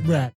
Right.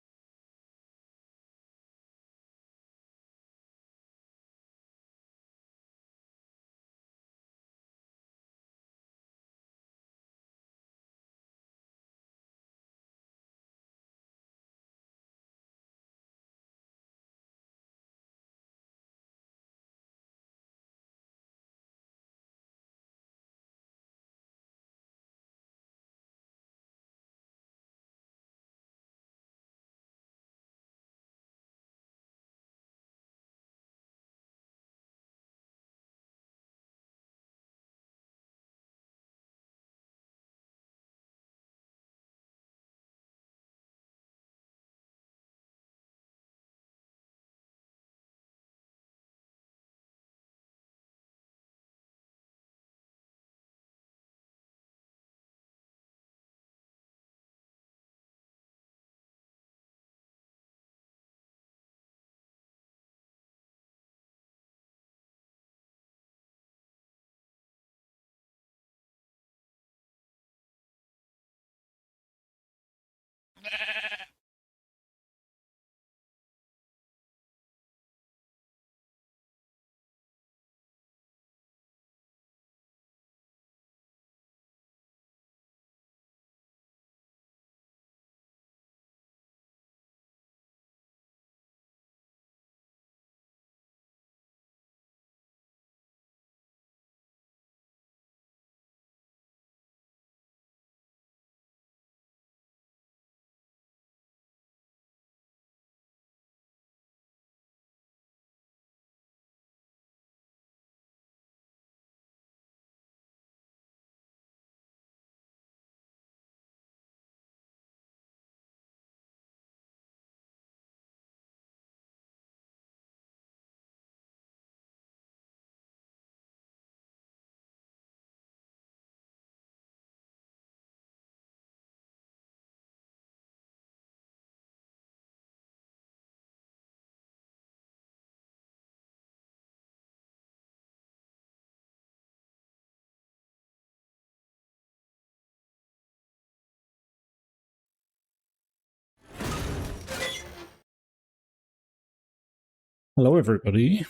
Hello, everybody.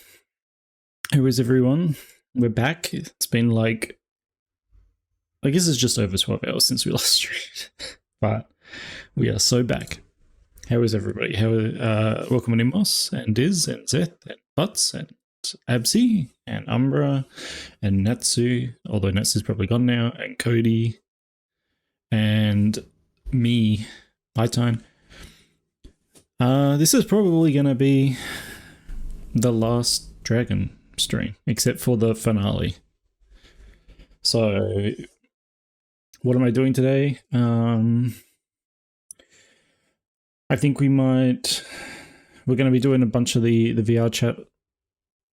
How is everyone? We're back. It's been like, I guess it's just over 12 hours since we last streamed, but we are so back. How is everybody? Welcome Nimos and Diz and Zeth and Butts and Absi and Umbra and Natsu, although Natsu's probably gone now, and Cody and me, Python. This is probably going to be the last Dragon stream, except for the finale. So, what am I doing today? I think we're going to be doing a bunch of the VR chat,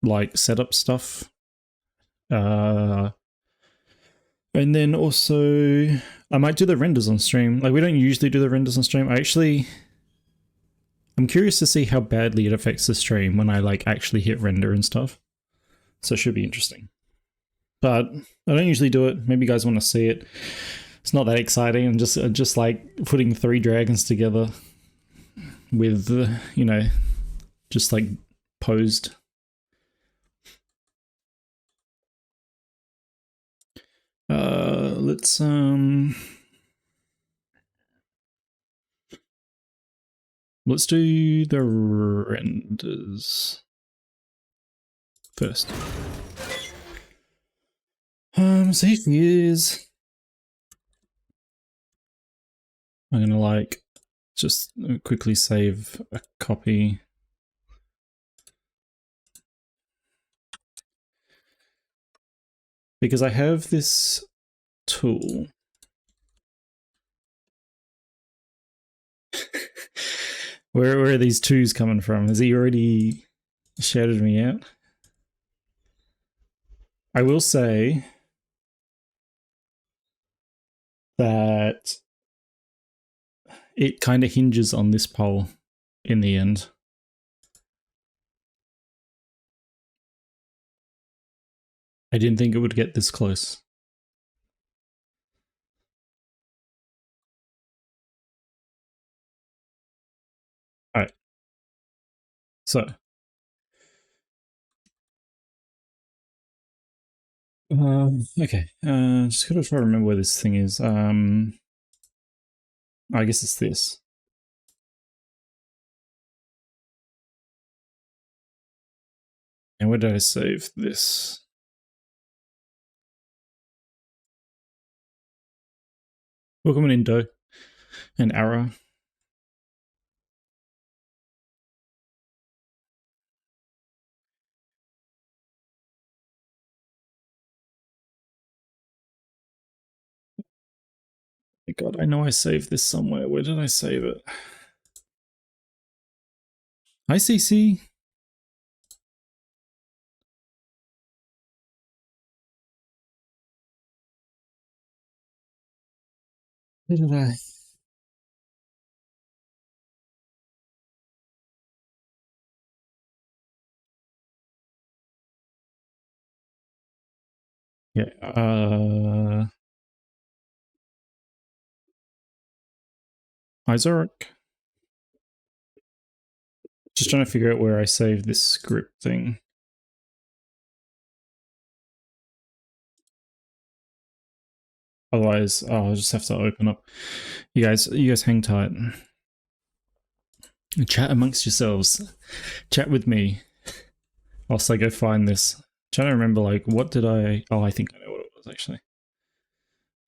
like, setup stuff. And then also, I might do the renders on stream. Like, we don't usually do the renders on stream. I'm curious to see how badly it affects the stream when I, like, actually hit render and stuff. So it should be interesting. But I don't usually do it. Maybe you guys want to see it. It's not that exciting. I'm just like putting 3 dragons together with, you know, just like posed. Let's do the renders first. Safety is. I'm gonna like just quickly save a copy. Because I have this tool. Where are these 2s coming from? Has he already shouted me out? I will say that it kind of hinges on this poll in the end. I didn't think it would get this close. Alright. So. Okay. Just gotta try to remember where this thing is. I guess it's this. And where did I save this? Welcome an Indo and Ara. God, I know I saved this somewhere. Where did I save it? Hi, CC. Where did I? Yeah. Isaac. Just trying to figure out where I saved this script thing. Otherwise, I'll just have to open up. You guys hang tight. Chat amongst yourselves. Chat with me. Whilst I go find this. Trying to remember, like, what did I... Oh, I think I know what it was, actually.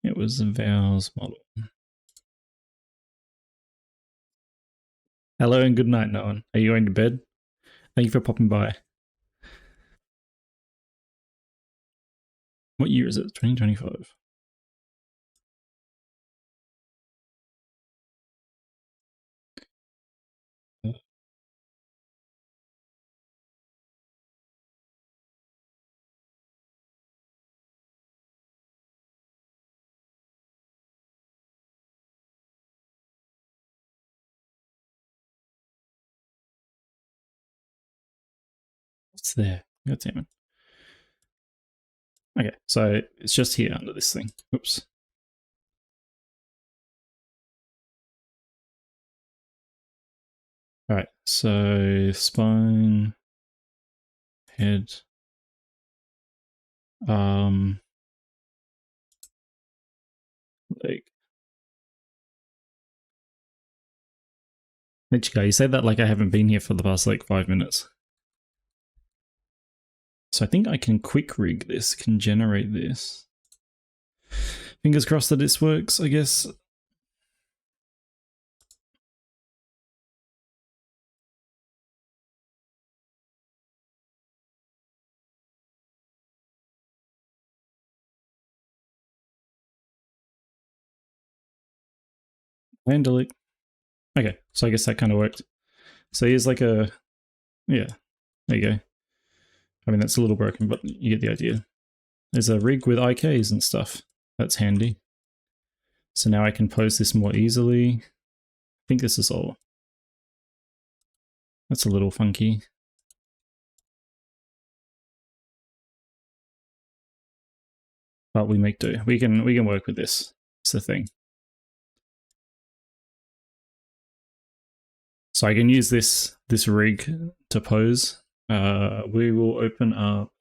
It was a vows model. Hello and good night, Noan. Are you going to bed? Thank you for popping by. What year is it? 2025. It's there. God damn it. Okay, so it's just here under this thing. Oops. Alright, so spine, head, leg. Michiko, you said that like I haven't been here for the past like 5 minutes. So I think I can quick rig this, can generate this. Fingers crossed that this works, I guess. And delete. Okay, so I guess that kind of worked. So here's like a, yeah, there you go. I mean, that's a little broken, but you get the idea. There's a rig with IKs and stuff. That's handy. So now I can pose this more easily. I think this is all. That's a little funky. But we make do. We can work with this. It's the thing. So I can use this rig to pose. We will open up.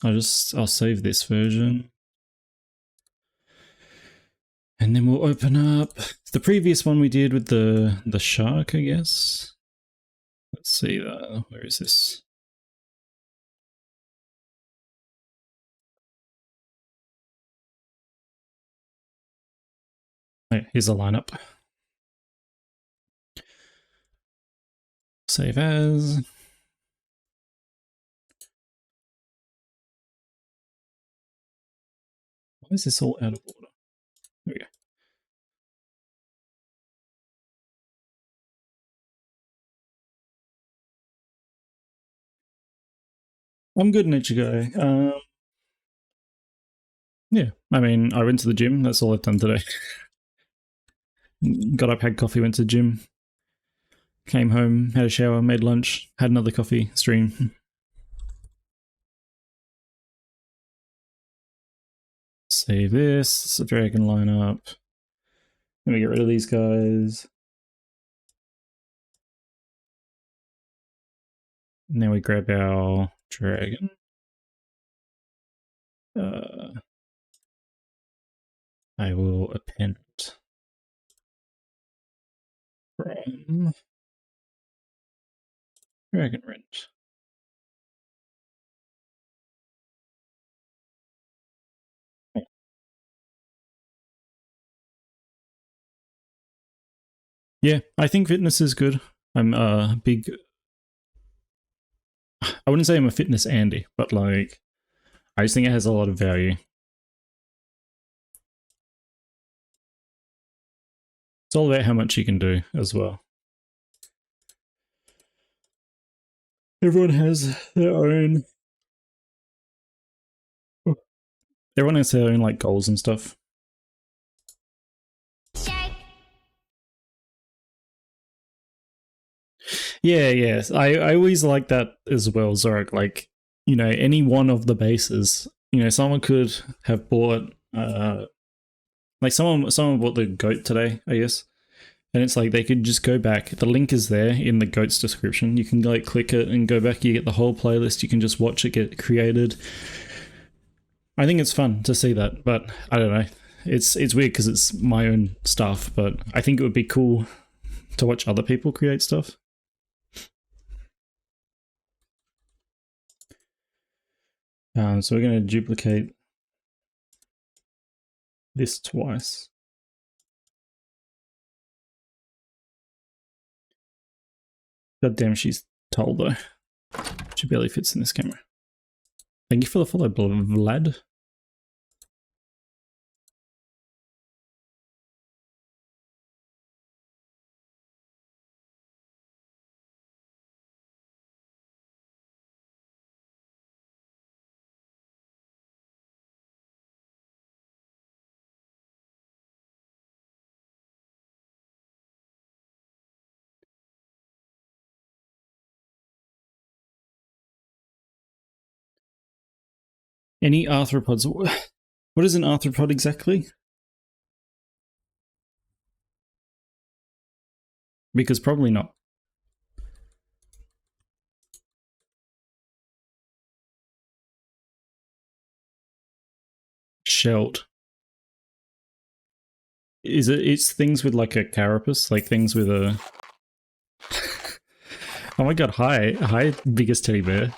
I'll save this version. And then we'll open up the previous one we did with the shark, I guess. Let's see that. Where is this? Oh, here's a lineup. Save as. Why is this all out of order? There we go. I'm good, Nichigo. Yeah, I mean, I went to the gym. That's all I've done today. Got up, had coffee, went to the gym. Came home, had a shower, made lunch, had another coffee, stream. Save this. It's a dragon lineup. Let me get rid of these guys. Now we grab our dragon. I will append from dragon rent. Yeah, I think fitness is good. I'm a big... I wouldn't say I'm a fitness Andy, but like, I just think it has a lot of value. It's all about how much you can do as well. Everyone has their own... Everyone has their own like goals and stuff. Yeah, yes. I always like that as well, Zorak. Like, you know, any one of the bases, you know, someone could have bought like someone bought the goat today, I guess. And it's like they could just go back. The link is there in the goat's description. You can like click it and go back, you get the whole playlist, you can just watch it get created. I think it's fun to see that, but I don't know. It's weird because it's my own stuff, but I think it would be cool to watch other people create stuff. So we're going to duplicate this twice. God damn, she's tall though. She barely fits in this camera. Thank you for the follow, Vlad. Any arthropods? What is an arthropod exactly? Because probably not. Shelled. Is it? It's things with like a carapace, like things with a... Oh my god, hi, biggest teddy bear.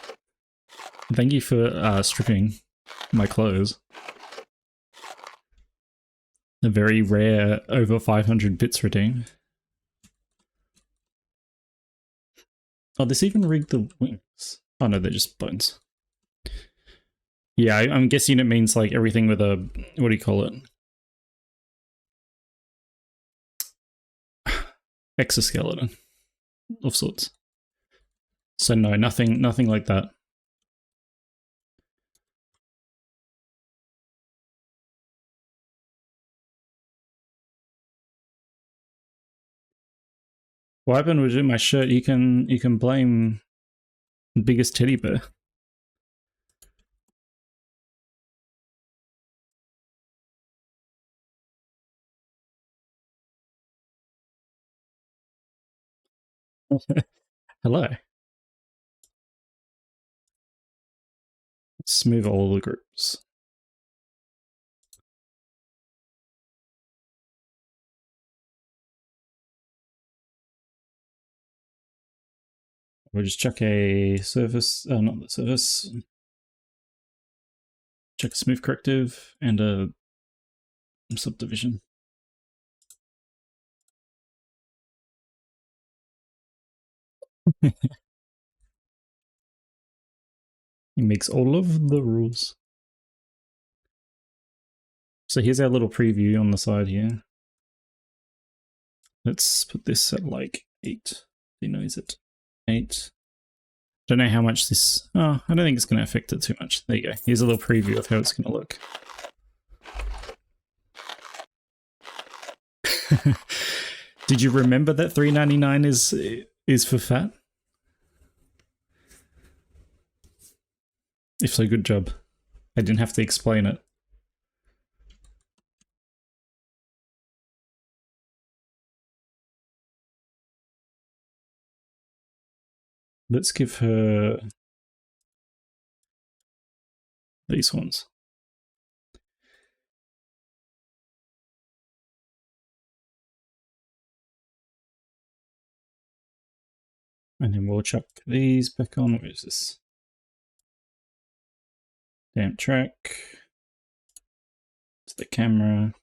Thank you for stripping my clothes. A very rare over 500 bits redeem. Oh, this even rigged the wings. Oh no, they're just bones. Yeah, I'm guessing it means like everything with a... What do you call it? Exoskeleton of sorts. So no, nothing like that. What happened with my shirt? You can blame biggest teddy bear. Hello. Let's move all the groups. We'll just chuck a surface, not the surface. Check a smooth corrective and a subdivision. He makes all of the rules. So here's our little preview on the side here. Let's put this at like 8. He knows it. 8. Don't know how much this... Oh, I don't think it's going to affect it too much. There you go. Here's a little preview of how it's going to look. Did you remember that $3.99 is for fat? If so, good job. I didn't have to explain it. Let's give her these ones. And then we'll chuck these back on. Where is this? Damn track. It's the camera.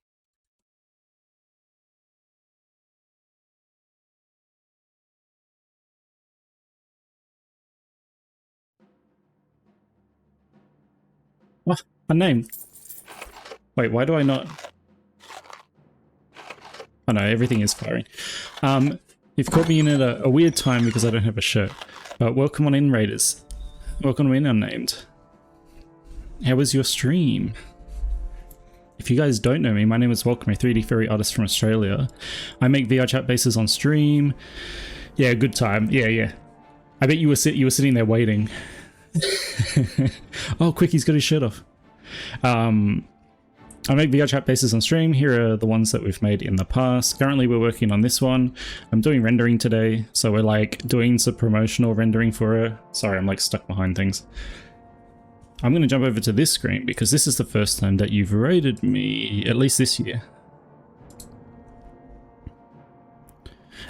What? A name. Wait, why do I not? Oh no, everything is firing. You've caught me in at a weird time because I don't have a shirt. But welcome on in, Raiders. Welcome on in, Unnamed. How was your stream? If you guys don't know me, my name is Welcome, a 3D fairy artist from Australia. I make VR chat bases on stream. Yeah, good time. Yeah. I bet you were sitting there waiting. Oh, quick, he's got his shirt off. I make VR chat bases on stream. Here are the ones that we've made in the past. Currently, we're working on this one. I'm doing rendering today, so we're like doing some promotional rendering for it. Sorry, I'm like stuck behind things. I'm going to jump over to this screen because this is the first time that you've rated me, at least this year.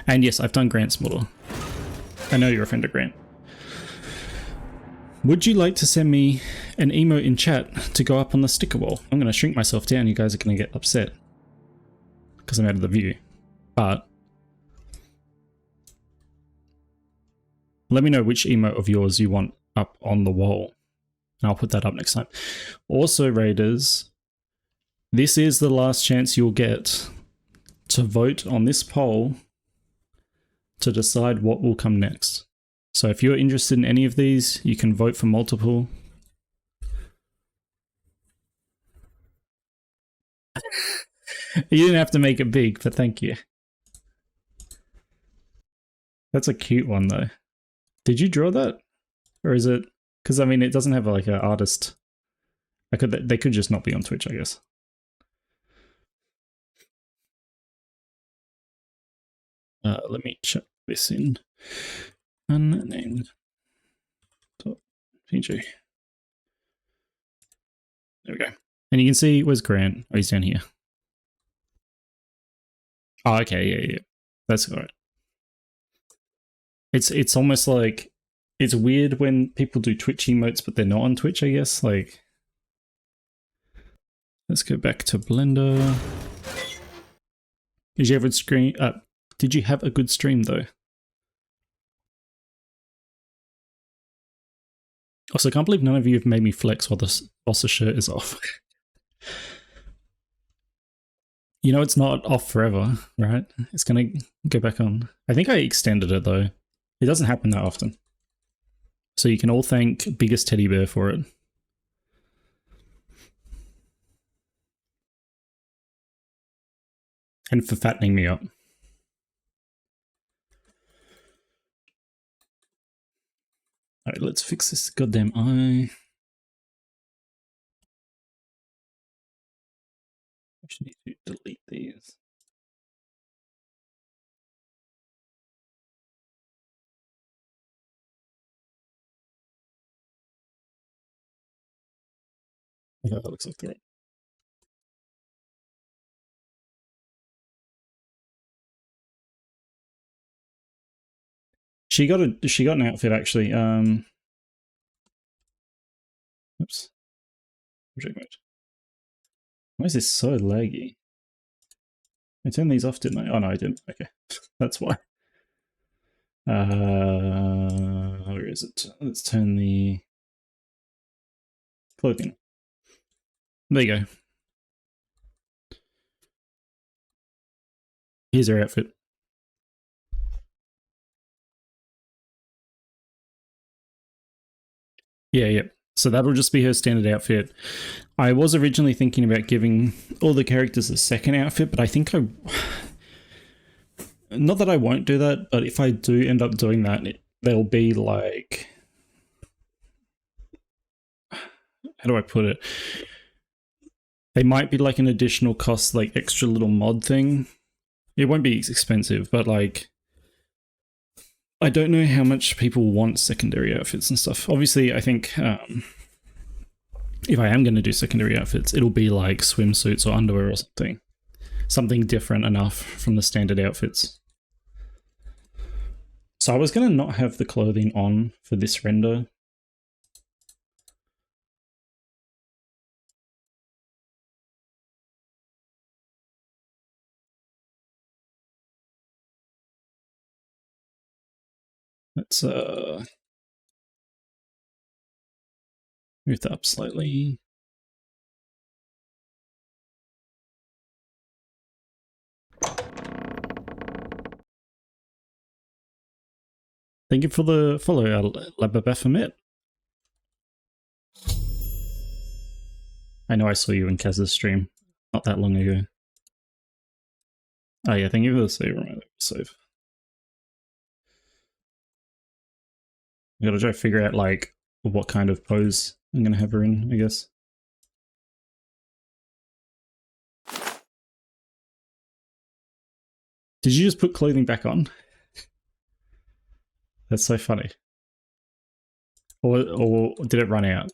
And yes, I've done Grant's model. I know you're a friend of Grant. Would you like to send me an emote in chat to go up on the sticker wall? I'm going to shrink myself down. You guys are going to get upset because I'm out of the view. But let me know which emote of yours you want up on the wall. And I'll put that up next time. Also, Raiders, this is the last chance you'll get to vote on this poll to decide what will come next. So if you're interested in any of these, you can vote for multiple. You didn't have to make it big, but thank you. That's a cute one though. Did you draw that? Or is it... Because I mean, it doesn't have like an artist. They could just not be on Twitch, I guess. Let me check this in. Unnamed. PG. There we go. And you can see, where's Grant? Oh, he's down here. Oh, okay, yeah. That's alright. It's almost like, it's weird when people do Twitch emotes, but they're not on Twitch, I guess. Like, let's go back to Blender. Did you have a good stream though? Also, I can't believe none of you have made me flex while the boss's shirt is off. You know it's not off forever, right? It's gonna go back on. I think I extended it though. It doesn't happen that often. So you can all thank Biggest Teddy Bear for it. And for fattening me up. Alright, let's fix this goddamn eye. I should need to delete these. Yeah, that looks like the right. She got an outfit actually. Oops. Project mode. Why is this so laggy? I turned these off, didn't I? Oh no, I didn't. Okay, that's why. Where is it? Let's turn the clothing. There you go. Here's her outfit. Yeah. So that'll just be her standard outfit. I was originally thinking about giving all the characters a second outfit, but I think not that I won't do that, but if I do end up doing that, they'll be like... How do I put it? They might be like an additional cost, like extra little mod thing. It won't be expensive, but like... I don't know how much people want secondary outfits and stuff. Obviously, I think if I am going to do secondary outfits, it'll be like swimsuits or underwear or something. Something different enough from the standard outfits. So I was going to not have the clothing on for this render. Let's move that up slightly. Thank you for the follow, Lababaphomet. I know I saw you in Kaz's stream not that long ago. Oh yeah, thank you for the save. I gotta try to figure out like what kind of pose I'm gonna have her in, I guess. Did you just put clothing back on? That's so funny. Or did it run out?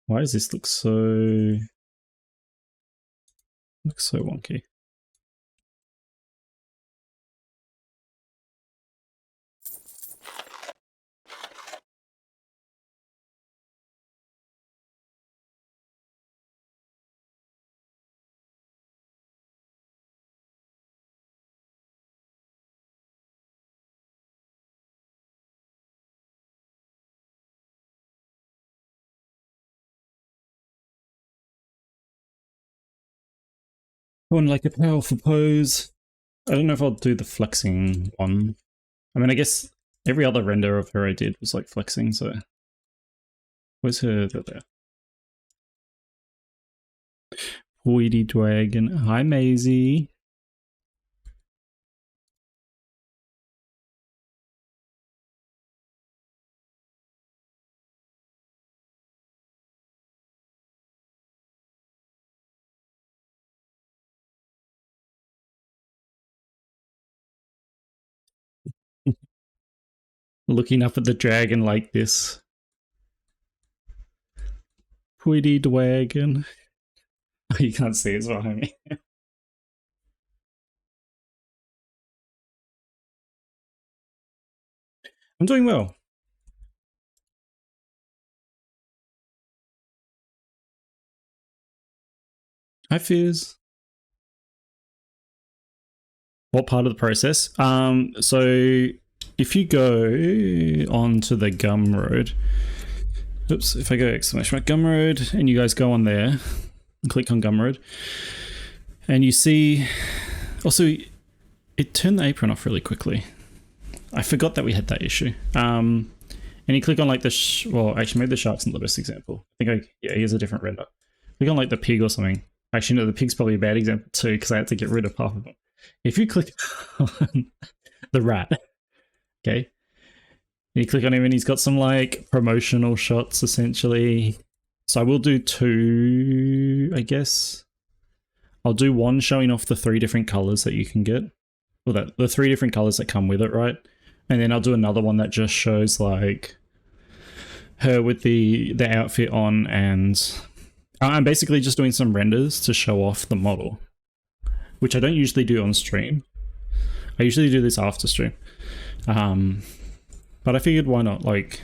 Why does this look so wonky? One like a powerful pose. I don't know if I'll do the flexing one. I mean, I guess every other render of her I did was like flexing, so. Where's her there? Weedy Dragon. Hi, Maisie. Looking up at the dragon like this. Weedy Dragon. Oh, you can't see it's behind me. I'm doing well. Hi, Fizz. What part of the process? So if you go onto the Gumroad, oops, if I go exclamation mark Gumroad and you guys go on there and click on Gumroad, and you see, also it turned the apron off really quickly. I forgot that we had that issue. And you click on like the, well, actually maybe the shark's not the best example. I think yeah, here's a different render. Click on like the pig or something. Actually, no, the pig's probably a bad example too because I had to get rid of half of them. If you click on the rat, okay, you click on him and he's got some like promotional shots essentially. So I will do two, I guess. I'll do one showing off the 3 different colors that you can get. Well, the 3 different colors that come with it, right? And then I'll do another one that just shows like her with the outfit on, and I'm basically just doing some renders to show off the model, which I don't usually do on stream. I usually do this after stream. But I figured why not? Like,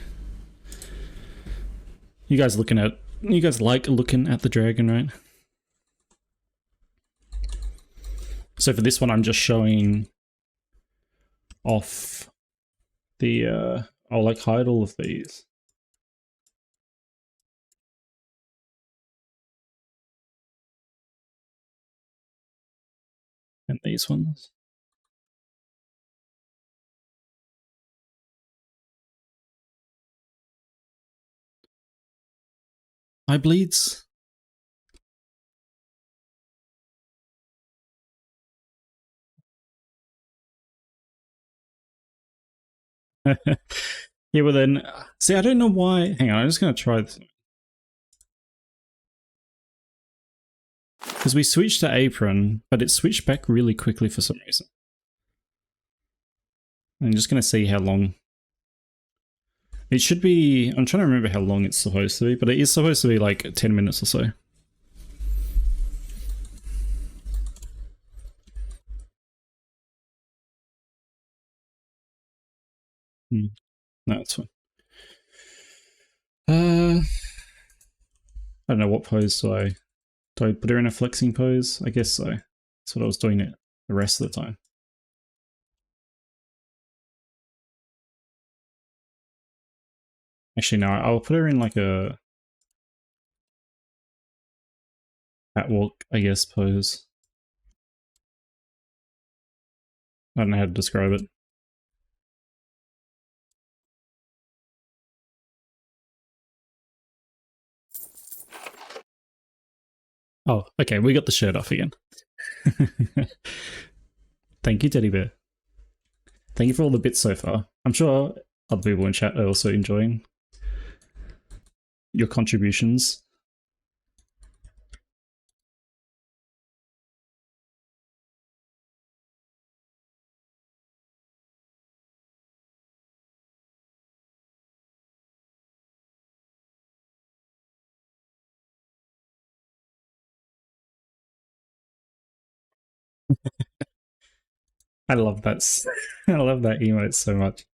you guys like looking at the dragon, right? So for this one, I'm just showing off the, I'll like hide all of these. And these ones. Eye bleeds. Yeah, well then, see, I don't know why. Hang on, I'm just going to try this. Because we switched to apron, but it switched back really quickly for some reason. I'm just going to see how long. It should be, I'm trying to remember how long it's supposed to be, but it is supposed to be like 10 minutes or so. No, that's fine. I don't know what pose do I put her in a flexing pose? I guess so. That's what I was doing it the rest of the time. Actually, no, I'll put her in like a catwalk, I guess, pose. I don't know how to describe it. Oh, okay, we got the shirt off again. Thank you, Teddy Bear. Thank you for all the bits so far. I'm sure other people in chat are also enjoying your contributions. I love that. I love that emote so much.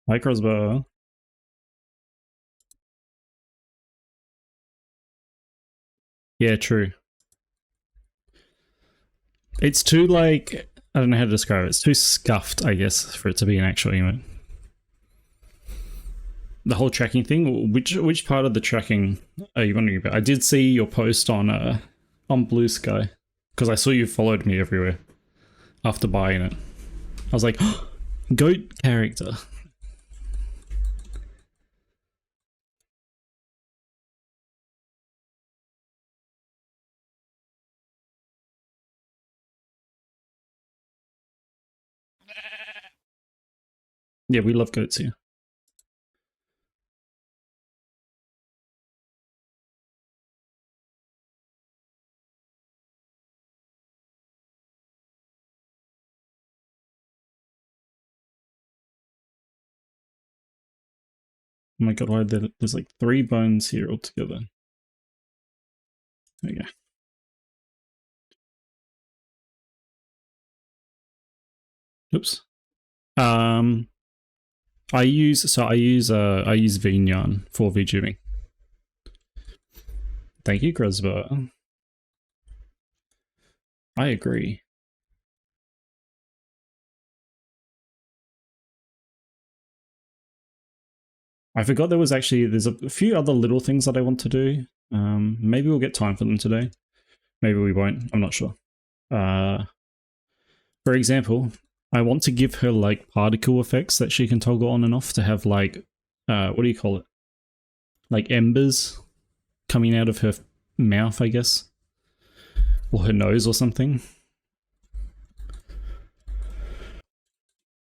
Hi, Crossbow. Yeah, true. It's too, like, I don't know how to describe it. It's too scuffed, I guess, for it to be an actual emote. The whole tracking thing. Which part of the tracking are you wondering about? I did see your post on Blue Sky because I saw you followed me everywhere after buying it. I was like, oh, goat character. Yeah, we love goats here. Oh my god, why there's like 3 bones here altogether. There we go. Oops. I use Vinyan for VTubing. Thank you, Grasba. I agree. I forgot there's a few other little things that I want to do. Maybe we'll get time for them today. Maybe we won't. I'm not sure. For example, I want to give her like particle effects that she can toggle on and off to have like, what do you call it? Like embers coming out of her mouth, I guess. Or her nose or something.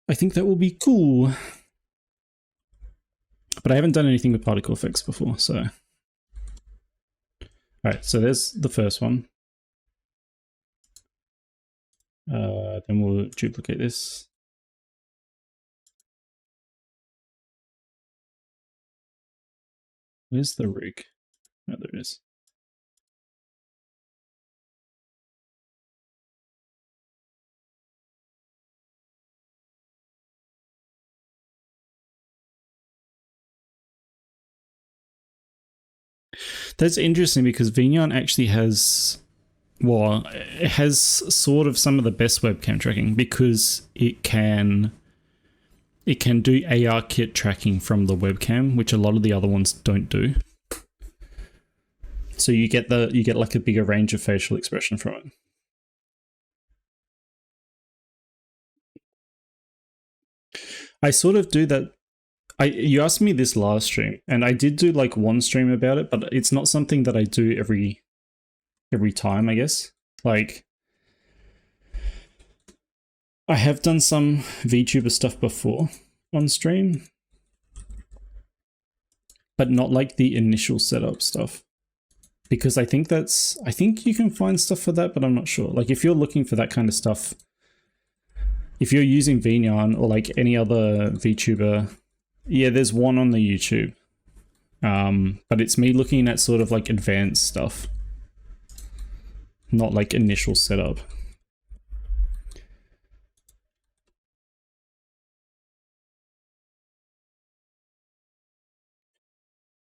I think that will be cool. But I haven't done anything with particle effects before, so. Alright, so there's the first one. Then we'll duplicate this. Where's the rig? Oh, there it is. That's interesting because Vignon actually has, well, it has sort of some of the best webcam tracking because it can do ARKit tracking from the webcam, which a lot of the other ones don't do. So you get like a bigger range of facial expression from it. I sort of do that. You asked me this last stream, and I did do like one stream about it, but it's not something that I do every time, I guess. Like, I have done some VTuber stuff before on stream, but not like the initial setup stuff. Because I think you can find stuff for that, but I'm not sure. Like, if you're looking for that kind of stuff, if you're using VNyarn or like any other VTuber, yeah, there's one on the YouTube. But it's me looking at sort of like advanced stuff, not like initial setup.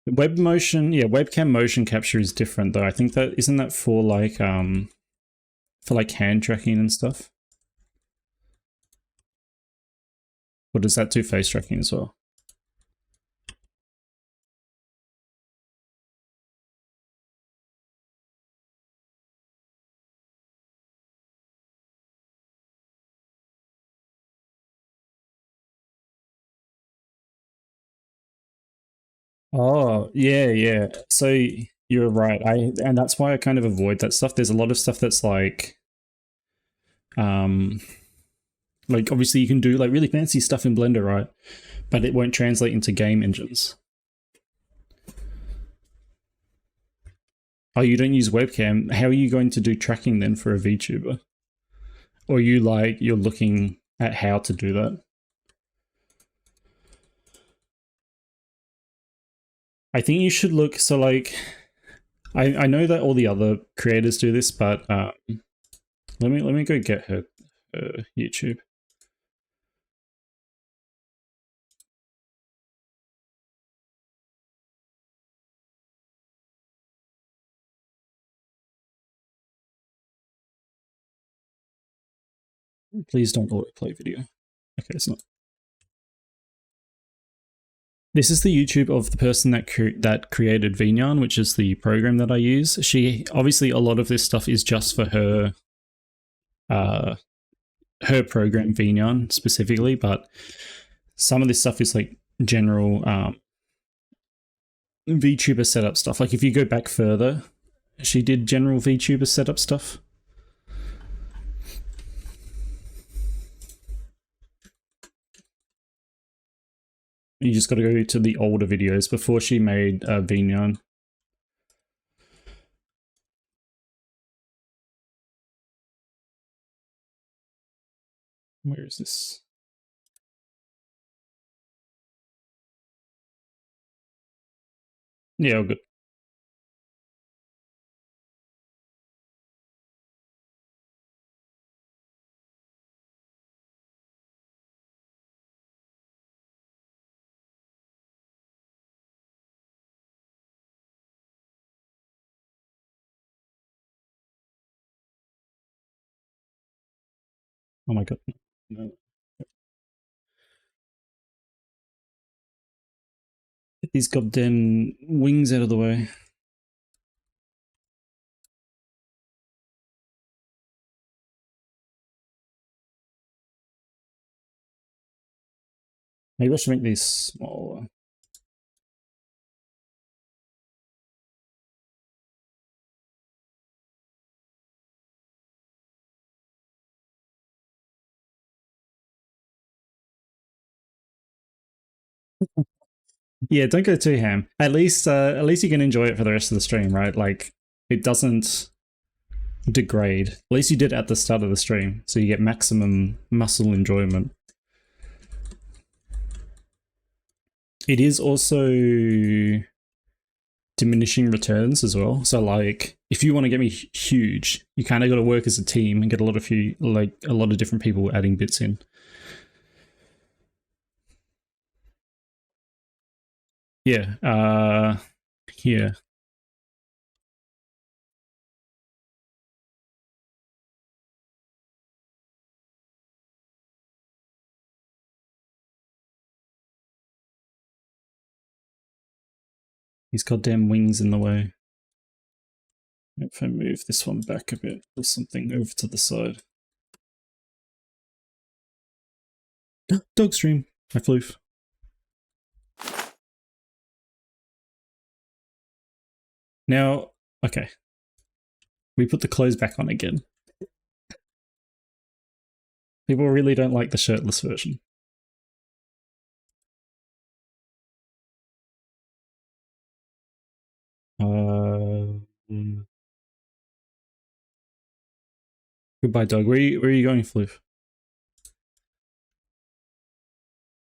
Web motion, yeah, webcam motion capture is different though. I think that isn't that for like hand tracking and stuff? Or does that do face tracking as well? Oh, yeah, yeah. So you're right. And that's why I kind of avoid that stuff. There's a lot of stuff that's like obviously you can do like really fancy stuff in Blender, right? But it won't translate into game engines. Oh, you don't use webcam. How are you going to do tracking then for a VTuber? Or you're looking at how to do that? I think you should look, so like, I know that all the other creators do this, but let me go get her YouTube. Please don't autoplay video. Okay, it's not. This is the YouTube of the person that created VNyarn, which is the program that I use. She obviously a lot of this stuff is just for her program VNyarn specifically, but some of this stuff is like general VTuber setup stuff. Like if you go back further, she did general VTuber setup stuff. You just got to go to the older videos before she made VNyarn. Where is this? Yeah, all good. Oh my god. No. Get these goddamn wings out of the way. Maybe I should make these smaller. Yeah, don't go too ham. At least you can enjoy it for the rest of the stream, right? Like it doesn't degrade. At least you did at the start of the stream, so you get maximum muscle enjoyment. It is also diminishing returns as well. So like if you want to get me huge, you kind of got to work as a team and get a lot of different people adding bits in. Yeah, here. These goddamn wings in the way. If I move this one back a bit or something over to the side. Dog stream. Hi, Floof. Now, okay. We put the clothes back on again. People really don't like the shirtless version. Goodbye, dog. Where are you going, Floof?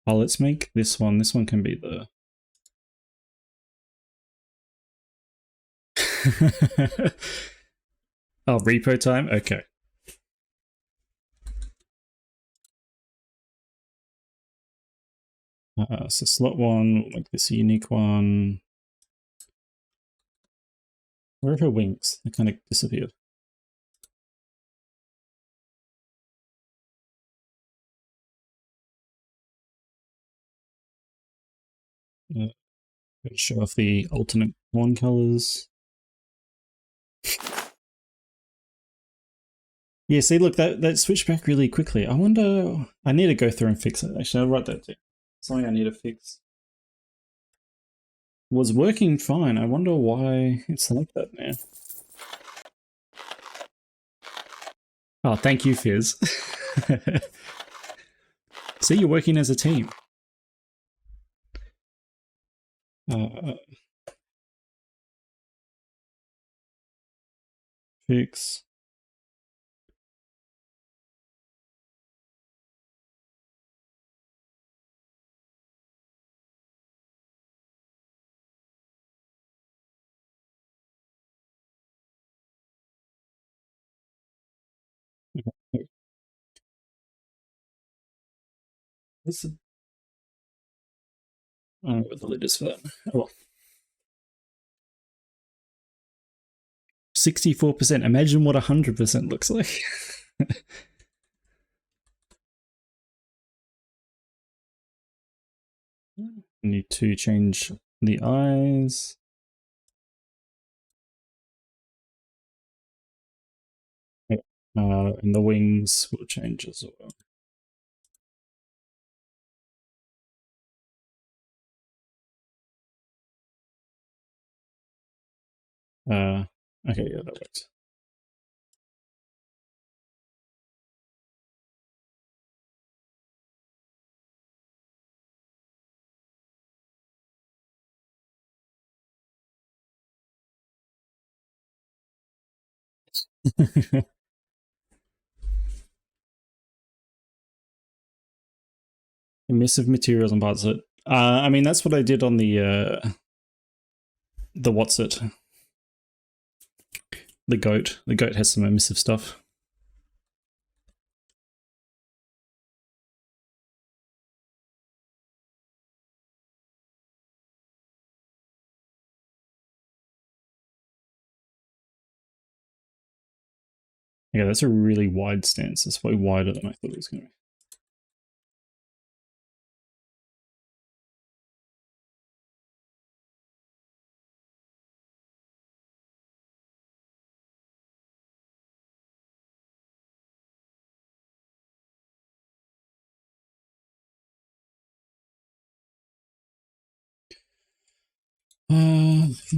Oh, let's make this one. This one can be the... Oh, repo time? Okay. So slot one, we'll make this a unique one. Where are her wings? They kind of disappeared. Show off the alternate horn colors. Yeah, see, look, that switched back really quickly. I wonder... I need to go through and fix it. Actually, I'll write that down. Something I need to fix. Was working fine. I wonder why it's like that now. Oh, thank you, Fizz. See, you're working as a team. Fix. What's the... I don't know what the lid is for that. Oh well. 64%. Imagine what 100% looks like. Need to change the eyes. And the wings will change as well. Okay, yeah, that works. Emissive materials and parts of it. I mean, that's what I did on the what's it? The goat. The goat has some emissive stuff. Yeah, that's a really wide stance. It's way wider than I thought it was going to be.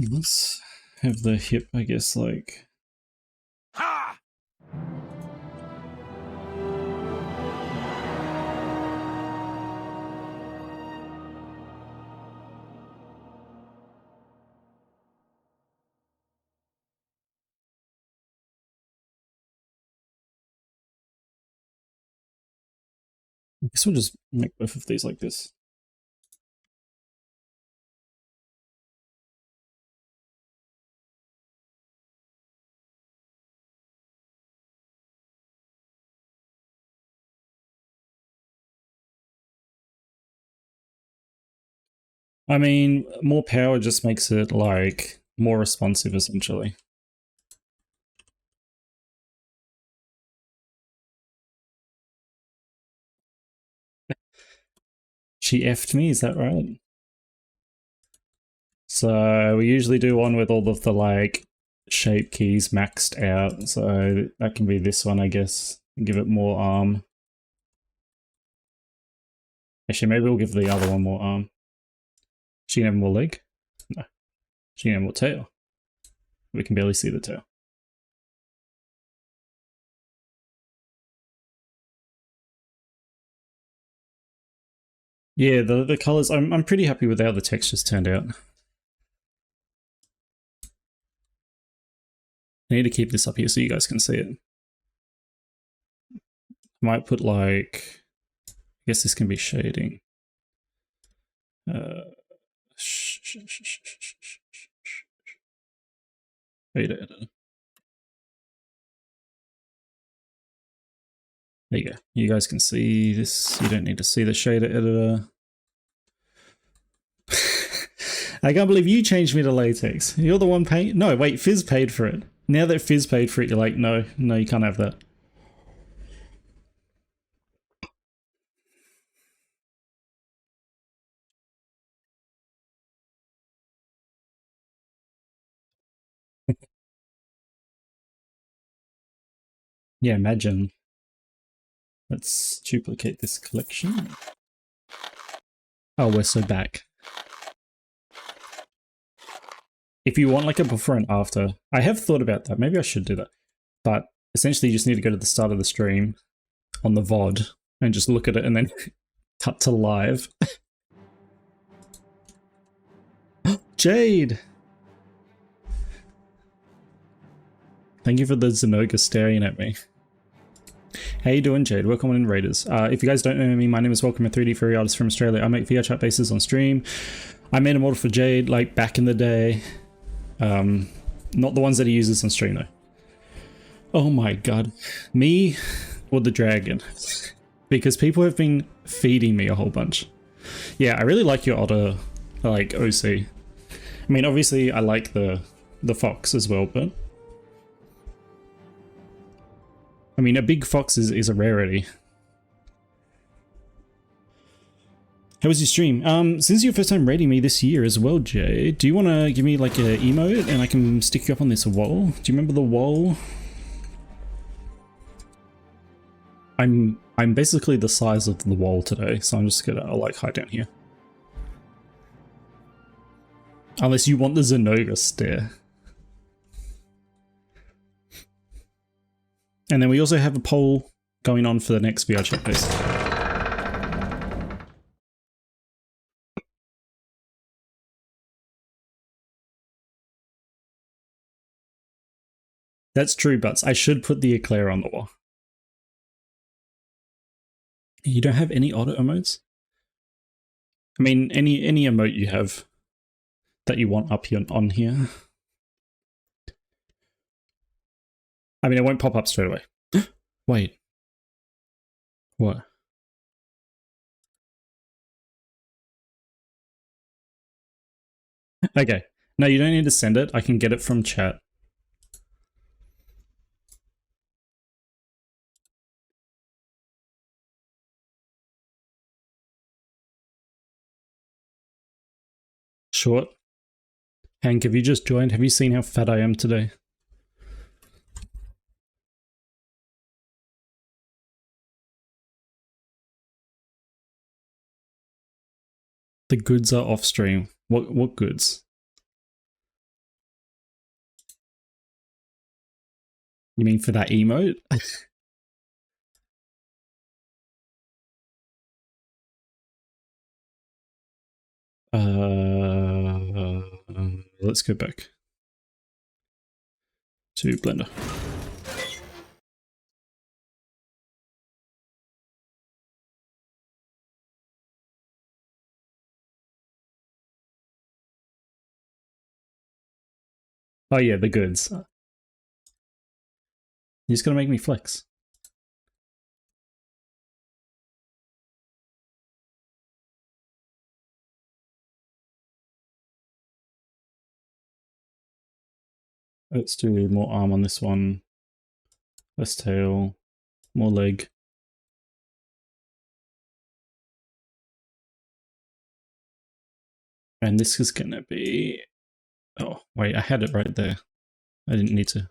Let's have the hip, I guess, like... Ha! I guess we'll just make both of these like this. I mean, more power just makes it, like, more responsive, essentially. She effed me, is that right? So we usually do one with all of the, like, shape keys maxed out. So that can be this one, I guess. Give it more arm. Actually, maybe we'll give the other one more arm. She can have more leg? No. She can have more tail. We can barely see the tail. Yeah, the colors, I'm pretty happy with how the textures turned out. I need to keep this up here so you guys can see it. Might put like, I guess this can be shading. There you go. You guys can see this. You don't need to see the shader editor. I can't believe you changed me to latex. You're the one paying. No, wait, Fizz paid for it. Now that Fizz paid for it, you're like, no, you can't have that. Yeah, imagine. Let's duplicate this collection. Oh, we're so back. If you want like a before and after, I have thought about that. Maybe I should do that. But essentially you just need to go to the start of the stream on the VOD and just look at it and then cut to live. Jade! Thank you for the Zenoga staring at me. How you doing, Jade? Welcome on in, Raiders. If you guys don't know me, my name is Welcome, a 3D furry artist from Australia. I make VR chat bases on stream. I made a model for Jade, like, back in the day. Not the ones that he uses on stream, though. Oh my god. Me or the dragon? Because people have been feeding me a whole bunch. Yeah, I really like your otter, like, OC. I mean, obviously, I like the fox as well, but... I mean, a big fox is a rarity. How was your stream? Since your first time raiding me this year as well, Jay, do you want to give me like an emote and I can stick you up on this wall? Do you remember the wall? I'm basically the size of the wall today, so I'm just gonna like hide down here. Unless you want the Zenoga stare. And then we also have a poll going on for the next VR chat base. That's true, Butts. I should put the eclair on the wall. You don't have any auto emotes? I mean, any emote you have that you want up here on here. I mean, it won't pop up straight away. Wait. What? Okay. No, you don't need to send it. I can get it from chat. Short. Hank, have you just joined? Have you seen how fat I am today? The goods are off stream. What goods? You mean for that emote? Let's go back to Blender. Oh yeah, the goods. You're just gonna make me flex. Let's do more arm on this one. Less tail. More leg. And this is gonna be... Oh, wait, I had it right there. I didn't need to.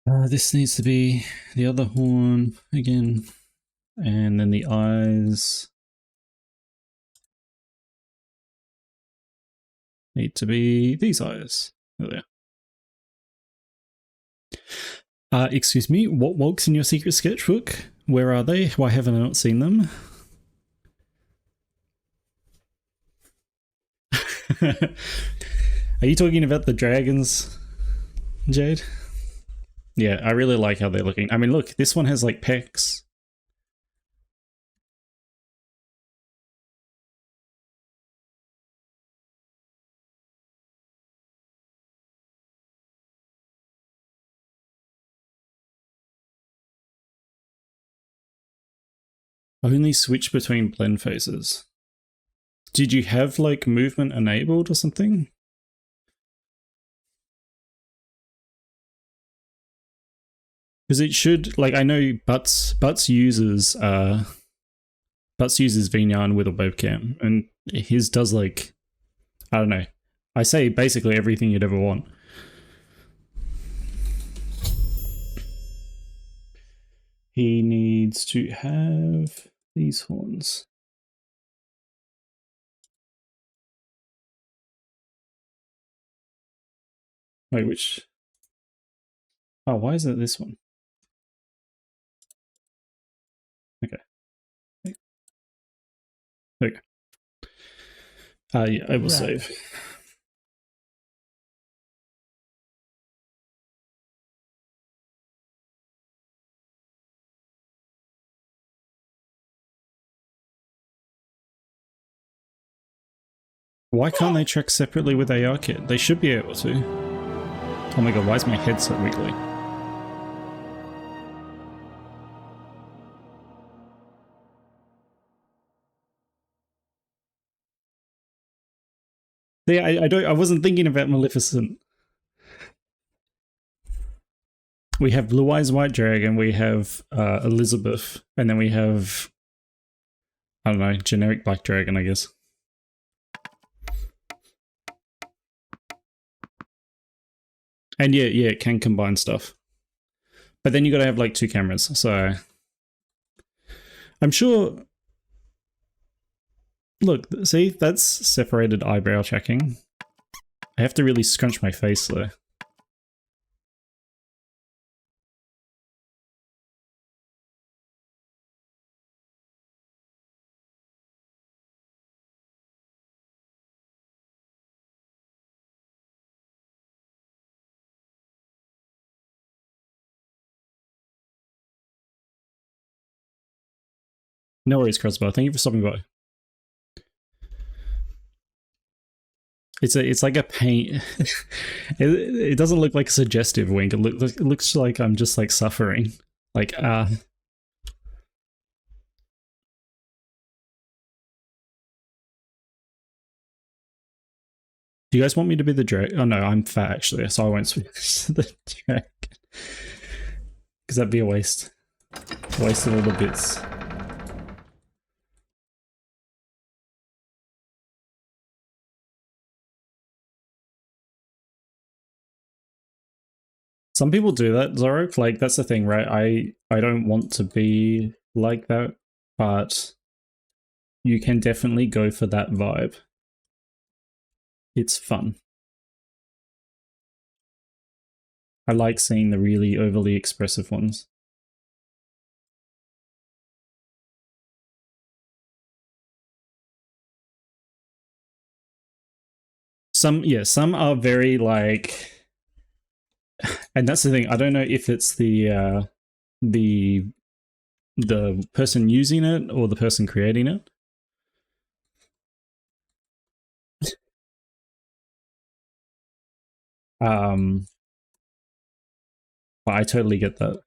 This needs to be the other horn again, and then the eyes need to be these eyes. There they are. Excuse me, what walks in your secret sketchbook? Where are they? Why haven't I not seen them? Are you talking about the dragons, Jade? Yeah, I really like how they're looking. I mean, look, this one has like pecs. Only switch between blend faces. Did you have like movement enabled or something? Because it should, like, I know Butts uses VNarn with a webcam, and his does like, I don't know. I say basically everything you'd ever want. He needs to have these horns. Wait, which? Oh, why is it this one? Okay. There we go. Yeah, I will save. Why can't they track separately with ARKit? They should be able to. Oh my god, why is my head so wiggly? Yeah, I wasn't thinking about Maleficent. We have Blue Eyes White Dragon, we have Elizabeth, and then we have, I don't know, generic Black Dragon, I guess. And yeah, it can combine stuff. But then you gotta have like 2 cameras, so I'm sure. Look, see, that's separated eyebrow checking. I have to really scrunch my face though. No worries, Crossbar. Thank you for stopping by. It's like a paint. it doesn't look like a suggestive wink. It looks like I'm just like suffering. Like Do you guys want me to be the drag? Oh no, I'm fat actually, so I won't switch to the drag. Because that'd be a waste. Waste of all the bits. Some people do that, Zorok. Like, that's the thing, right? I don't want to be like that, but you can definitely go for that vibe. It's fun. I like seeing the really overly expressive ones. Some are very like, and that's the thing. I don't know if it's the person using it or the person creating it. But I totally get that.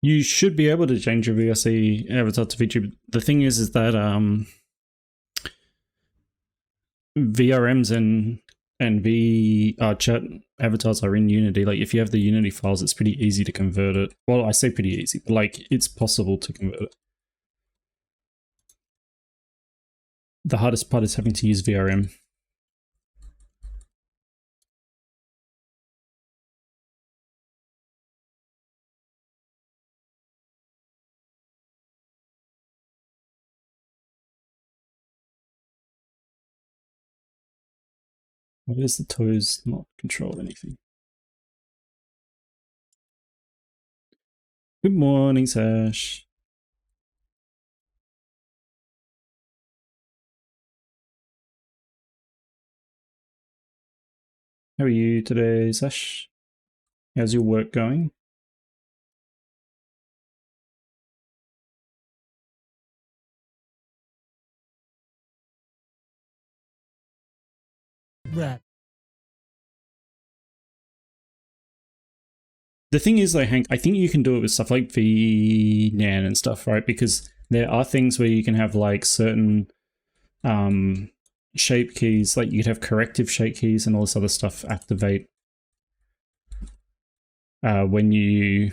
You should be able to change your VRC avatar to feature. The thing is that VRMs and chat avatars are in Unity. Like if you have the Unity files, it's pretty easy to convert it. Well, I say pretty easy, but like it's possible to convert it. The hardest part is having to use VRM. Why does the toes not control anything? Good morning, Sash. How are you today, Sash? How's your work going? Right. The thing is, though, Hank, I think you can do it with stuff like VNAN and stuff, right? Because there are things where you can have like certain shape keys, like you could have corrective shape keys and all this other stuff activate when you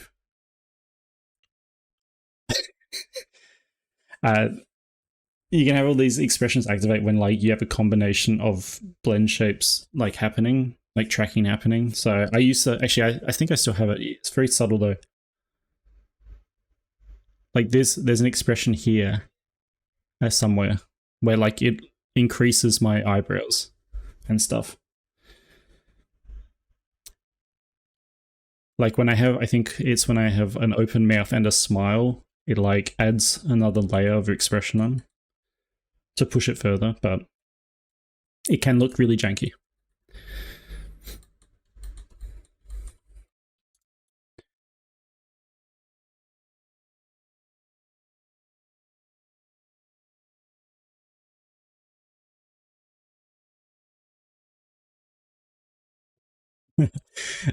you can have all these expressions activate when like you have a combination of blend shapes like happening, like tracking happening. So I used to actually, I think I still have it. It's very subtle though. Like there's an expression here somewhere where like it increases my eyebrows and stuff. Like when I have, I think it's when I have an open mouth and a smile, it like adds another layer of expression on to push it further, but it can look really janky.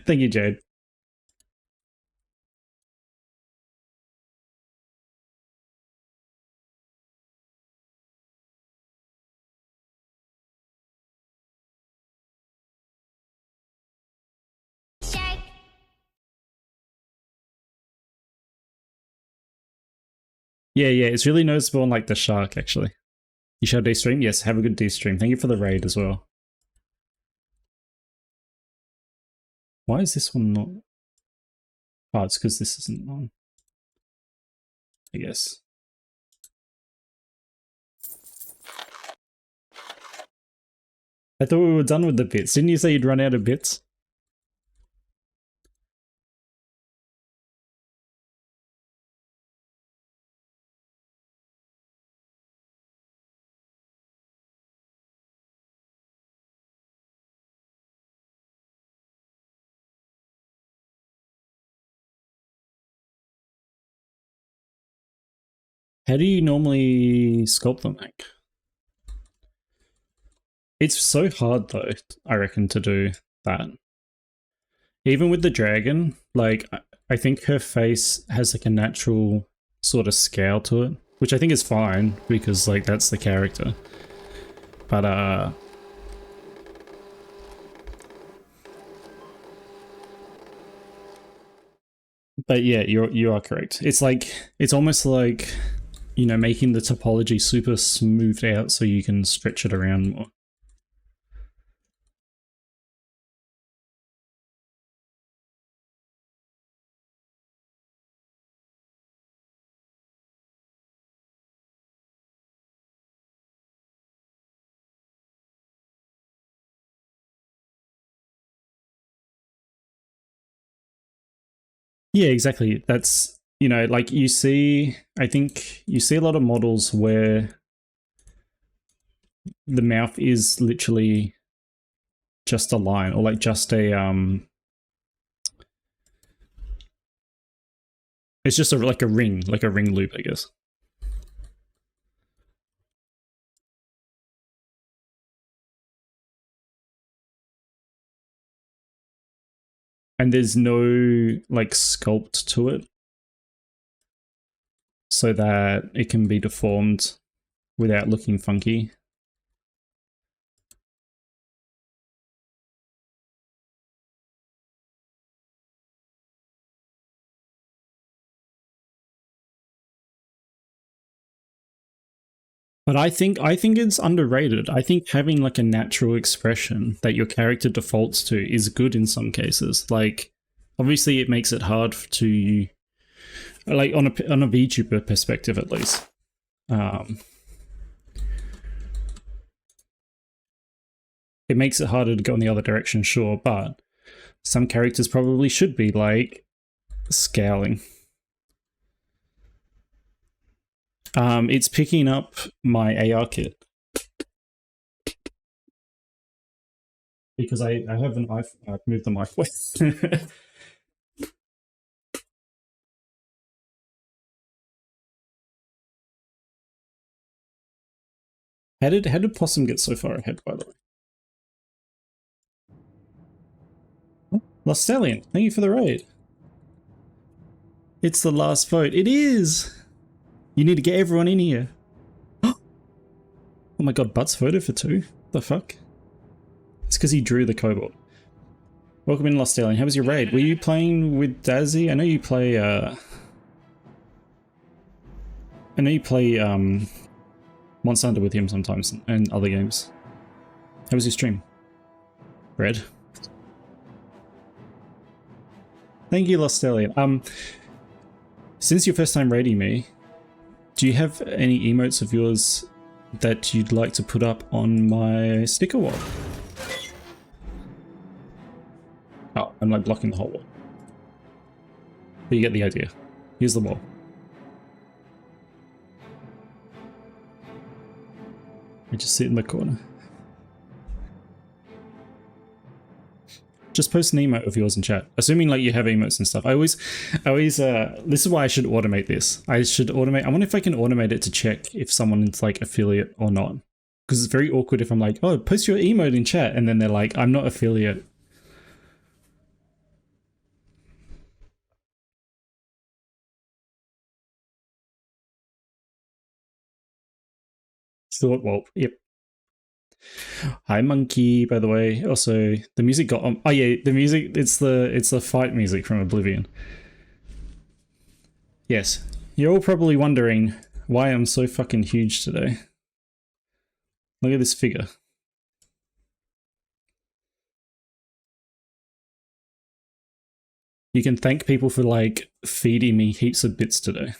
Thank you, Jade. Yeah, it's really noticeable on like the shark, actually. You shall D-stream? Yes, have a good D-stream. Thank you for the raid as well. Why is this one not... Oh, it's because this isn't on. I guess. I thought we were done with the bits. Didn't you say you'd run out of bits? How do you normally sculpt them, Mac? It's so hard though, I reckon, to do that. Even with the dragon, like, I think her face has like a natural sort of scowl to it, which I think is fine because like that's the character. But yeah, you are correct. It's like, it's almost like, you know, making the topology super smoothed out so you can stretch it around more. Yeah, exactly. That's, you know, like you see, I think you see a lot of models where the mouth is literally just a line or like just a it's just like a ring loop, I guess. And there's no like sculpt to it. so that it can be deformed without looking funky. But I think it's underrated. I think having like a natural expression that your character defaults to is good in some cases. Like, obviously, it makes it hard to, like, on a VTuber perspective at least. It makes it harder to go in the other direction, sure, but some characters probably should be like scowling. It's picking up my AR kit. Because I have an iPhone. I've moved the mic away. How did Possum get so far ahead, by the way? Oh, Lost Stallion, thank you for the raid. It's the last vote. It is! You need to get everyone in here. Oh my god, Butts voted for 2? The fuck? It's because he drew the kobold. Welcome in, Lost Stallion. How was your raid? Were you playing with Dazzy? I know you play, Monster Hunter with him sometimes, and other games. How was your stream? Red? Thank you, Lost Stallion. Since your first time raiding me, do you have any emotes of yours that you'd like to put up on my sticker wall? Oh, I'm like blocking the whole wall. But you get the idea. Here's the wall. I just sit in the corner. Just post an emote of yours in chat. Assuming like you have emotes and stuff. I always, this is why I should automate this. I wonder if I can automate it to check if someone's like affiliate or not. Because it's very awkward if I'm like, oh, post your emote in chat. And then they're like, I'm not affiliate. Short wall. Yep. Hi Monkey, by the way. Also, the music got on. Oh yeah, the music. It's the fight music from Oblivion. Yes, you're all probably wondering why I'm so fucking huge today. Look at this figure. You can thank people for like feeding me heaps of bits today.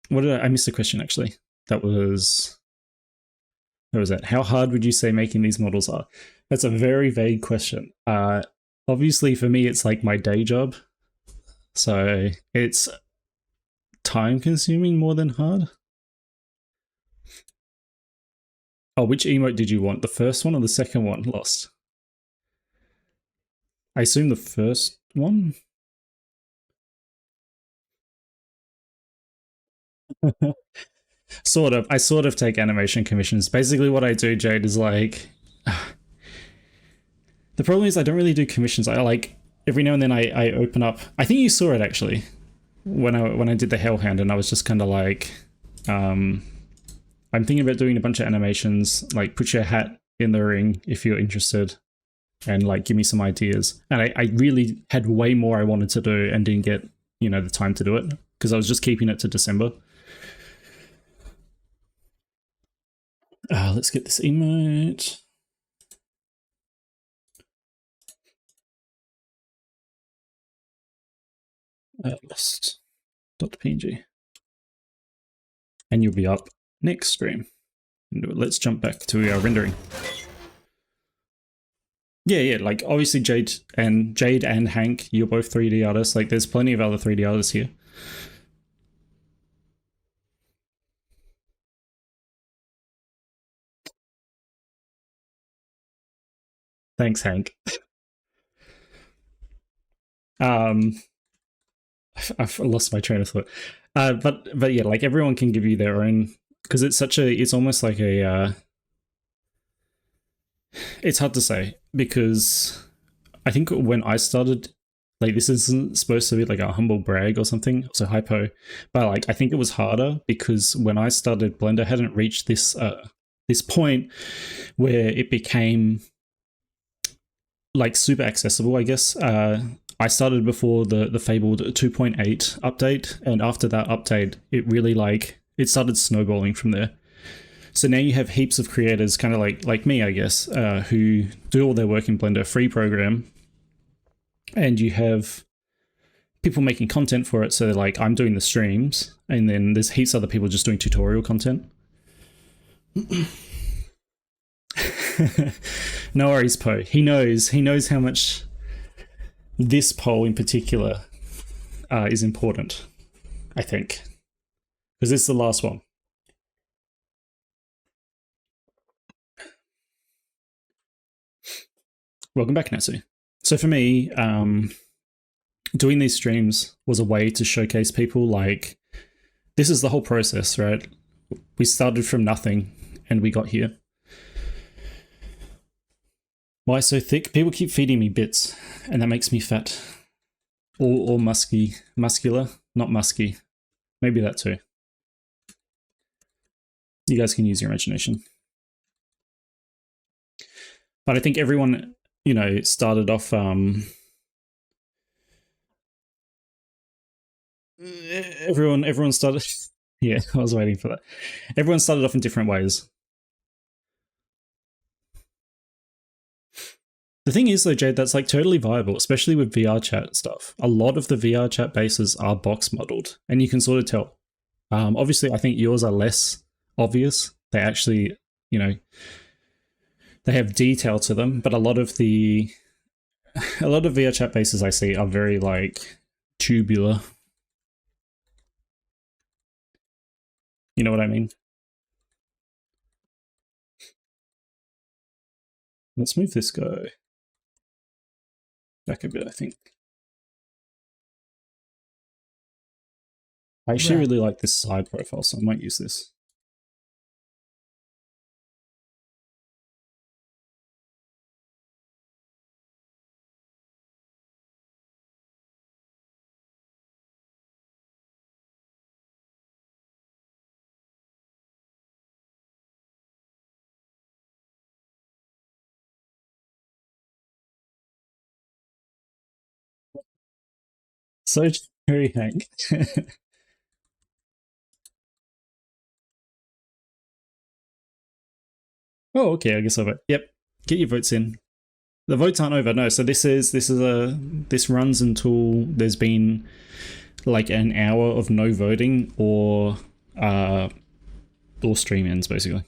What did I missed a question actually? That was that. How hard would you say making these models are? That's a very vague question. Obviously for me it's like my day job. So it's time consuming more than hard. Oh, which emote did you want? The first one or the second one? Lost. I assume the first one? Sort of. I sort of take animation commissions. Basically what I do, Jade, is like... The problem is I don't really do commissions. I like... Every now and then I open up... I think you saw it actually. When I did the Hellhound and I was just kind of like... I'm thinking about doing a bunch of animations. Like, put your hat in the ring if you're interested. And like, give me some ideas. And I really had way more I wanted to do and didn't get, you know, the time to do it. Because I was just keeping it to December. Let's get this emote. Lost.png. And you'll be up next stream. Let's jump back to our rendering. Yeah, like obviously Jade and Hank, you're both 3D artists. Like there's plenty of other 3D artists here. Thanks, Hank. I've lost my train of thought. But yeah, like everyone can give you their own, because it's almost like a It's hard to say because I think when I started, like this isn't supposed to be like a humble brag or something, so hypo, but like I think it was harder because when I started, Blender hadn't reached this point where it became like super accessible, I guess. I started before the fabled 2.8 update, and after that update, it really like it started snowballing from there. So now you have heaps of creators, kind of like me, I guess, who do all their work in Blender free program, and you have people making content for it. So like I'm doing the streams, and then there's heaps of other people just doing tutorial content. No worries, Poe. He knows how much this poll in particular is important, I think, because this is the last one. Welcome back, Natsu. So for me, doing these streams was a way to showcase people like, this is the whole process, right? We started from nothing and we got here. Why so thick? People keep feeding me bits and that makes me fat. Or muscular, not musky. Maybe that too. You guys can use your imagination. But I think everyone, you know, started off everyone started yeah, I was waiting for that. Everyone started off in different ways. The thing is though, Jade, that's like totally viable, especially with VR chat stuff. A lot of the VR chat bases are box modeled and you can sort of tell. Obviously I think yours are less obvious. They actually, you know, they have detail to them, but a lot of VR chat bases I see are very like tubular. You know what I mean? Let's move this guy back a bit, I think. I actually really like this side profile, so I might use this. So cherry Hank. Oh, okay, I guess I'll vote. Yep. Get your votes in. The votes aren't over, no. So this runs until there's been like an hour of no voting or stream ends, basically.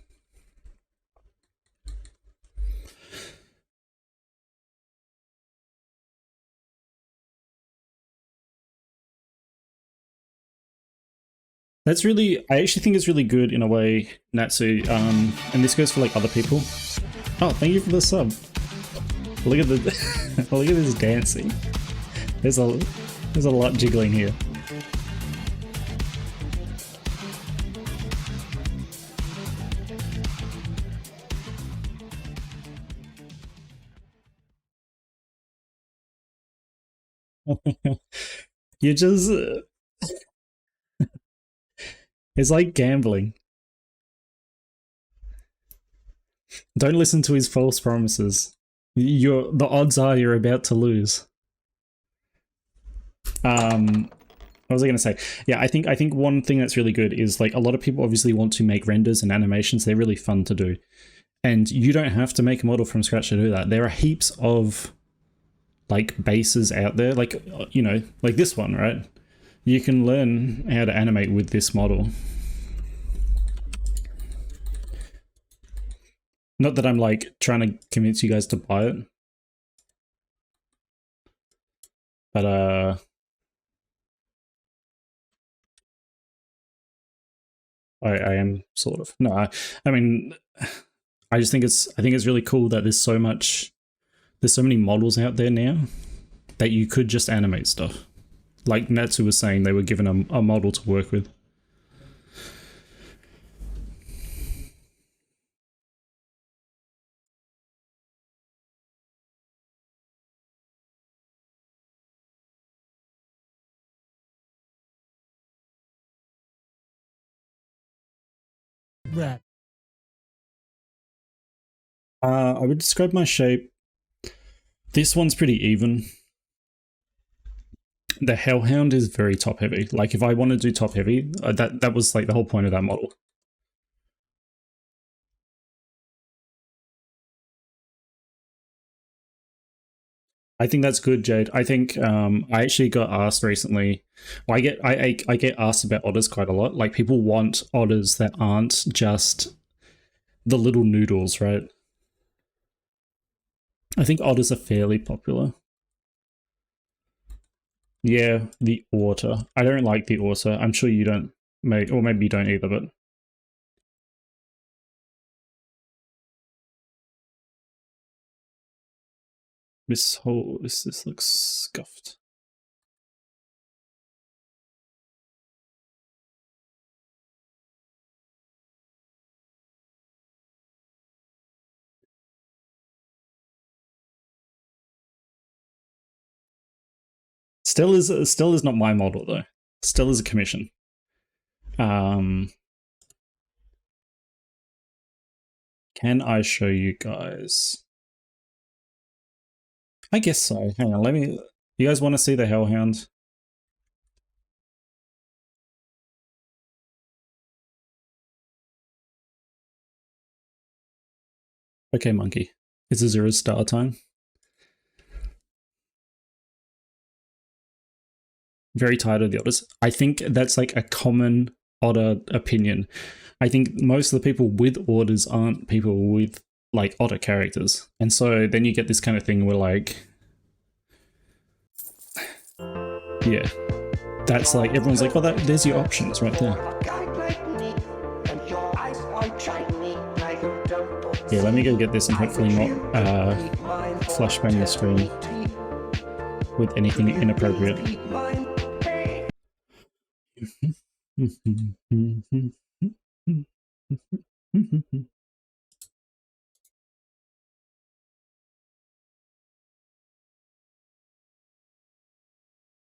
That's really, I actually think it's really good in a way, Natsu, and this goes for like other people. Oh, thank you for the sub. Look at the, look at this dancing. There's a lot jiggling here. You just, it's like gambling. Don't listen to his false promises. The odds are you're about to lose. What was I going to say? Yeah, I think one thing that's really good is like a lot of people obviously want to make renders and animations. They're really fun to do. And you don't have to make a model from scratch to do that. There are heaps of like bases out there, like, you know, like this one, right? You can learn how to animate with this model. Not that I'm like trying to convince you guys to buy it. But I am sort of. No, I mean I just think it's really cool that there's so many models out there now that you could just animate stuff. Like Natsu was saying, they were given a model to work with. Rat. I would describe my shape. This one's pretty even. The Hellhound is very top heavy. Like if I want to do top heavy, that was like the whole point of that model. I think that's good, Jade. I think I actually got asked recently. Well, I get asked about otters quite a lot. Like people want otters that aren't just the little noodles, right? I think otters are fairly popular. Yeah, the otter. I don't like the otter. I'm sure you don't, or maybe you don't either, but this looks scuffed. Still is not my model though. Still is a commission. Can I show you guys? I guess so. Hang on, let me. You guys want to see the Hellhound? Okay, monkey. It's a 0-star time. Very tired of the otters. I think that's like a common otter opinion. I think most of the people with otters aren't people with like otter characters. And so then you get this kind of thing where like, yeah, that's like, everyone's like, oh, there's your options right there. Yeah, let me go get this and hopefully not flashbang the screen with anything inappropriate.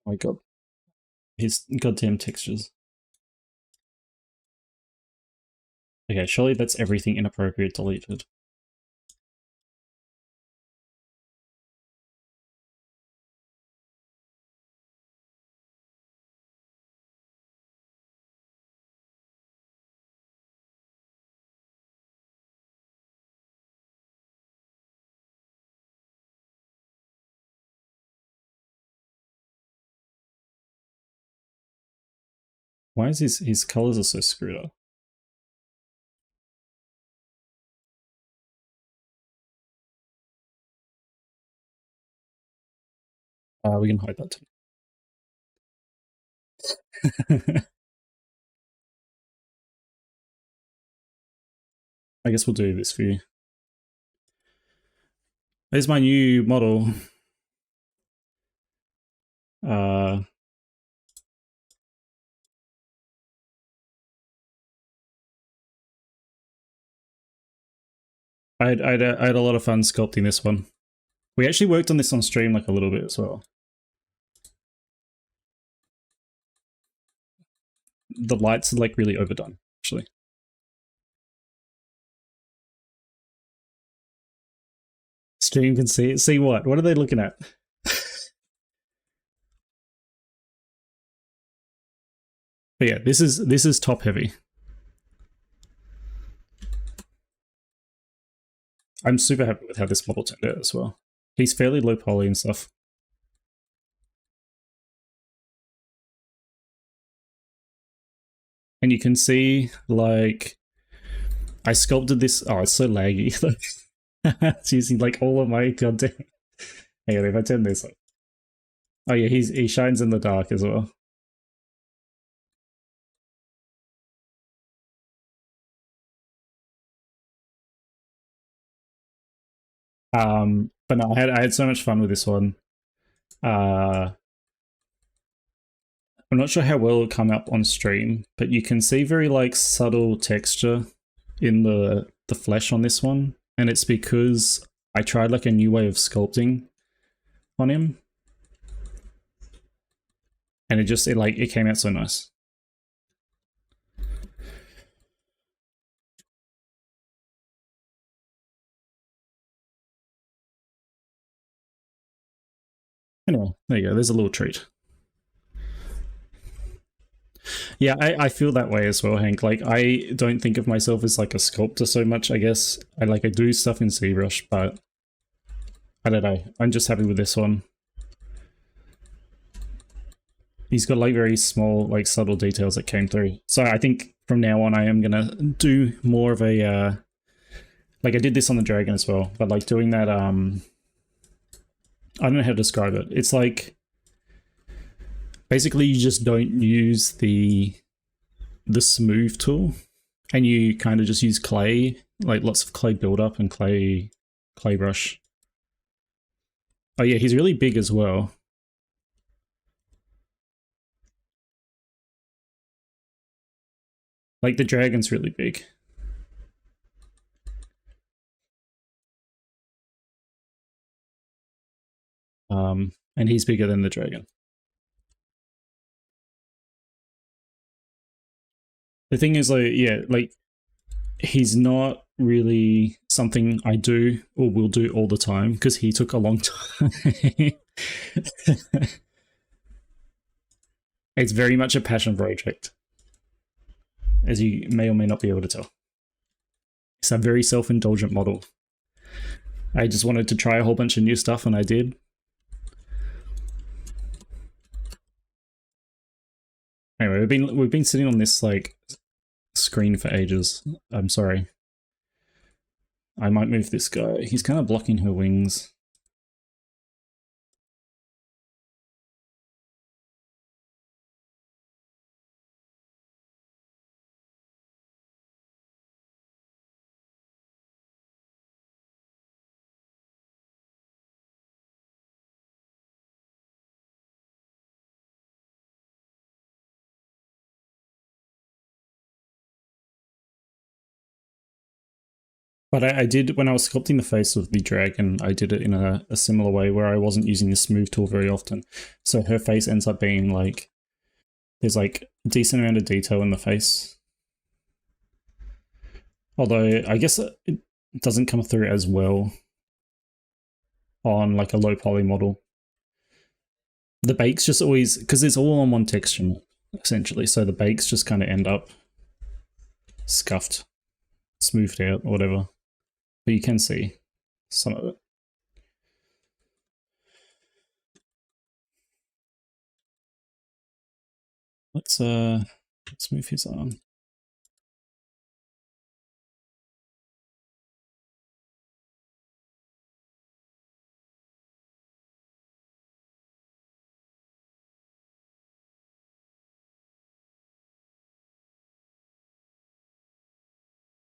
Oh my god. His goddamn textures. Okay, surely that's everything inappropriate deleted. Why is his colors are so screwed up? We can hide that too. I guess we'll do this for you. There's my new model. I had a lot of fun sculpting this one. We actually worked on this on stream like a little bit as well. The lights are like really overdone, actually. Stream can see it. See what? What are they looking at? But yeah, this is top heavy. I'm super happy with how this model turned out as well. He's fairly low poly and stuff. And you can see, like, I sculpted this. Oh, it's so laggy. It's using like all of my goddamn. Hang on, if I turn this up. Oh yeah, he shines in the dark as well. But no, I had so much fun with this one. I'm not sure how well it'll come up on stream, but you can see very like subtle texture in the flesh on this one, and it's because I tried like a new way of sculpting on him, and it came out so nice. Anyway, there you go. There's a little treat. Yeah, I feel that way as well, Hank. Like, I don't think of myself as like a sculptor so much, I guess. I do stuff in ZBrush, but I don't know. I'm just happy with this one. He's got like very small, like subtle details that came through. So I think from now on I am gonna do more of a like I did this on the dragon as well, but like doing that I don't know how to describe it. It's like basically you just don't use the smooth tool and you kind of just use clay, like lots of clay buildup and clay brush. Oh yeah, he's really big as well. Like the dragon's really big. And he's bigger than the dragon. The thing is, like, yeah, like he's not really something I do or will do all the time because he took a long time. It's very much a passion project, as you may or may not be able to tell. It's a very self-indulgent model. I just wanted to try a whole bunch of new stuff, and I did. Anyway, we've been sitting on this like screen for ages. I'm sorry. I might move this guy. He's kind of blocking her wings. But I did, when I was sculpting the face of the dragon, I did it in a similar way where I wasn't using the smooth tool very often. So her face ends up being like, there's like a decent amount of detail in the face. Although I guess it doesn't come through as well on like a low poly model. The bakes just always, because it's all on one texture essentially, so the bakes just kind of end up scuffed, smoothed out, or whatever. But you can see some of it. Let's move his arm.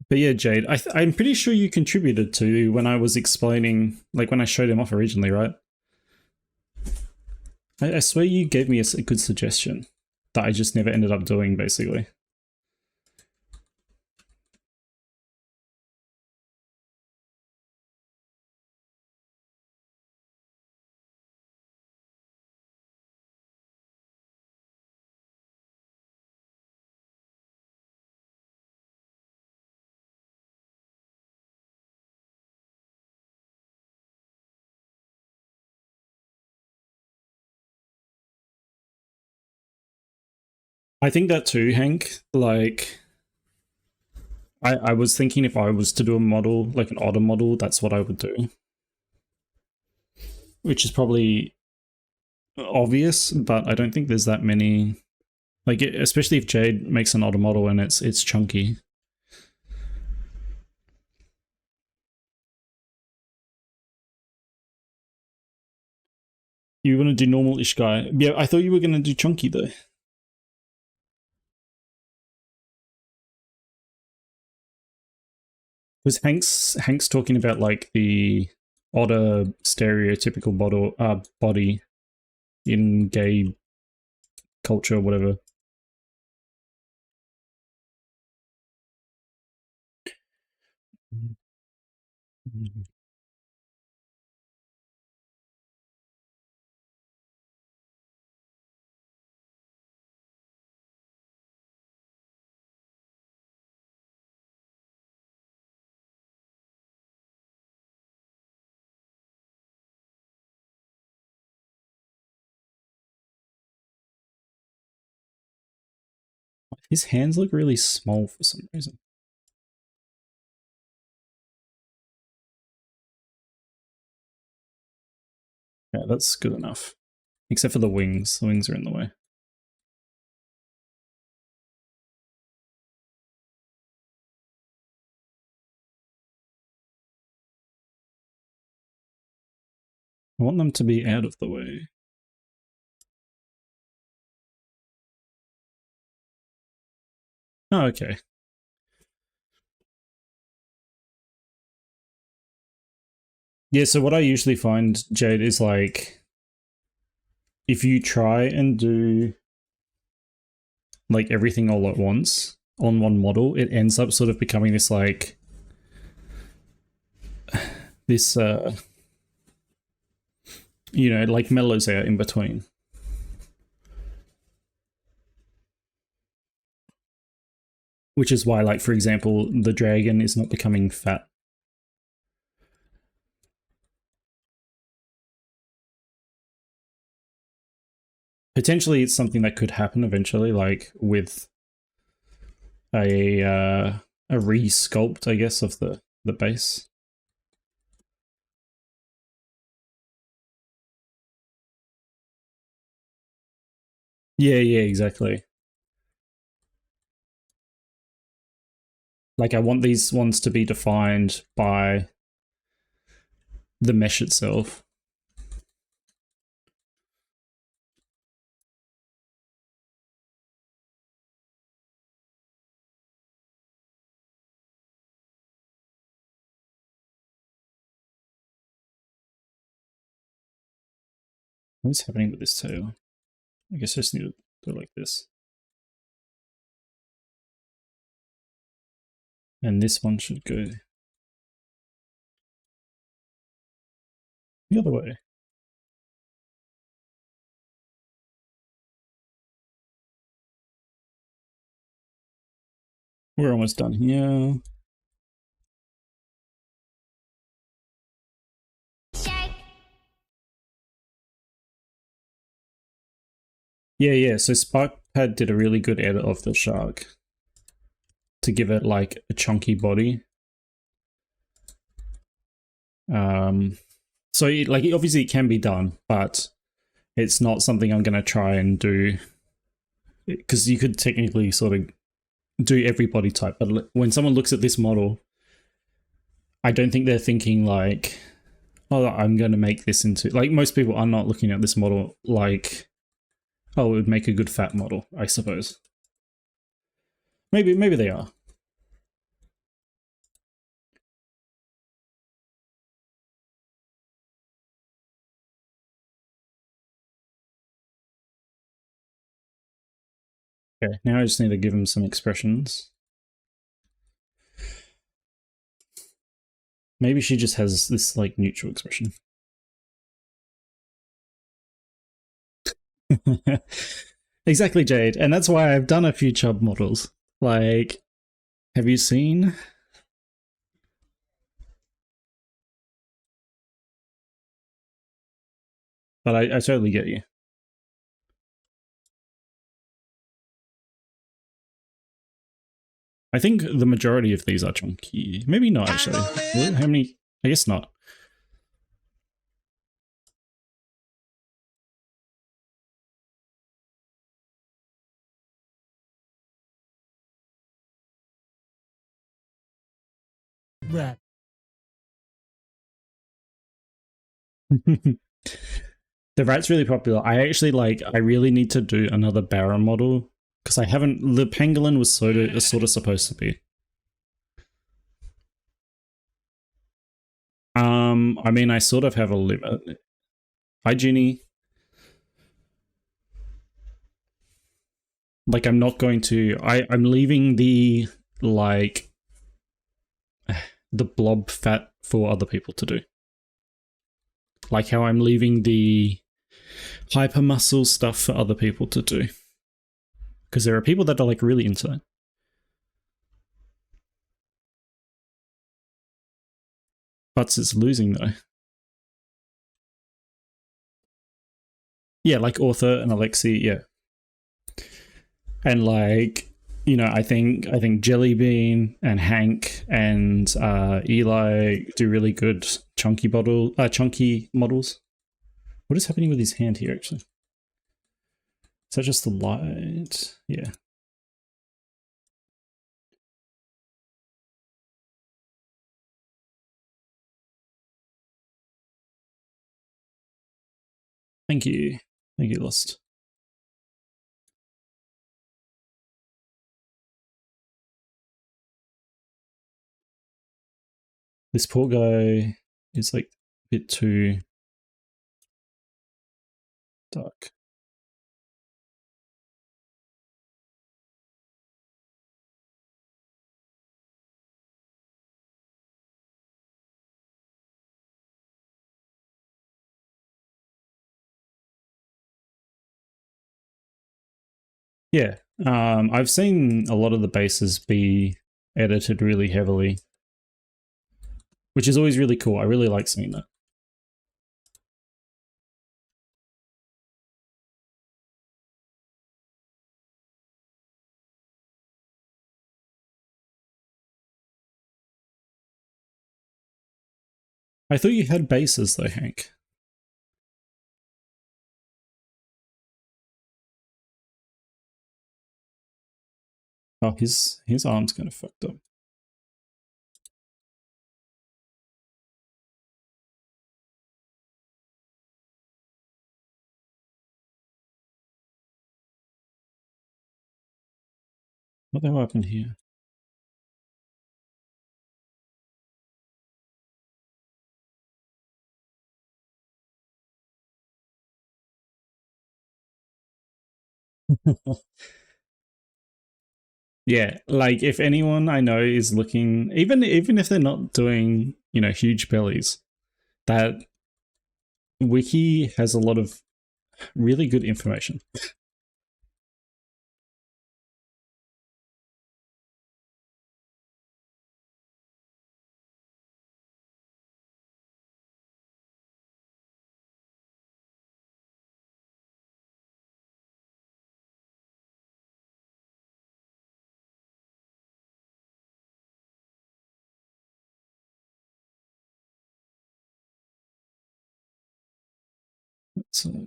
But yeah, Jade, I'm pretty sure you contributed to when I was explaining, like when I showed him off originally, right? I swear you gave me a good suggestion that I just never ended up doing, basically. I think that too, Hank. Like, I was thinking if I was to do a model, like an otter model, that's what I would do. Which is probably obvious, but I don't think there's that many. Like, especially if Jade makes an otter model and it's chunky. You want to do normal-ish guy? Yeah, I thought you were going to do chunky though. Was Hank's talking about like the otter stereotypical body in gay culture or whatever? His hands look really small for some reason. Yeah, that's good enough. Except for the wings. The wings are in the way. I want them to be out of the way. Oh, okay. Yeah, so what I usually find, Jade, is like if you try and do like everything all at once on one model, it ends up sort of becoming this like this you know, like mellows out in between. Which is why, like, for example, the dragon is not becoming fat. Potentially it's something that could happen eventually, like with a re-sculpt, I guess, of the base. Yeah, exactly. Like I want these ones to be defined by the mesh itself. What's happening with this tail? I guess I just need to do it like this. And this one should go the other way. We're almost done here. Yeah. So Sparkpad did a really good edit of the shark to give it like a chunky body. So like obviously it can be done, but it's not something I'm gonna try and do because you could technically sort of do every body type. But when someone looks at this model, I don't think they're thinking like, oh, I'm going to make this into, like most people are not looking at this model like, oh, it would make a good fat model, I suppose. Maybe they are. Okay, now I just need to give him some expressions. Maybe she just has this like neutral expression. Exactly, Jade. And that's why I've done a few chub models. Like, have you seen? But I totally get you. I think the majority of these are chunky. Maybe not, actually. How many? I guess not. Rat. The rat's really popular. I actually like, I really need to do another Barra model because I haven't, the pangolin was sort of supposed to be. I mean, I sort of have a limit. Hi, Ginny. Like, I'm not going to, I'm leaving the, like, the blob fat for other people to do. Like how I'm leaving the hyper muscle stuff for other people to do. Because there are people that are like really into it. Butts is losing though. Yeah, like Author and Alexi, yeah. And like you know, I think Jellybean and Hank and Eli do really good chunky models. What is happening with his hand here? Actually, is that just the light? Yeah. Thank you, Lost. This poor guy is like a bit too dark. Yeah. I've seen a lot of the bases be edited really heavily, which is always really cool. I really like seeing that. I thought you had bases though, Hank. Oh, his arm's kind of fucked up. What the hell happened here? Yeah, like if anyone I know is looking, even if they're not doing, you know, huge bellies, that wiki has a lot of really good information. So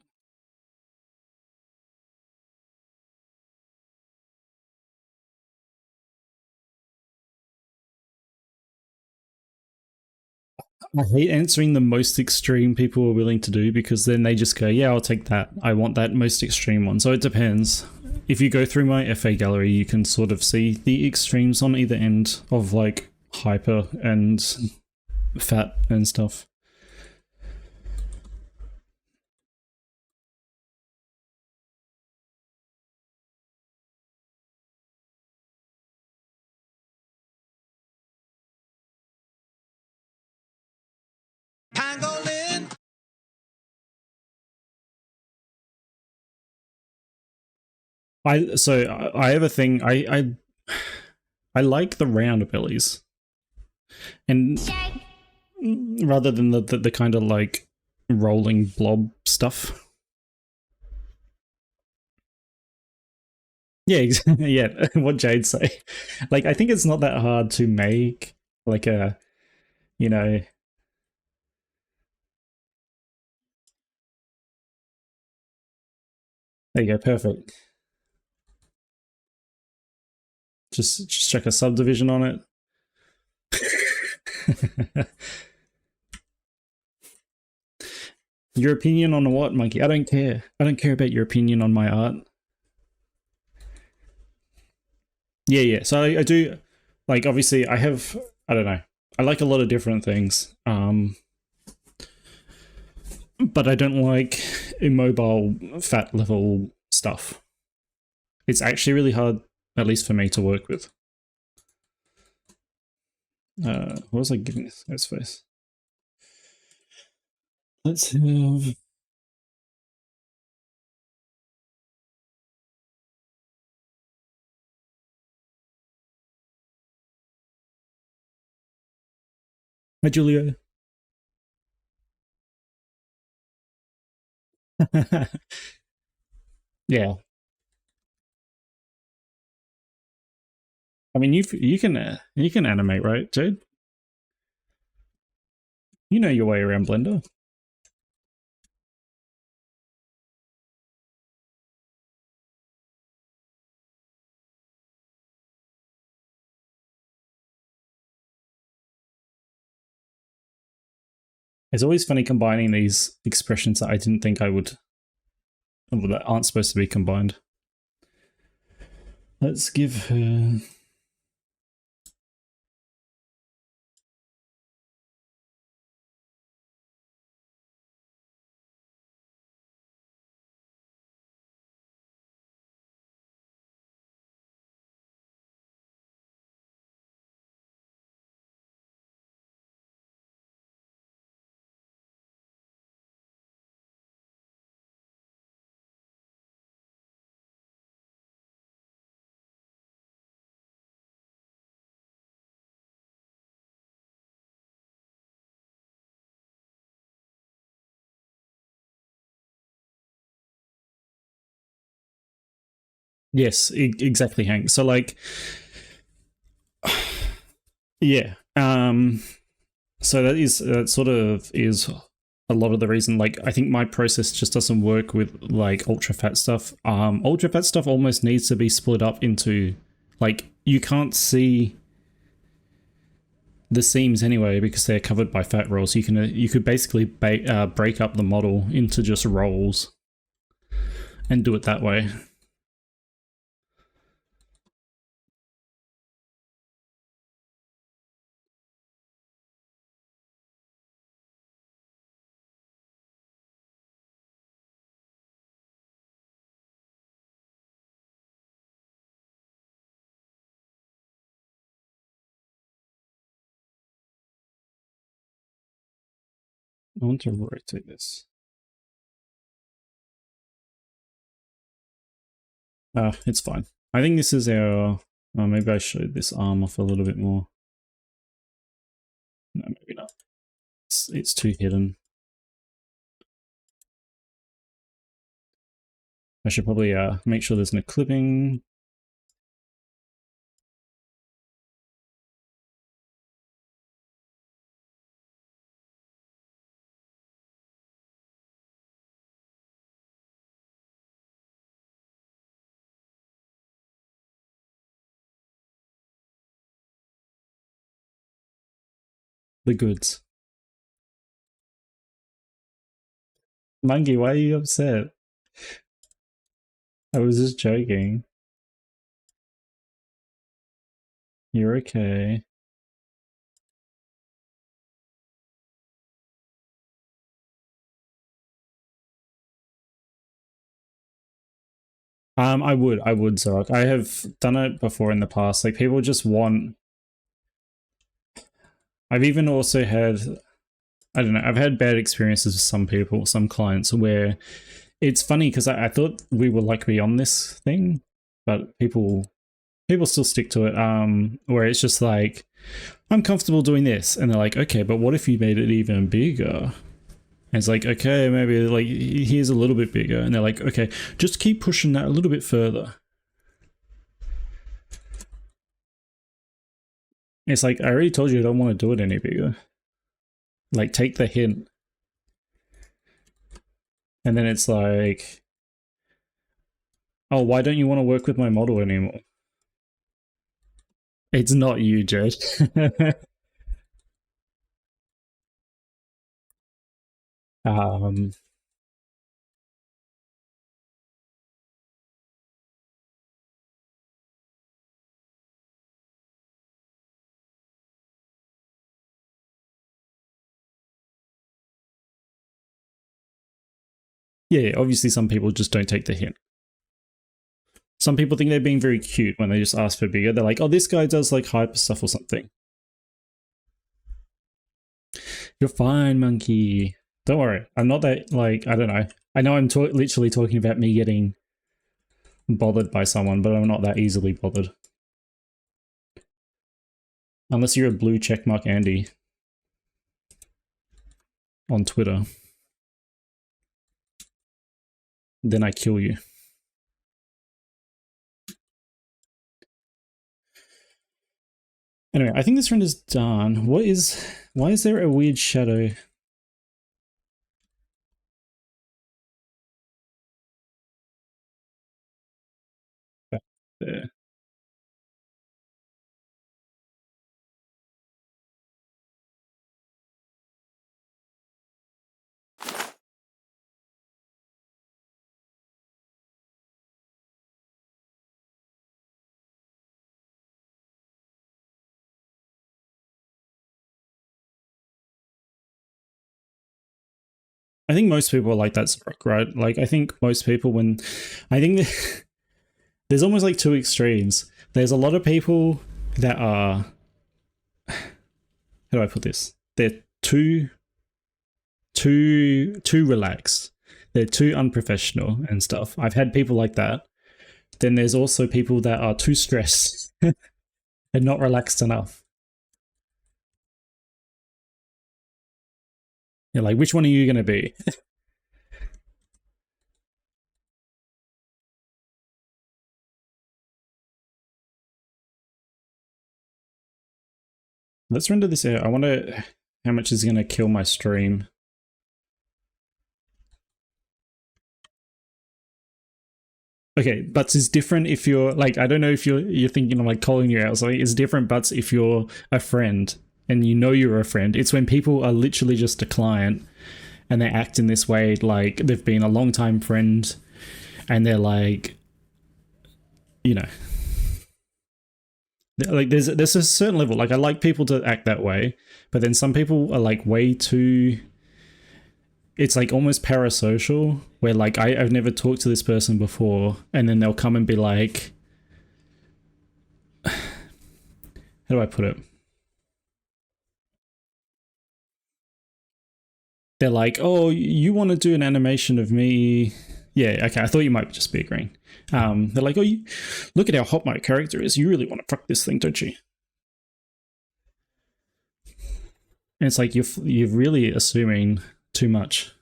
I hate answering the most extreme people are willing to do, because then they just go, yeah, I'll take that. I want that most extreme one. So it depends. If you go through my FA gallery, you can sort of see the extremes on either end of like hyper and fat and stuff. Pangolin. I have a thing. I like the round bellies, and rather than the kind of like rolling blob stuff. Yeah, yeah. What Jade say? Like, I think it's not that hard to make like a, you know. There you go, perfect. Just check a subdivision on it. Your opinion on what, Monkey? I don't care. I don't care about your opinion on my art. Yeah, yeah. So I do, like, obviously I have, I don't know. I like a lot of different things. But I don't like immobile fat level stuff. It's actually really hard, at least for me, to work with. What was I giving this guy's face? Let's have. Hi, Julio. Yeah. I mean, you can animate, right, Jade? You know your way around Blender. It's always funny combining these expressions that I didn't think I would, that aren't supposed to be combined. Let's give her. Yes, exactly, Hank. So like, yeah. So that sort of is a lot of the reason. Like, I think my process just doesn't work with like ultra fat stuff. Ultra fat stuff almost needs to be split up into, like, you can't see the seams anyway because they're covered by fat rolls. You could basically break up the model into just rolls and do it that way. I want to rotate this. It's fine. I think this is our. Maybe I showed this arm off a little bit more. No, maybe not. It's too hidden. I should probably make sure there's no clipping. The goods. Monkey, why are you upset? I was just joking. You're okay. I would, Zorok. I have done it before in the past. Like, people just want. I've even also had, I don't know, I've had bad experiences with some people, some clients, where it's funny because I thought we were like beyond this thing, but people still stick to it. Where it's just like, I'm comfortable doing this, and they're like, okay, but what if you made it even bigger? And it's like, okay, maybe like here's a little bit bigger, and they're like, okay, just keep pushing that a little bit further. It's like, I already told you I don't want to do it any bigger. Like, take the hint. And then it's like, oh, why don't you want to work with my model anymore? It's not you, Jed. um, yeah, obviously some people just don't take the hint. Some people think they're being very cute when they just ask for bigger. They're like, oh, this guy does like hyper stuff or something. You're fine, monkey. Don't worry. I'm not that, like, I don't know. I know I'm literally talking about me getting bothered by someone, but I'm not that easily bothered. Unless you're a blue checkmark Andy on Twitter. Then I kill you. Anyway, I think this render's done. Why is there a weird shadow? Back there. I think most people are like that, right? Like, I think most people there's almost like two extremes. There's a lot of people that are, how do I put this? They're too relaxed. They're too unprofessional and stuff. I've had people like that. Then there's also people that are too stressed and not relaxed enough. You're like, which one are you going to be? Let's render this out. I wonder how much is going to kill my stream. Okay, butts is different if you're like, I don't know if you're thinking of like calling you out or something. It's different butts if you're a friend and you know you're a friend. It's when people are literally just a client and they act in this way like they've been a long time friend and they're like, you know, like there's a certain level. Like I like people to act that way, but then some people are like way too, it's like almost parasocial where like I've never talked to this person before and then they'll come and be like, how do I put it? They're like, oh, you want to do an animation of me? Yeah, okay, I thought you might just be agreeing. They're like, oh, you look at how hot my character is. You really want to fuck this thing, don't you? And it's like you're really assuming too much.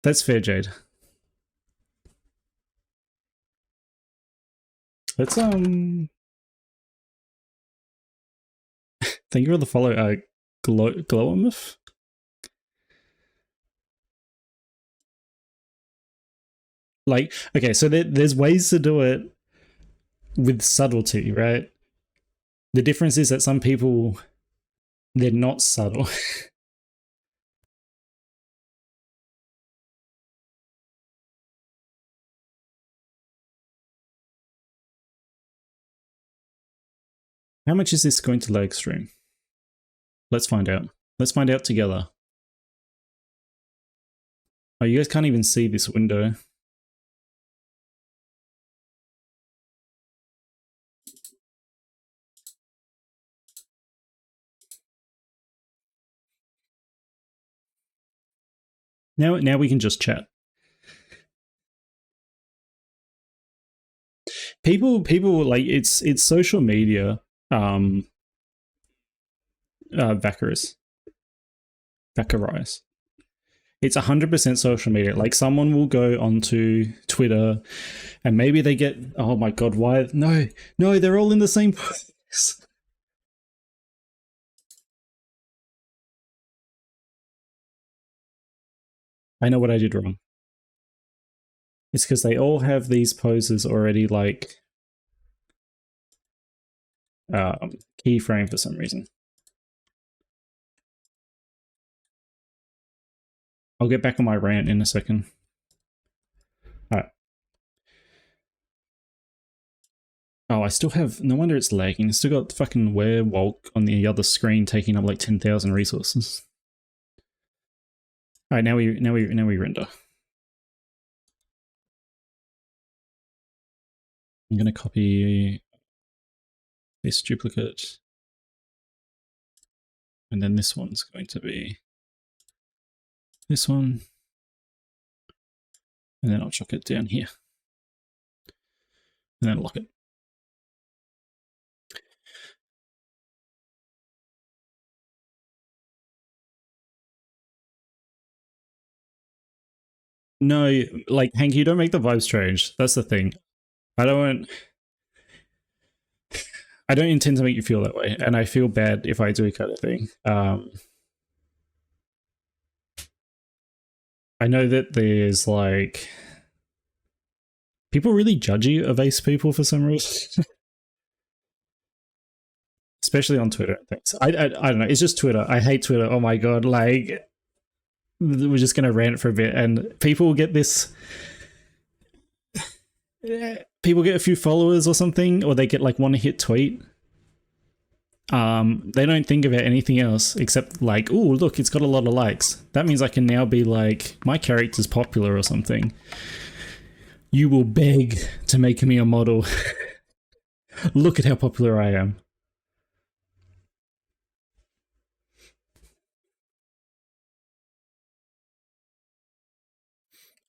That's fair, Jade. Let's thank you for the follow, Glowamouth. Like, okay, so there's ways to do it with subtlety, right? The difference is that some people, they're not subtle. How much is this going to lag stream? Let's find out. Let's find out together. Oh, you guys can't even see this window. Now we can just chat. People like it's social media. Vacaris. It's 100% social media. Like someone will go onto Twitter and maybe they get, oh my god, why? No, they're all in the same place. I know what I did wrong. It's because they all have these poses already like keyframe for some reason. I'll get back on my rant in a second. Alright. Oh, I still have, no wonder it's lagging. I still got fucking Werewolf on the other screen taking up like 10,000 resources. Alright, now we render. I'm gonna copy this duplicate. And then this one's going to be this one. And then I'll chuck it down here. and then lock it. No, like Hank, you don't make the vibes strange. That's the thing. I don't intend to make you feel that way, and I feel bad if I do kind of thing. I know that there's like people really judgy of ace people for some reason, especially on Twitter and things. I don't know. It's just Twitter. I hate Twitter. Oh my god! Like we're just gonna rant for a bit, and people get this. People get a few followers or something, or they get like one hit tweet. They don't think about anything else except like, oh, look, it's got a lot of likes. That means I can now be like, my character's popular or something. You will beg to make me a model. Look at how popular I am.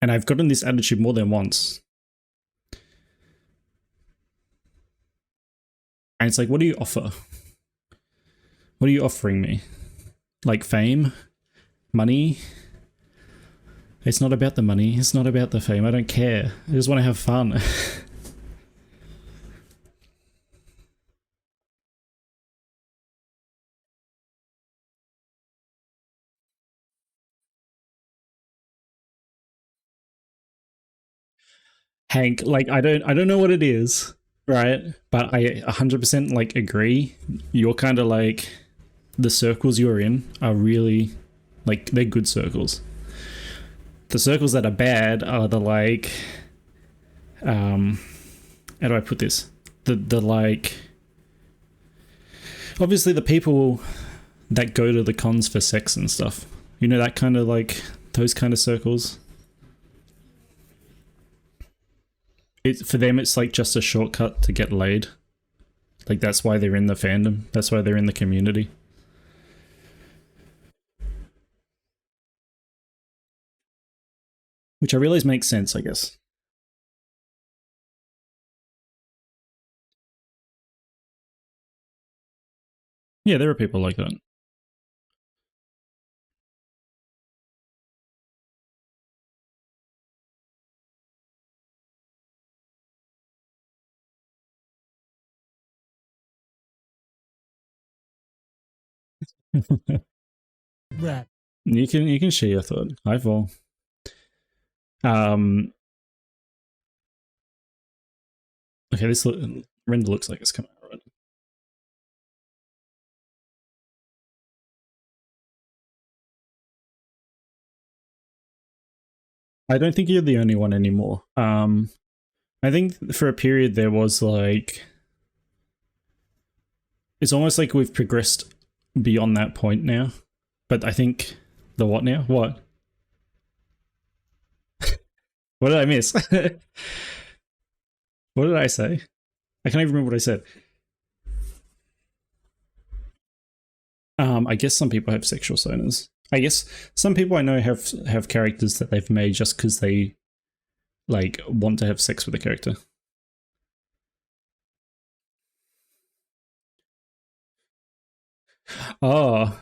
And I've gotten this attitude more than once. And it's like, what do you offer? What are you offering me? Like fame? Money? It's not about the money. It's not about the fame. I don't care. I just want to have fun. Hank, like I don't know what it is, right? But I 100% like agree. You're kind of like the circles you're in are really like they're good circles. The circles that are bad are the like how do I put this? The like obviously the people that go to the cons for sex and stuff. You know, that kind of like those kind of circles. For them, it's like just a shortcut to get laid. Like that's why they're in the fandom. That's why they're in the community. Which I realize makes sense, I guess. Yeah, there are people like that. Right. You can share your thought. Hi, Vol. Um. Okay, this render looks like it's coming out right. I don't think you're the only one anymore. I think for a period there was like, it's almost like we've progressed beyond that point now. But I think the what now? What? What did I miss? What did I say? I can't even remember what I said. I guess some people have sexual soners. I guess some people I know have characters that they've made just because they like want to have sex with a character. Oh,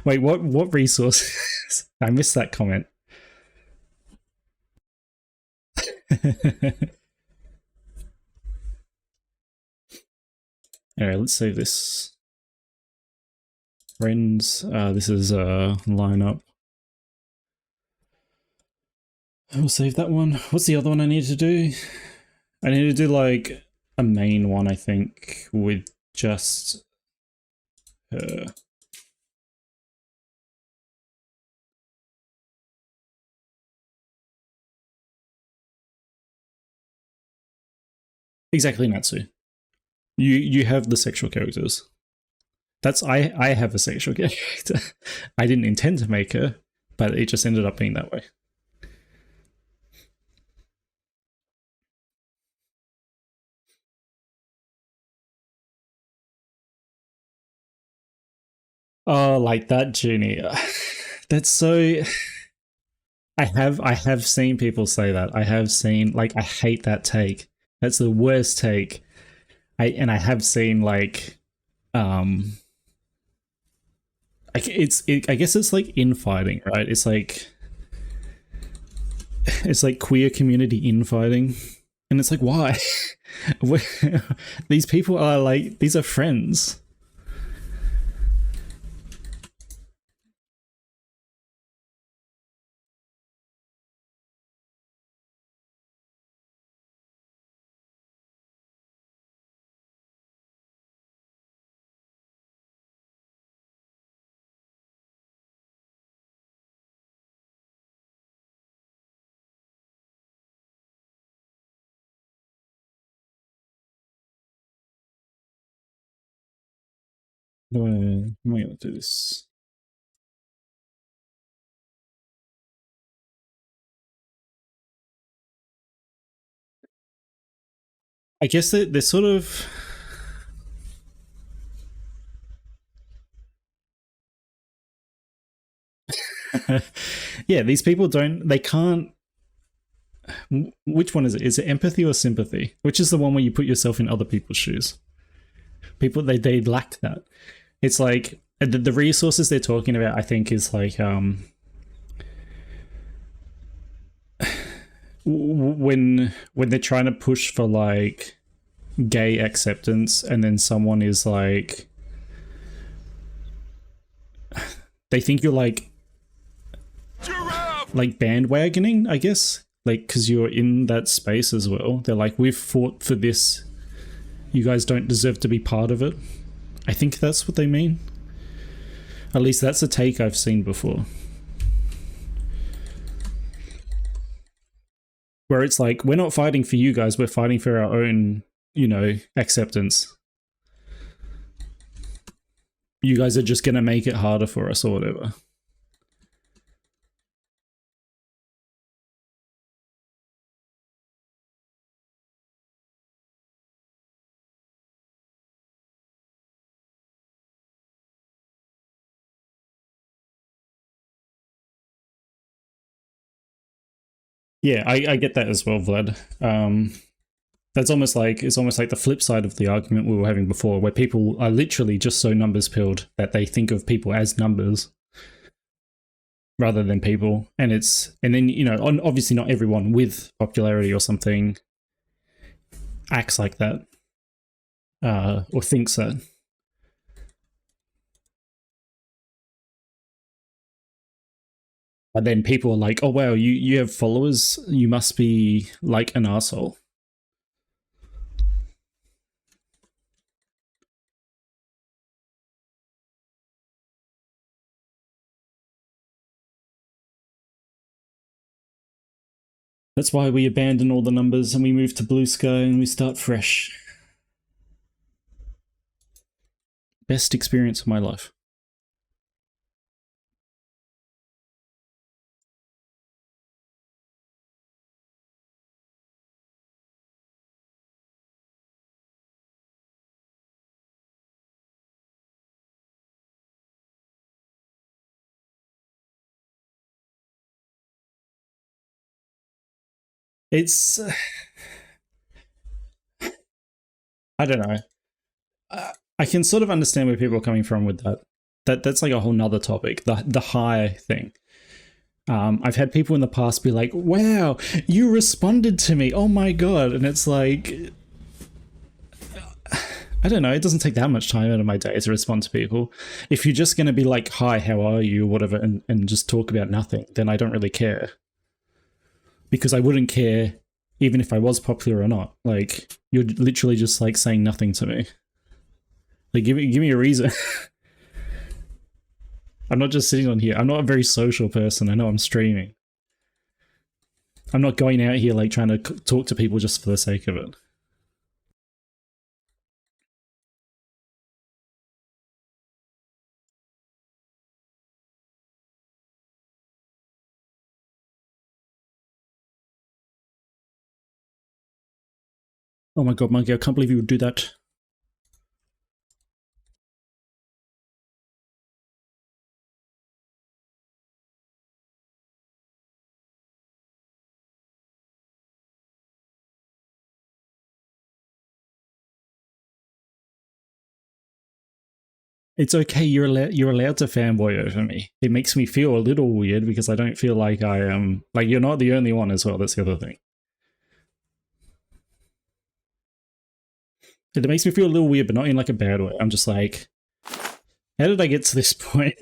wait, what resource? I missed that comment. Alright, let's save this. Friends, this is lineup. I'll save that one. What's the other one I need to do? I need to do like a main one, I think, with just her. Exactly, Natsu. You have the sexual characters. That's I have a sexual character. I didn't intend to make her, but it just ended up being that way. Oh, like that, Junior. That's so. I have seen people say that. I have seen like I hate that take. That's the worst take. I have seen like um I guess it's like infighting, right? It's like queer community infighting, and it's like why? These people are like these are friends. How am I gonna do this? I guess they're sort of yeah, these people they can't. Which one is it? Is it empathy or sympathy? Which is the one where you put yourself in other people's shoes? People they lack that. It's like the resources they're talking about. I think is like when they're trying to push for like gay acceptance, and then someone is they think you're like bandwagoning, I guess, like because you're in that space as well. They're like, we've fought for this, you guys don't deserve to be part of it. I think that's what they mean. At least that's a take I've seen before, where it's like, we're not fighting for you guys, we're fighting for our own, acceptance. You guys are just gonna make it harder for us or whatever. Yeah, I get that as well, Vlad. That's almost like it's almost like the flip side of the argument we were having before, where people are literally just so numbers pilled that they think of people as numbers rather than people. And then obviously not everyone with popularity or something acts like that, or thinks that. But then people are like, oh wow, you have followers, you must be like an asshole. That's why we abandon all the numbers and we move to blue sky and we start fresh. Best experience of my life. It's I don't know. I can sort of understand where people are coming from with that. That's like a whole nother topic. The high thing. I've had people in the past be like, "Wow, you responded to me! Oh my god!" And it's like, I don't know. It doesn't take that much time out of my day to respond to people. If you're just going to be like, "Hi, how are you?" or whatever, and just talk about nothing, then I don't really care. Because I wouldn't care even if I was popular or not. Like, you're literally just like saying nothing to me. Like, give me a reason. I'm not just sitting on here. I'm not a very social person. I know I'm streaming. I'm not going out here like trying to talk to people just for the sake of it. Oh my god, Monkey, I can't believe you would do that. It's okay. You're allowed to fanboy over me. It makes me feel a little weird because I don't feel like I am like you're not the only one as well. That's the other thing. It makes me feel a little weird, but not in like a bad way. I'm just like, how did I get to this point?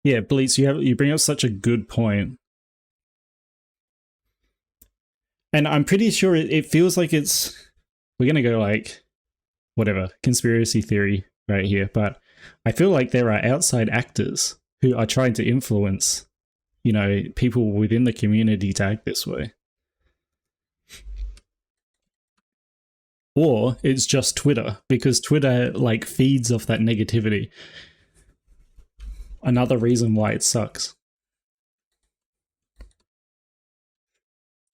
Yeah, Bleats, you bring up such a good point, and I'm pretty sure it feels like it's we're gonna go like whatever conspiracy theory right here, but I feel like there are outside actors who are trying to influence, you know, people within the community to act this way. Or it's just Twitter, because Twitter like feeds off that negativity. Another reason why it sucks.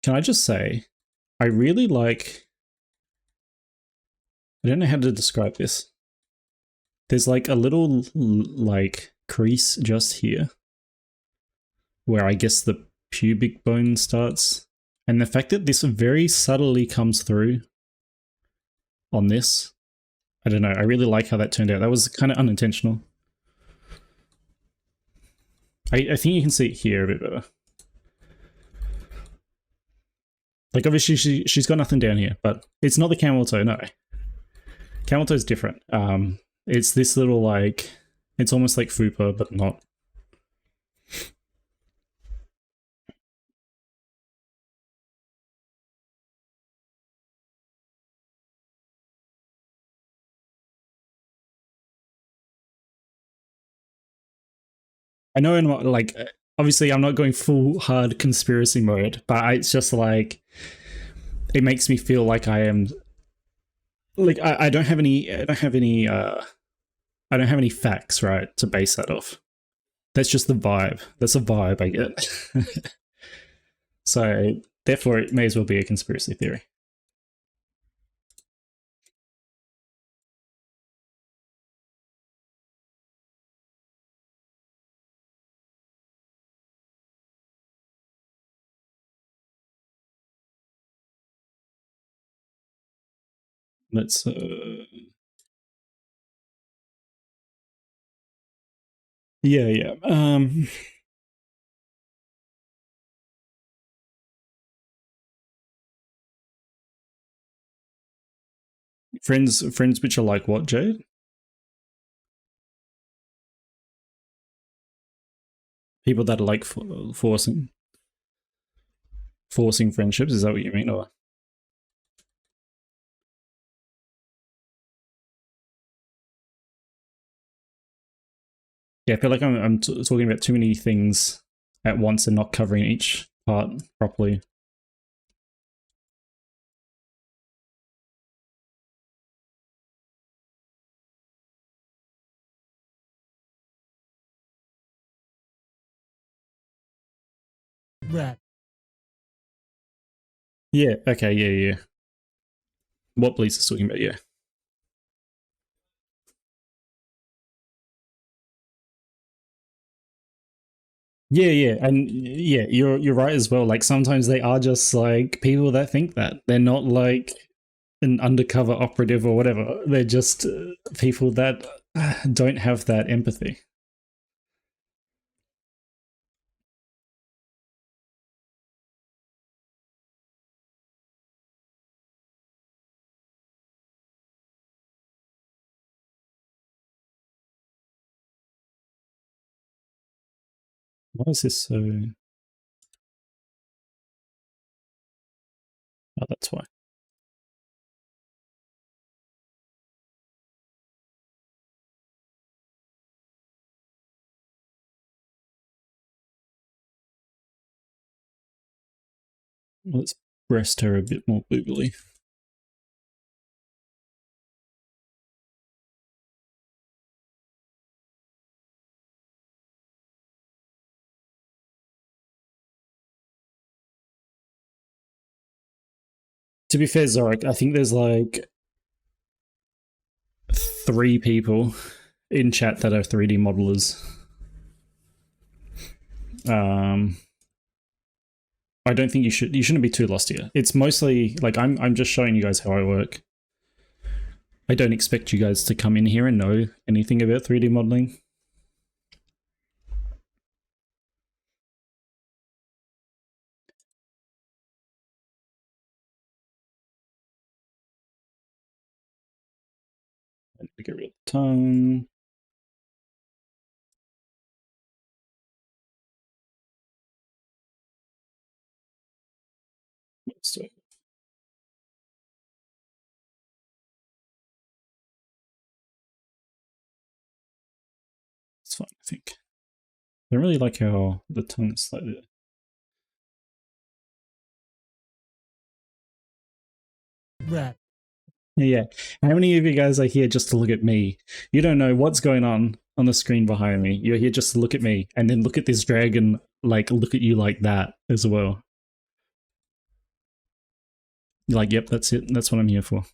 Can I just say, I really like. I don't know how to describe this. There's like a little like crease just here where I guess the pubic bone starts. And the fact that this very subtly comes through on this, I don't know. I really like how that turned out. That was kind of unintentional. I think you can see it here a bit better. Like obviously she's got nothing down here, but it's not the camel toe, no. Camel toe is different. It's this little like, it's almost like fupa, but not. I know, in like, obviously, I'm not going full hard conspiracy mode, but it's just like it makes me feel like I am. Like I don't have any. I don't have any. I don't have any facts, right, to base that off. That's just the vibe. That's a vibe I get. So therefore, it may as well be a conspiracy theory. Let's. Yeah, yeah. Friends which are like what, Jade? People that are like forcing friendships. Is that what you mean, or? Yeah, I feel like I'm talking about too many things at once and not covering each part properly. Right. Yeah. Okay. Yeah. Yeah. What Bleach is talking about? Yeah. Yeah. Yeah. And yeah, you're right as well. Like sometimes they are just like people that think that they're not like an undercover operative or whatever. They're just people that don't have that empathy. Why is this so? Oh, that's why. Let's breast her a bit more boobily. To be fair, Zorik, I think there's like 3 people in chat that are 3D modelers. I don't think you shouldn't be too lost here. It's mostly like I'm just showing you guys how I work. I don't expect you guys to come in here and know anything about 3D modeling. I need to get rid of the tongue. So it's fine, I think. I don't really like how the tongue is slightly. Rap. Yeah. How many of you guys are here just to look at me? You don't know what's going on the screen behind me. You're here just to look at me and then look at this dragon, like look at you like that as well. You're like, yep, that's it. That's what I'm here for.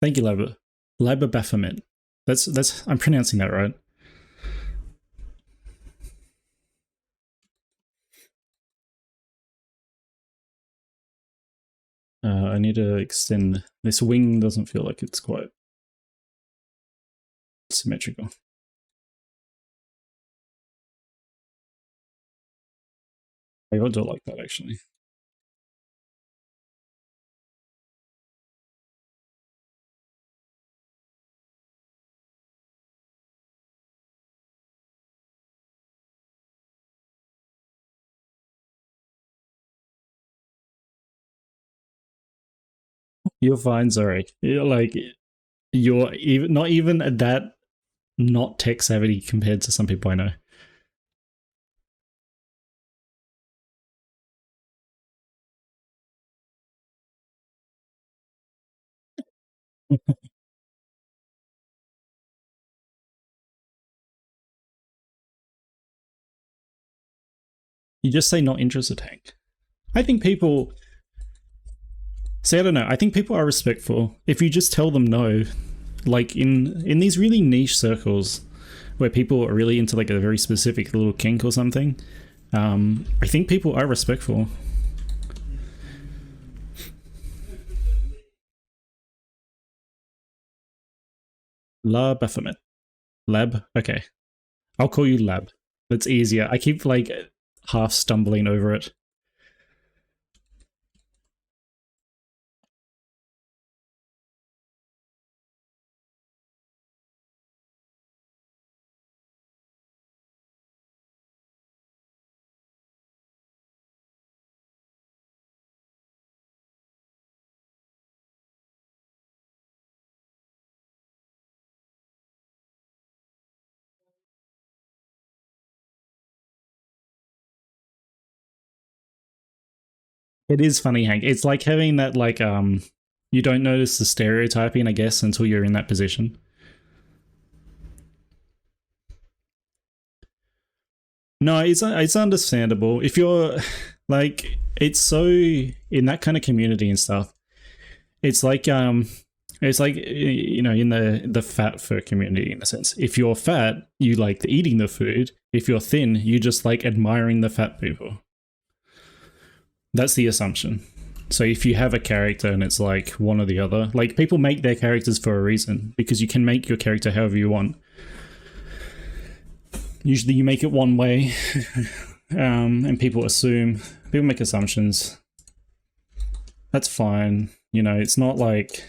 Thank you, Laba. Laba Baphomet. That's I'm pronouncing that right. I need to extend this wing. Doesn't feel like it's quite symmetrical. I will do it like that actually. You're fine, sorry. You're like you're even not even that not tech savvy compared to some people I know. You just say not interested, Hank. I think people see, I don't know. I think people are respectful. If you just tell them no, like in these really niche circles where people are really into like a very specific little kink or something, I think people are respectful. La Baphomet. Lab? Okay. I'll call you Lab. That's easier. I keep like half stumbling over it. It is funny, Hank. It's like having that like you don't notice the stereotyping, I guess, until you're in that position. No, it's understandable. If you're like it's so in that kind of community and stuff, it's like you know in the fat fur community in a sense. If you're fat, you like eating the food. If you're thin, you just like admiring the fat people. That's the assumption. So if you have a character and it's like one or the other, like people make their characters for a reason because you can make your character however you want. Usually you make it one way, and people make assumptions. That's fine. You know, it's not like.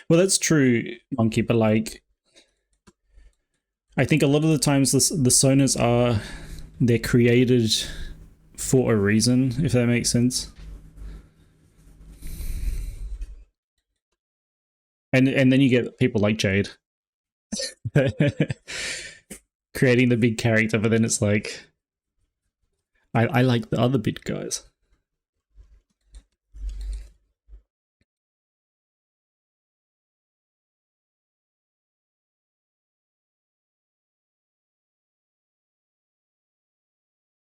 Well, that's true, Monkey, but like. I think a lot of the times the sonas they're created for a reason, if that makes sense. And then you get people like Jade creating the big character, but then it's like I like the other big guys.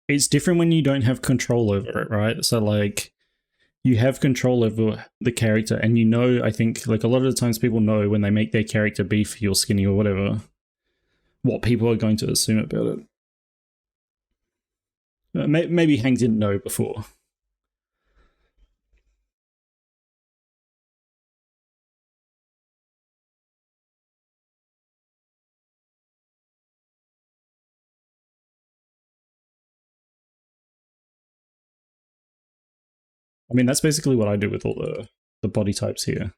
It's different when you don't have control over it, right? So like you have control over the character, and you know, I think like a lot of the times people know when they make their character beefy or skinny or whatever, what people are going to assume about it. Maybe Hank didn't know before. I mean, that's basically what I do with all the body types here.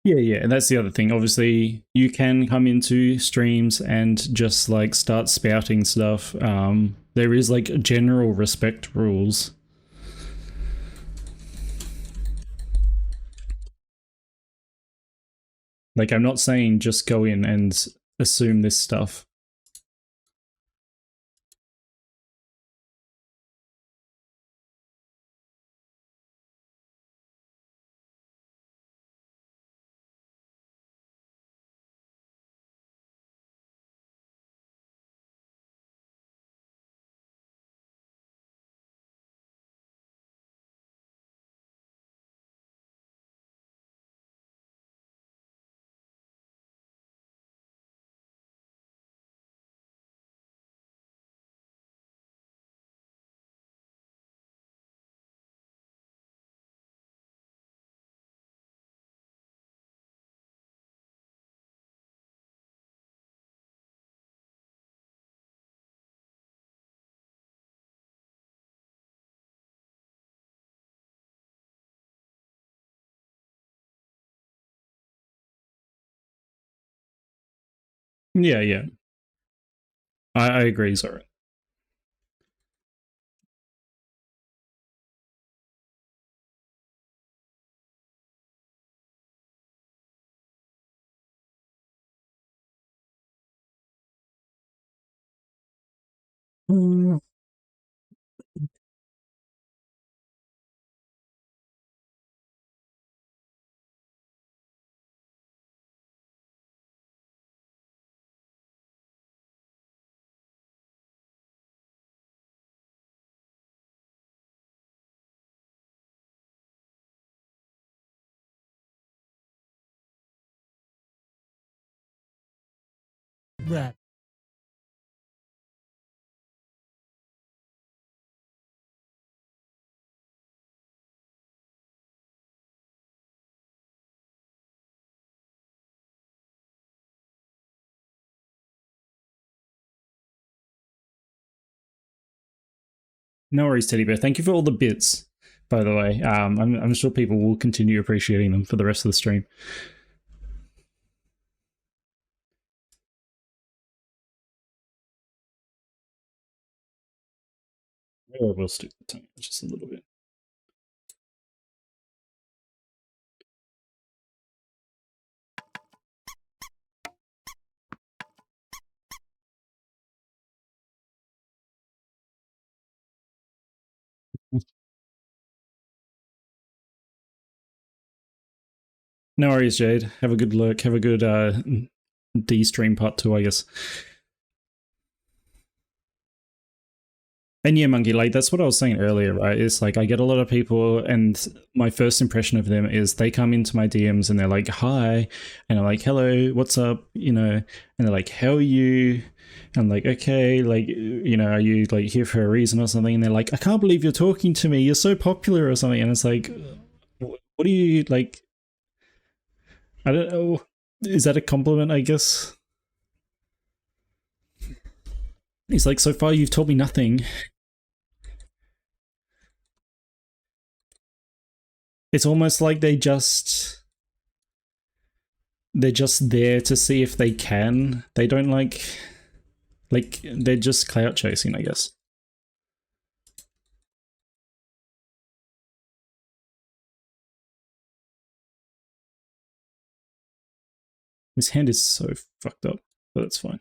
Yeah, and that's the other thing. Obviously, you can come into streams and just like start spouting stuff. There is like general respect rules. Like, I'm not saying just go in and assume this stuff. Yeah. I agree, sorry. Mm. Rap. No worries, Teddy Bear. Thank you for all the bits, by the way. I'm sure people will continue appreciating them for the rest of the stream. Maybe I will stick the tongue just a little bit. No worries, Jade. Have a good look. Have a good D stream part 2, I guess. And yeah, Monkey, like that's what I was saying earlier, right? It's like I get a lot of people, and my first impression of them is they come into my DMs and they're like, "Hi," and I'm like, "Hello, what's up?" You know, and they're like, "How are you?" I'm like, "Okay, like, you know, are you like here for a reason or something?" And they're like, "I can't believe you're talking to me. You're so popular or something." And it's like, what do you like? I don't know. Is that a compliment? I guess. He's like, "So far, you've told me nothing." It's almost like they're just there to see if they can. They don't like they're just clout chasing, I guess. This hand is so fucked up, but that's fine.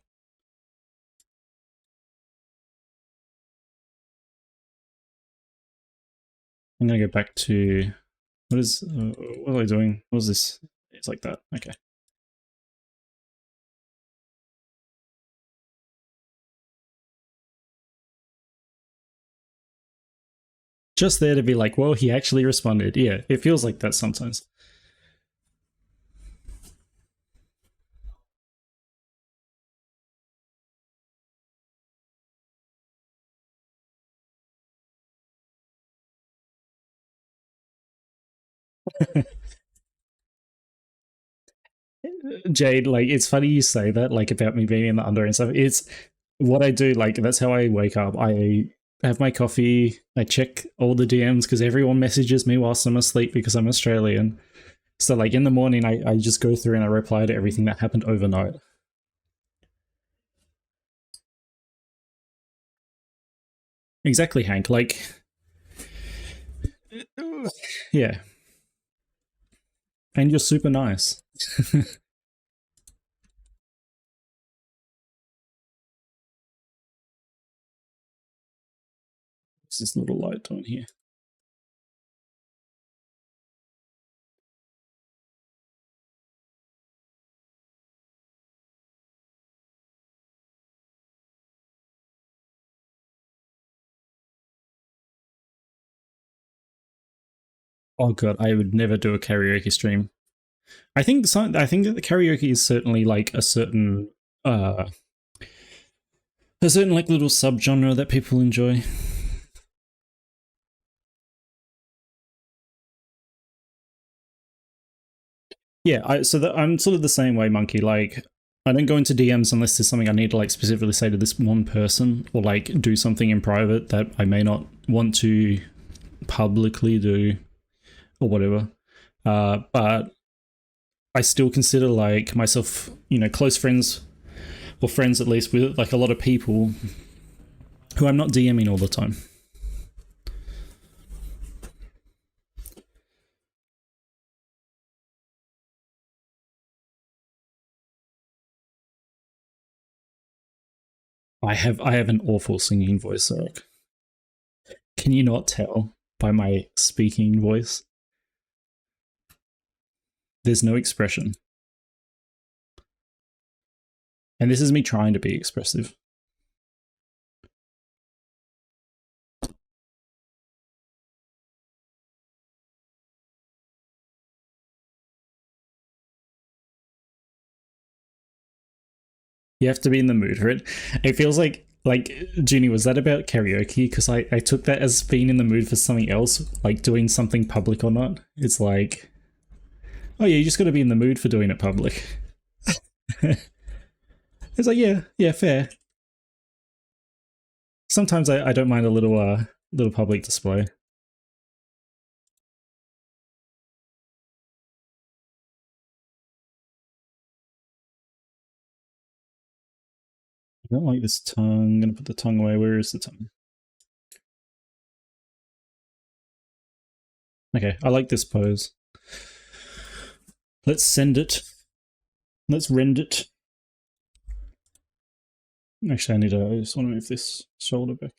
I'm gonna go back to what am I doing? What is this? It's like that. Okay. Just there to be like, well, he actually responded. Yeah, it feels like that sometimes. Jade, like, it's funny you say that, like, about me being in the under and stuff. It's what I do. Like, that's how I wake up. I have my coffee. I check all the DMs because everyone messages me whilst I'm asleep because I'm Australian. So, like, in the morning, I just go through and I reply to everything that happened overnight. Exactly, Hank. Like, yeah. And you're super nice. What's this little light on here? Oh god, I would never do a karaoke stream. I think I think that the karaoke is certainly like a certain like little subgenre that people enjoy. Yeah, I'm sort of the same way, Monkey. Like, I don't go into DMs unless there's something I need to like specifically say to this one person, or like do something in private that I may not want to publicly do, or whatever. But I still consider like myself, you know, close friends, or friends at least with like a lot of people who I'm not DMing all the time. I have an awful singing voice, Eric. Can you not tell by my speaking voice? There's no expression. And this is me trying to be expressive. You have to be in the mood for it. It feels like Junie, was that about karaoke? Because I took that as being in the mood for something else, like doing something public or not. It's like, oh yeah, you just got to be in the mood for doing it public. It's like, yeah, fair. Sometimes I don't mind a little public display. I don't like this tongue. I'm gonna put the tongue away. Where is the tongue? Okay, I like this pose. Let's send it. Let's rend it. Actually, I just want to move this shoulder back.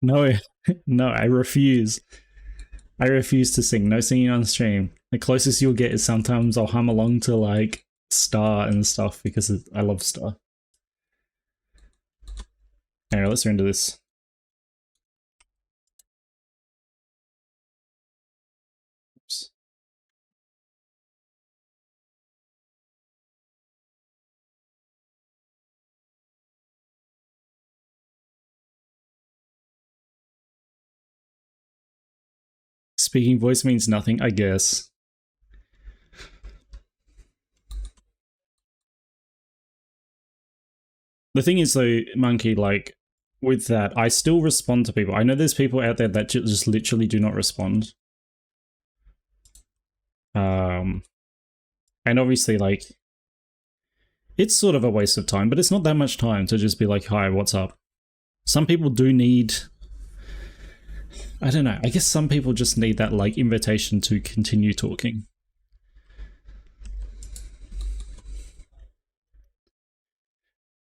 No, no, I refuse. I refuse to sing. No singing on stream. The closest you'll get is sometimes I'll hum along to like Star and stuff because I love Star. Anyway, let's render this. Oops. Speaking voice means nothing, I guess. The thing is though, Monkey, like, with that, I still respond to people. I know there's people out there that just literally do not respond. And obviously, like, it's sort of a waste of time, but it's not that much time to just be like, hi, what's up? Some people do need, I don't know, I guess some people just need that, like, invitation to continue talking.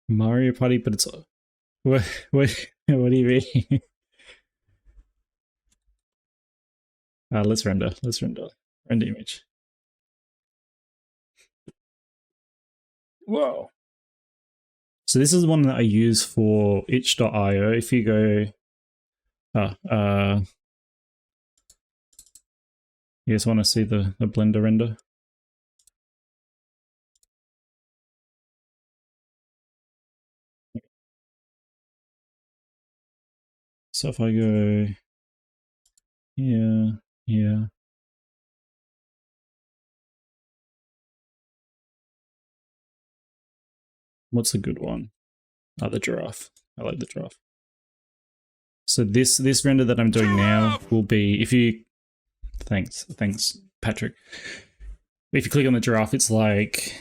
Mario Party, but it's... what do you mean? Let's render. Render image. Whoa. So this is the one that I use for itch.io. If you go... you guys want to see the Blender render? So if I go here, here. What's a good one? Oh, the giraffe. I like the giraffe. So this render that I'm doing now will be, if you... Thanks, Patrick. If you click on the giraffe, it's like...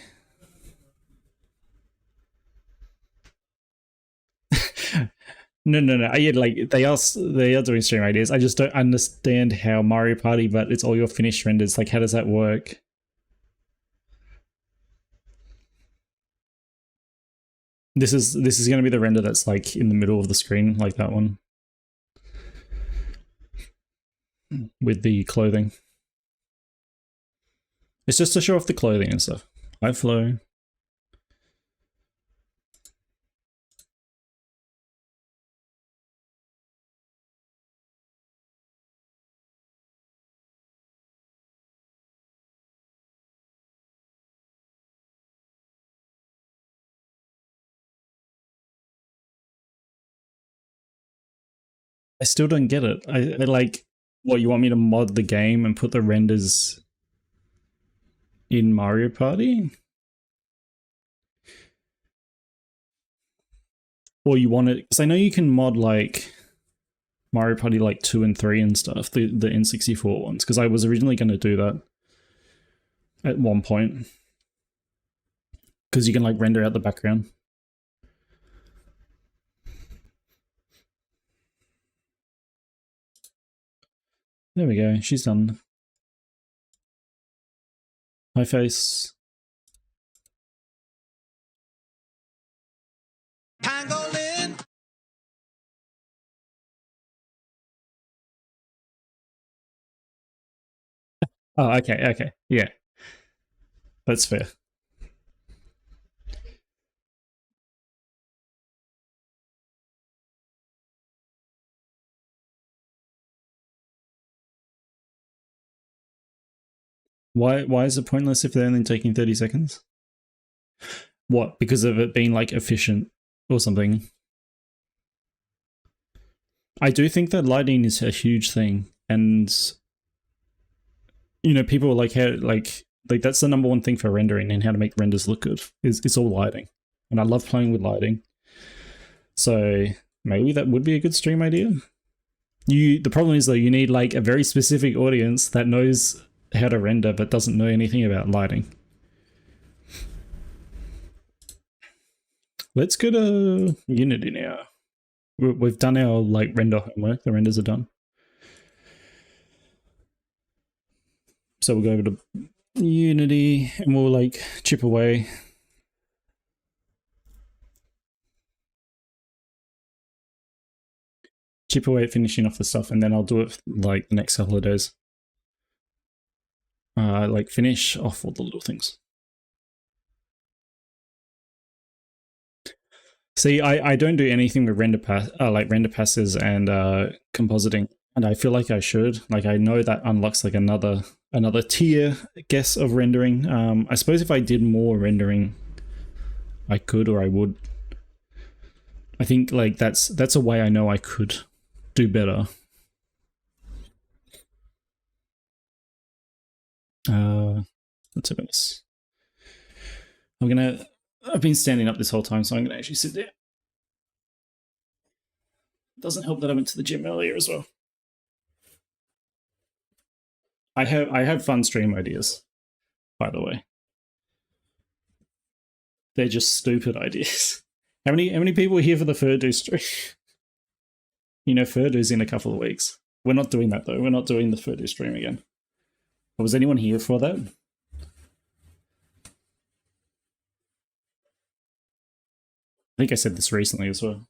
No. Like they are doing stream ideas. I just don't understand how Mario Party, but it's all your finished renders. Like, how does that work? This is going to be the render that's like in the middle of the screen, like that one, with the clothing. It's just to show off the clothing and stuff. Hi, Flo. I still don't get it. I like, what, you want me to mod the game and put the renders in Mario Party? Or you want it, because I know you can mod like Mario Party like 2 and 3 and stuff, the N64 ones, because I was originally going to do that at one point. Because you can like render out the background. There we go, she's done. Hi, face. Pangolin. Oh, okay, yeah. That's fair. Why is it pointless if they're only taking 30 seconds? What, because of it being like efficient or something? I do think that lighting is a huge thing, and you know, people are like, how, like that's the number one thing for rendering and how to make renders look good. It's all lighting, and I love playing with lighting. So maybe that would be a good stream idea. The problem is though, you need like a very specific audience that knows how to render but doesn't know anything about lighting. Let's go to Unity now. We've done our like render homework. The renders are done. So we'll go over to Unity and we'll like chip away. Chip away at finishing off the stuff, and then I'll do it like the next couple of days. Like finish off all the little things. See, I don't do anything with render passes and compositing, and I feel like I should. Like, I know that unlocks like another tier, guess, of rendering. I suppose if I did more rendering, I could, or I would. I think like that's a way I know I could do better. Let's open this. I've been standing up this whole time, so I'm gonna actually sit there. Doesn't help that I went to the gym earlier as well. I have fun stream ideas, by the way. They're just stupid ideas. How many people are here for the Furdo stream? You know, Furdo's in a couple of weeks. We're not doing that though. We're not doing the Furdo stream again. Was anyone here for that? I think I said this recently as well.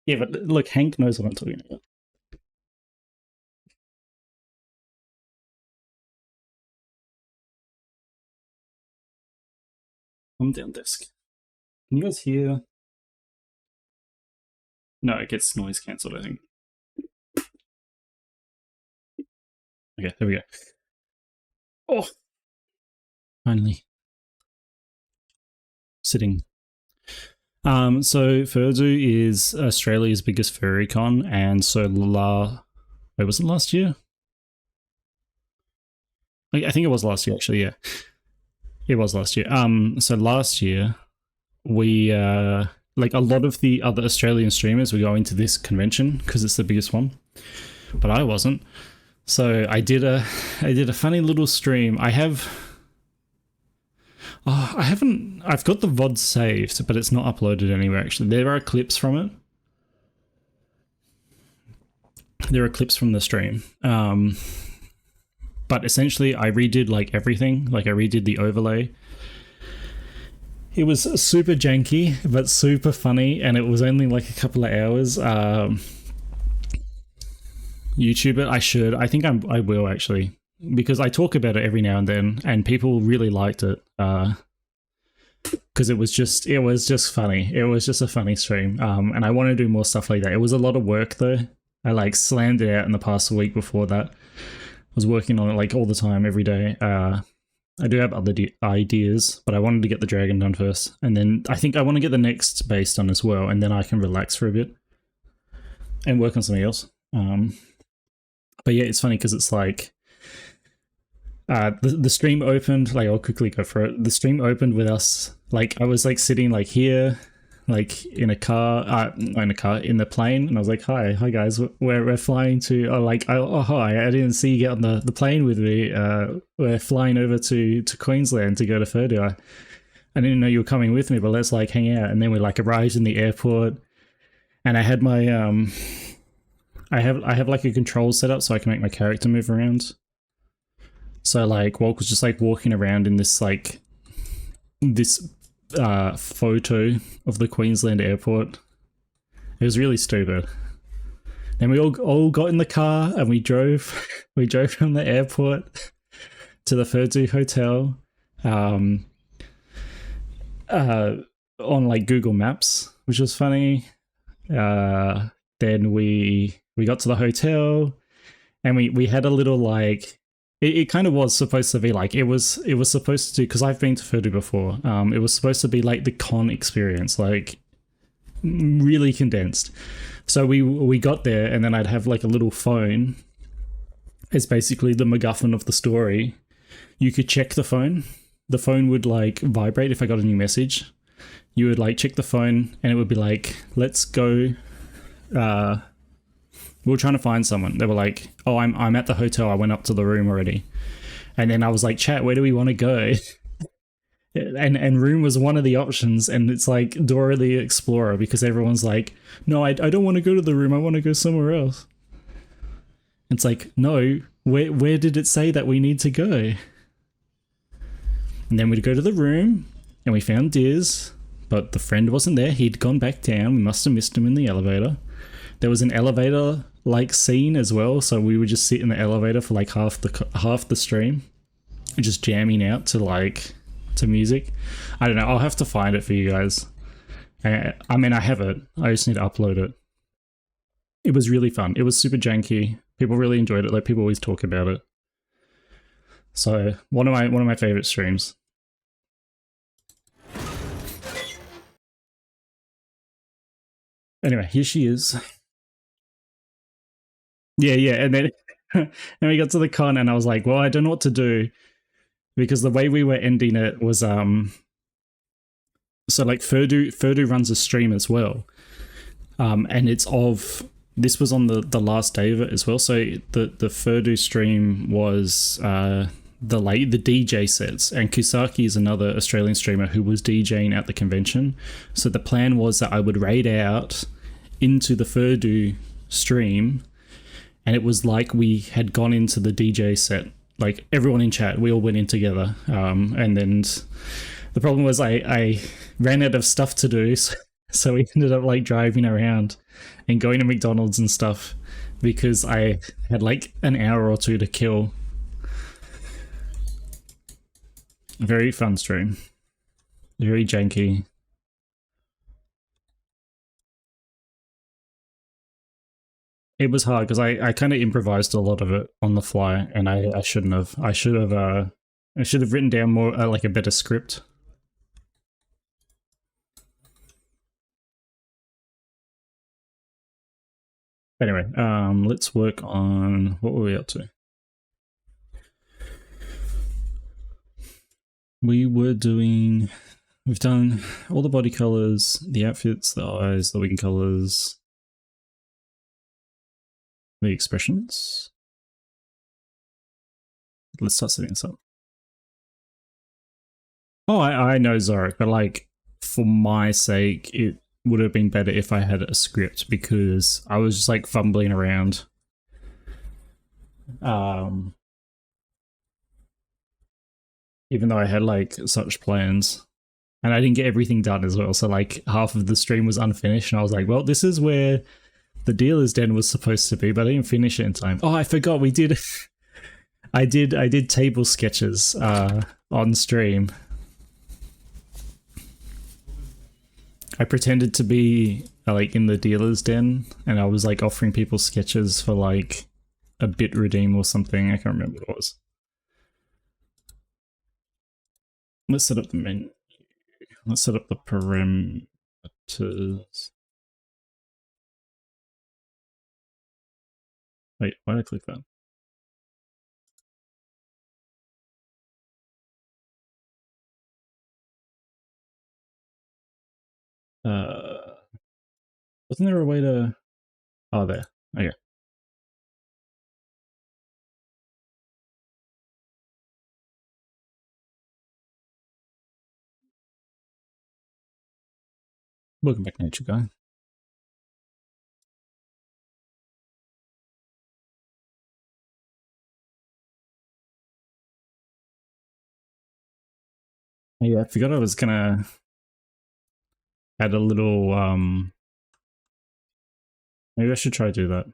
Yeah, but look, Hank knows what I'm talking about. I'm down desk. Can you guys hear? No, it gets noise cancelled, I think. Okay, there we go. Oh, finally. Sitting. So Furzu is Australia's biggest furry con, and so wait, was it last year? I think it was last year, actually. Yeah, it was last year. So last year we like a lot of the other Australian streamers were going to this convention because it's the biggest one, but I wasn't. So I did a funny little stream. I've got the VOD saved, but it's not uploaded anywhere actually. There are clips from it. There are clips from the stream. But essentially I redid like everything. Like I redid the overlay. It was super janky, but super funny, and it was only like a couple of hours. YouTube it. I think I will actually, because I talk about it every now and then, and people really liked it. Because it was just funny. It was just a funny stream. And I want to do more stuff like that. It was a lot of work though. I like slammed it out in the past week before that. I was working on it like all the time, every day. I do have other ideas, but I wanted to get the dragon done first, and then I think I want to get the next base done as well, and then I can relax for a bit and work on something else. But yeah, it's funny because it's like the stream opened, like I'll quickly go for it. The stream opened with us, like I was like sitting like here, like in a car, in the plane, and I was like, hi guys, we're flying to, hi, I didn't see you get on the plane with me. We're flying over to Queensland to go to Furdo. I didn't know you were coming with me, but let's like hang out. And then we like arrived in the airport, and I had my I have like a control set up so I can make my character move around. So like Walk was just like walking around in this like this photo of the Queensland airport. It was really stupid. Then we all got in the car and we drove from the airport to the Furdu hotel on like Google Maps, which was funny. Then we got to the hotel and we had a little like, it kind of was supposed to be like, it was supposed to, because I've been to Furdu before, it was supposed to be like the con experience, like really condensed. So we got there, and then I'd have like a little phone. It's basically the MacGuffin of the story. You could check the phone. The phone would like vibrate if I got a new message. You would like check the phone and it would be like, let's go. We were trying to find someone. They were like, oh, I'm at the hotel. I went up to the room already. And then I was like, chat, where do we want to go? and room was one of the options. And it's like Dora the Explorer, because everyone's like, no, I don't want to go to the room. I want to go somewhere else. It's like, no, where did it say that we need to go? And then we'd go to the room and we found Diz, but the friend wasn't there. He'd gone back down. We must have missed him in the elevator. There was an elevator like scene as well, so we would just sit in the elevator for like half the stream, just jamming out to music. I don't know. I'll have to find it for you guys. I mean, I have it. I just need to upload it. It was really fun. It was super janky. People really enjoyed it. Like people always talk about it. So one of my favorite streams. Anyway, here she is. Yeah, and then and we got to the con and I was like, well, I don't know what to do, because the way we were ending it was So like Furdu runs a stream as well, and it's of this was on the last day of it as well. So the Furdu stream was the DJ sets, and Kusaki is another Australian streamer who was DJing at the convention. So the plan was that I would raid out into the Furdu stream, and it was like we had gone into the DJ set, like everyone in chat, we all went in together, and then the problem was I ran out of stuff to do, so we ended up like driving around and going to McDonald's and stuff because I had like an hour or two to kill. Very fun stream. Very janky. It was hard because I kind of improvised a lot of it on the fly, and I shouldn't have. I should have written down more like a better script. Anyway, let's work on what were we up to? We've done all the body colors, the outfits, the eyes, the wing colors, the expressions. Let's start setting this up. Oh, I know Zorik, but like for my sake, it would have been better if I had a script because I was just like fumbling around. Even though I had like such plans, and I didn't get everything done as well. So like half of the stream was unfinished, and I was like, well, this is where the dealer's den was supposed to be, but I didn't finish it in time. Oh, I forgot we did. I did table sketches on stream. I pretended to be like in the dealer's den, and I was like offering people sketches for like a bit redeem or something. I can't remember what it was. Let's set up the menu. Let's set up the parameters. Wait, why did I click that? Wasn't there a way to... Oh, there. Okay. Welcome back, Nature Guy. Oh, yeah, I forgot I was gonna add a little, maybe I should try to do that.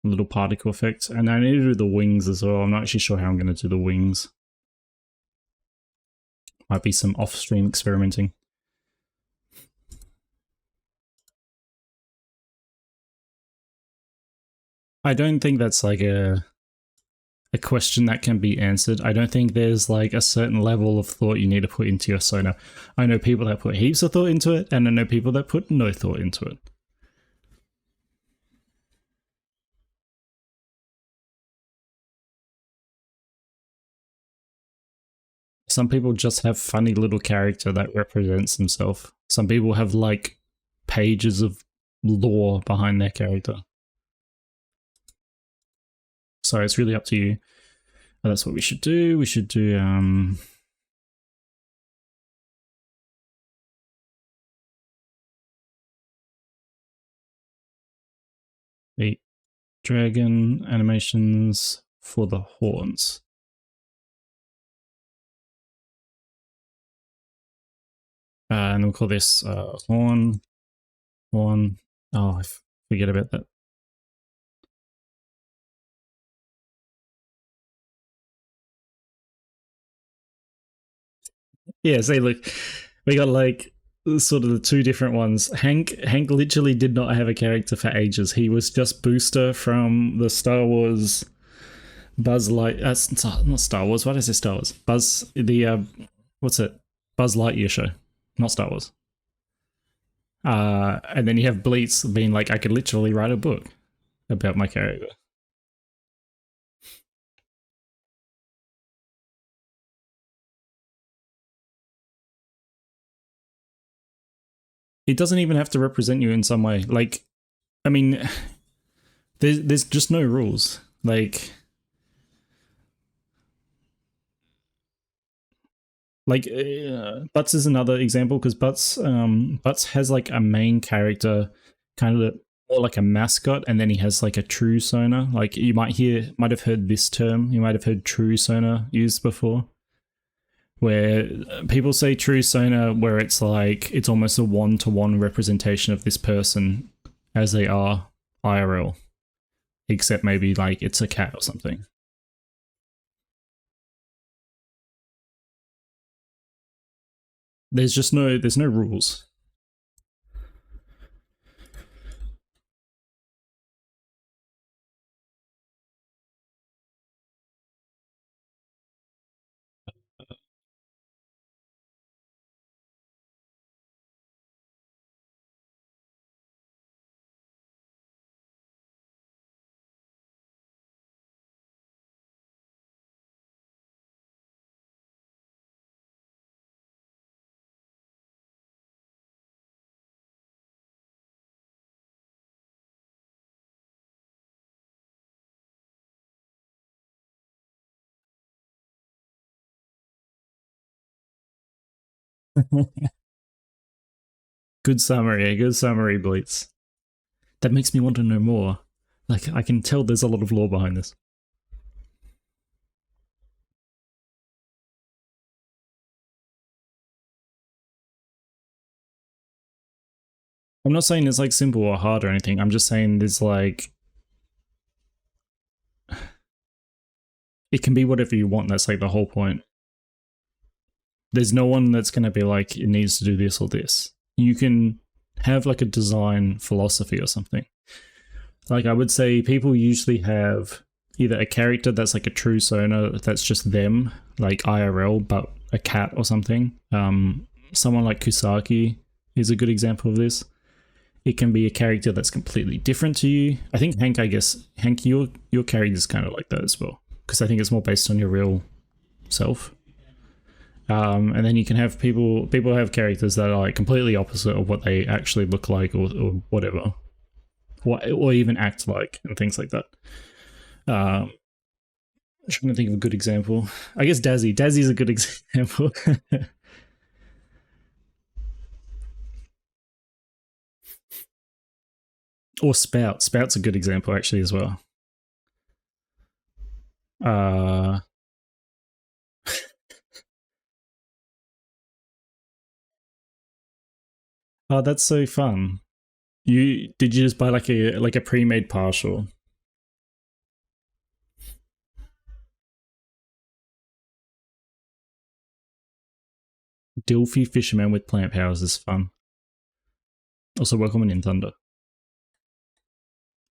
A little particle effect. And I need to do the wings as well. I'm not actually sure how I'm gonna do the wings. Might be some off-stream experimenting. I don't think that's like a question that can be answered. I don't think there's like a certain level of thought you need to put into your Sona. I know people that put heaps of thought into it, and I know people that put no thought into it. Some people just have funny little character that represents themselves. Some people have like pages of lore behind their character. So it's really up to you. And that's what we should do. We should do the dragon animations for the horns. And we'll call this horn. Oh, I forget about that. Yeah, see, look, we got like sort of the two different ones. Hank literally did not have a character for ages. He was just Booster from the Star Wars Buzz Light. Not Star Wars. Why did I say Star Wars? Buzz the what's it? Buzz Lightyear show, not Star Wars. And then you have Bleats being like, I could literally write a book about my character. it doesn't even have to represent you in some way. Like, I mean, there's just no rules. Like Butts is another example because Butts has like a main character, kind of more like a mascot, and then he has like a true sona. Like you might have heard this term. You might have heard true sona used before, where people say true sona, where it's like it's almost a one-to-one representation of this person as they are IRL, except maybe like it's a cat or something. There's no rules. Good summary, Bleats. That makes me want to know more. Like, I can tell there's a lot of lore behind this. I'm not saying it's like simple or hard or anything. I'm just saying there's like, it can be whatever you want. That's like the whole point. There's no one that's going to be like, it needs to do this or this. You can have like a design philosophy or something. Like I would say people usually have either a character that's like a true sona that's just them, like IRL, but a cat or something. Someone like Kusaki is a good example of this. It can be a character that's completely different to you. I think Hank, your character is kind of like that as well, because I think it's more based on your real self. And then you can have people have characters that are like completely opposite of what they actually look like or whatever, or even act like, and things like that. I'm trying to think of a good example. I guess Dazzy's a good example. Or Spout's a good example actually as well. Oh, that's so fun. Did you just buy like a pre-made partial? Dilfy Fisherman with plant powers is fun. Also, welcome in Thunder.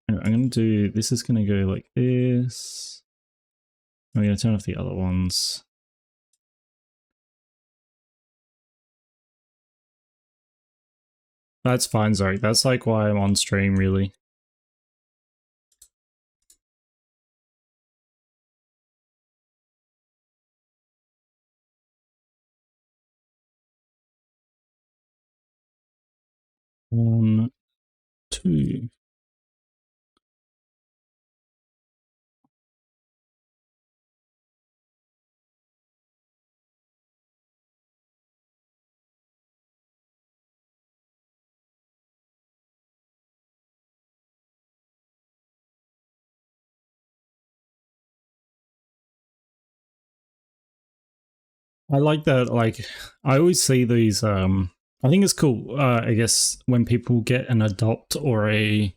Anyway, I'm gonna do this. Is gonna go like this. I'm gonna turn off the other ones. That's fine, Zoe. That's like why I'm on stream, really. One, two. I like that. Like, I always see these. I think it's cool. I guess when people get an adopt or a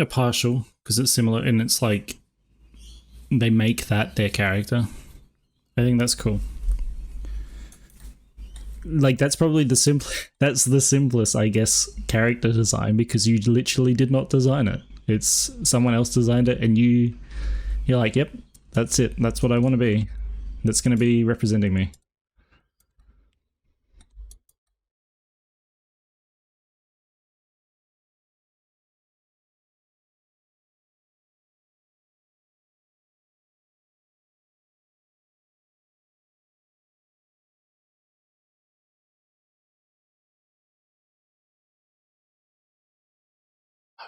partial, because it's similar and it's like they make that their character. I think that's cool. Like that's probably that's the simplest, I guess, character design, because you literally did not design it. It's someone else designed it, and you're like, yep, that's it. That's what I want to be. That's going to be representing me.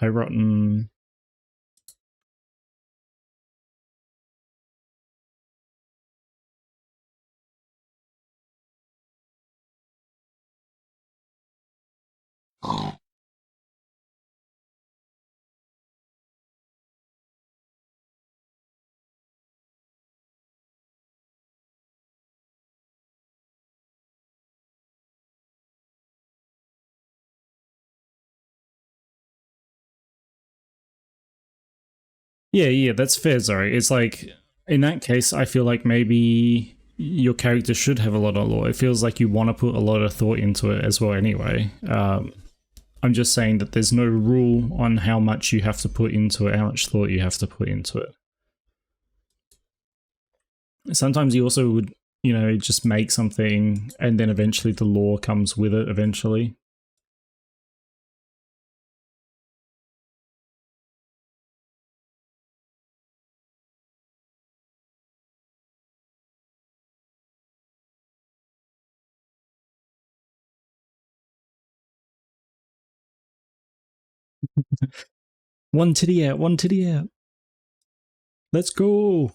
High rotten. Yeah, that's fair, Zoe. It's like, in that case, I feel like maybe your character should have a lot of lore. It feels like you want to put a lot of thought into it as well anyway. I'm just saying that there's no rule on how much you have to put into it, how much thought you have to put into it. Sometimes you also would, just make something and then eventually the lore comes with it eventually. One titty out, one titty out. Let's go.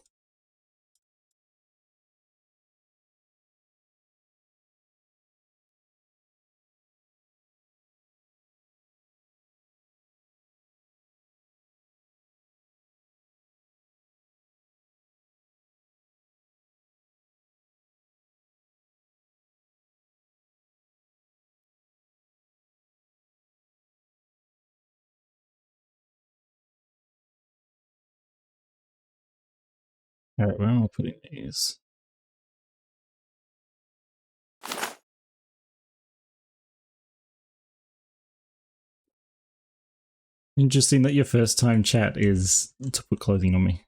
Alright, where am I putting these? Interesting that your first time chat is to put clothing on me.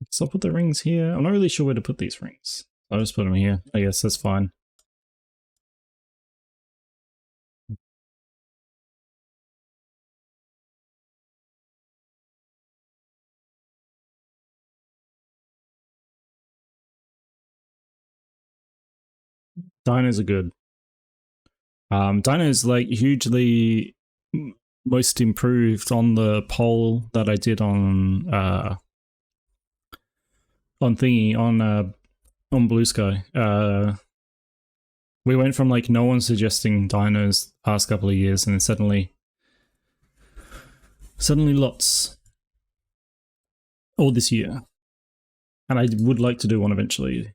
So I'll put the rings here. I'm not really sure where to put these rings. I'll just put them here. I guess that's fine. Dinos are good. Dinos like hugely most improved on the poll that I did on thingy on Blue Sky. We went from like no one suggesting dinos past couple of years, and then suddenly lots all this year. And I would like to do one eventually.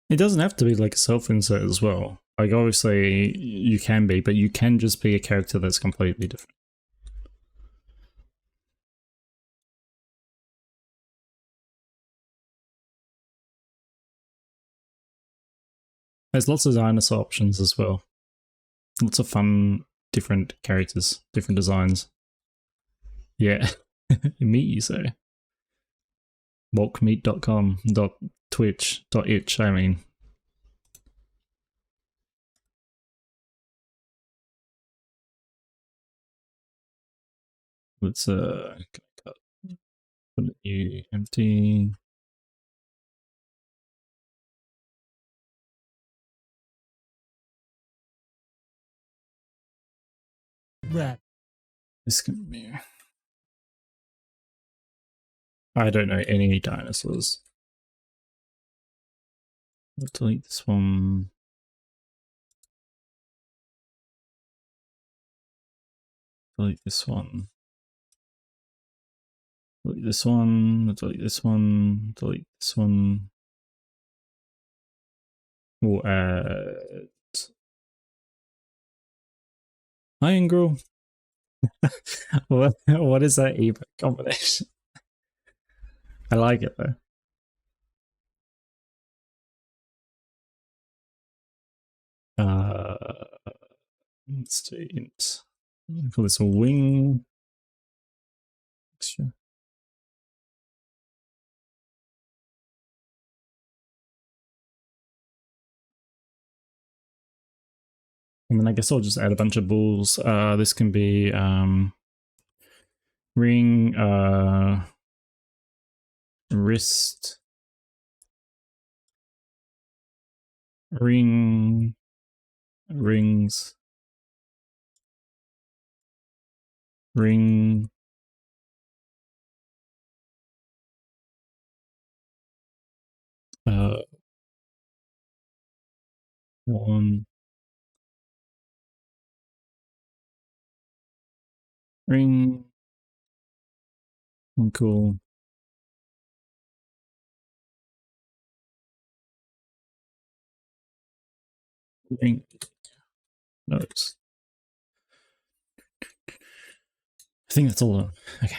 It doesn't have to be like a self-insert as well. Like obviously you can be, but you can just be a character that's completely different. There's lots of dinosaur options as well. Lots of fun, different characters, different designs. Yeah. Meet you so. Walkmeet.com.twitch.itch, I mean. Let's put it new empty. Rat. This can be. I don't know any dinosaurs. I'll delete this one. Delete this one. Delete this one, delete this one, delete this one. We'll add iron grill. What is that ebook combination? I like it though. Let's do int. Call this a wing. Extra. And then I guess I'll just add a bunch of bools. This can be ring, wrist, ring, rings, ring, one, ring, cool. Ring, notes. I think that's all of them. Okay.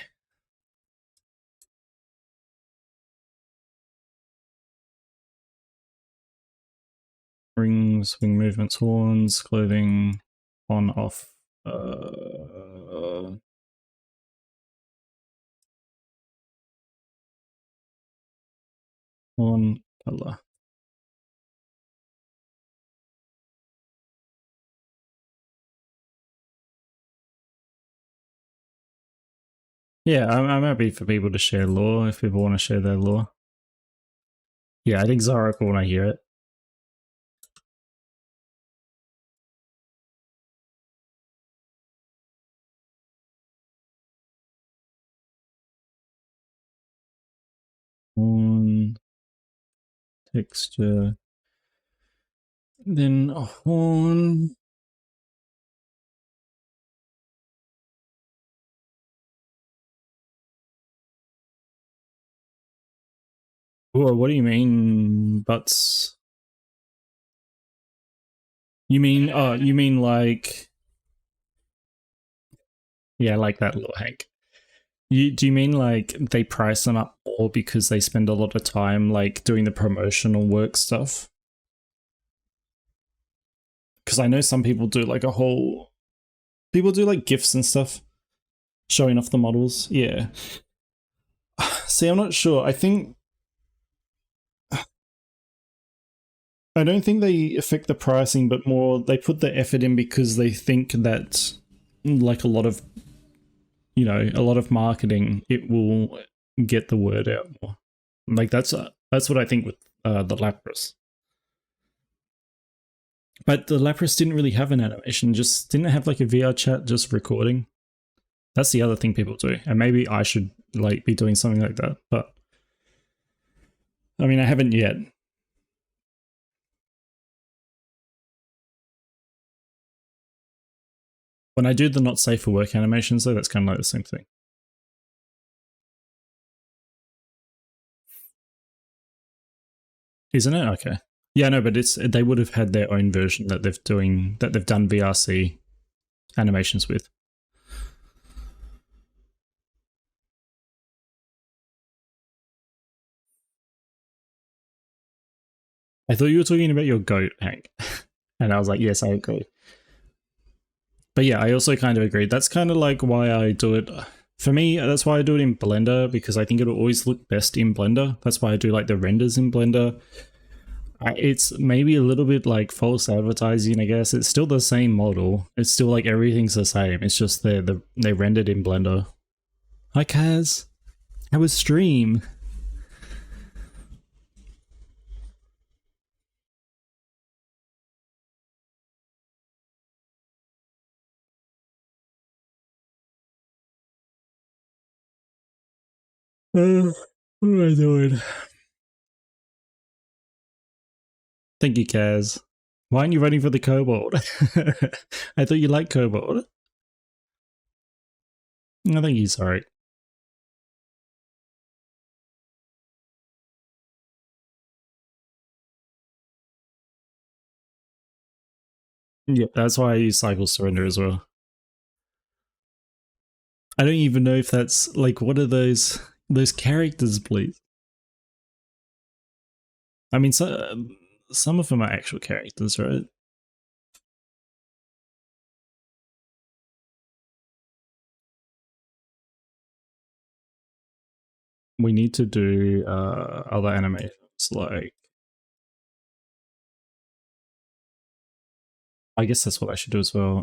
Rings, wing movements, horns, clothing, on, off. Horn, color. Yeah, I'm happy for people to share lore if people want to share their lore. Yeah, I think Zarok will want to hear it. Horn, texture, then a horn. Whoa, what do you mean butts? You mean like, yeah, like that little Hank. Do you mean like they price them up more because they spend a lot of time like doing the promotional work stuff? Because I know some people do like people do like gifts and stuff showing off the models. Yeah. See, I'm not sure. I don't think they affect the pricing, but more they put the effort in because they think that like a lot of marketing, it will get the word out more. Like that's what I think with the Lapras. But the Lapras didn't really have an animation, just didn't have like a VR chat, just recording. That's the other thing people do, and maybe I should like be doing something like that. But I mean, I haven't yet. When I do the not safe for work animations, though, that's kind of like the same thing. Isn't it? Okay. Yeah, no, but they would have had their own version that they've done VRC animations with. I thought you were talking about your goat, Hank. And I was like, yes, I agree. But yeah, I also kind of agree. That's kind of like why I do it. For me, that's why I do it in Blender, because I think it'll always look best in Blender. That's why I do like the renders in Blender. It's maybe a little bit like false advertising, I guess. It's still the same model. It's still like everything's the same. It's just they rendered in Blender. Hi, Kaz. How was stream? What am I doing? Thank you, Kaz. Why aren't you running for the kobold? I thought you liked kobold. I think he's alright. Yep, that's why I use Cycle Surrender as well. I don't even know if that's like, what are those characters, please? I mean, some of them are actual characters, right? We need to do other animations, like, I guess that's what I should do as well.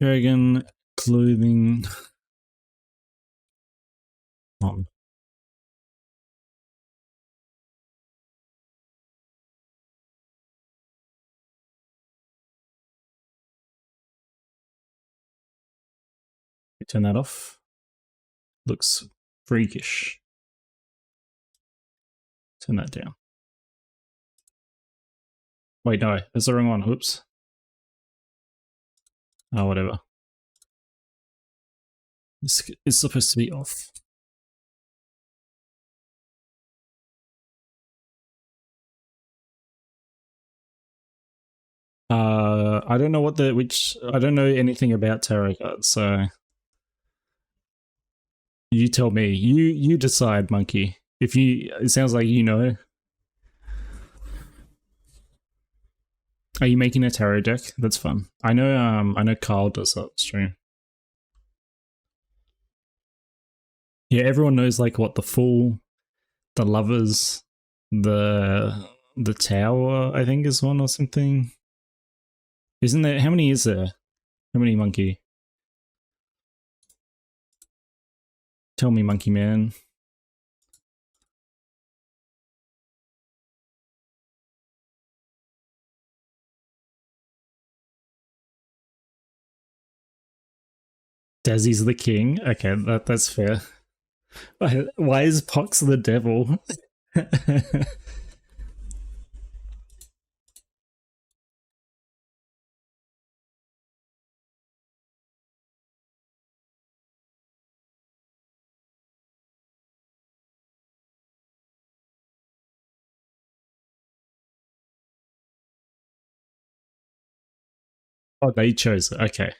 Dragon clothing on. Turn that off. Looks freakish. Turn that down. Wait, no, that's the wrong one. Whoops. Oh, whatever. This is supposed to be off. I don't know I don't know anything about tarot cards, so you tell me. You decide, monkey. It sounds like you know. Are you making a tarot deck? That's fun. I know Carl does that stream. Yeah, everyone knows like what the Fool, the Lovers, the Tower, I think is one or something. Isn't there, how many is there? How many, monkey? Tell me, monkey man. Dazzy's the king. Okay, that's fair. Why is Pox the devil? Oh, they chose it. Okay.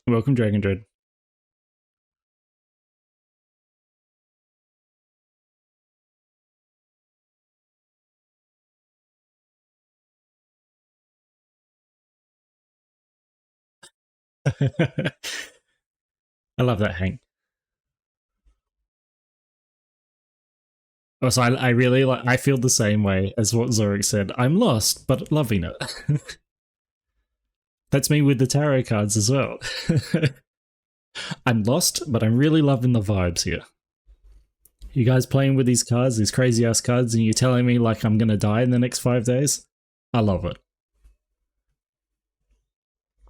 Welcome, Dragon Dread. I love that, Hank. Also, I really like. I feel the same way as what Zorik said. I'm lost, but loving it. That's me with the tarot cards as well. I'm lost, but I'm really loving the vibes here. You guys playing with these cards, these crazy ass cards, and you're telling me like I'm gonna die in the next 5 days? I love it.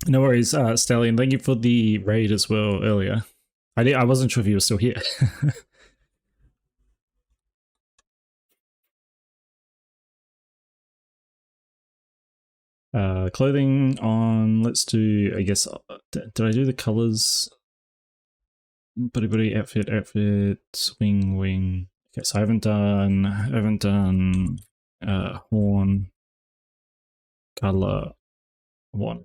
No worries, Stallion. Thank you for the raid as well earlier. I wasn't sure if you were still here. Clothing on. Let's do. I guess. Did I do the colors? Buddy, outfit, swing, wing. Okay, so I haven't done horn, color, one.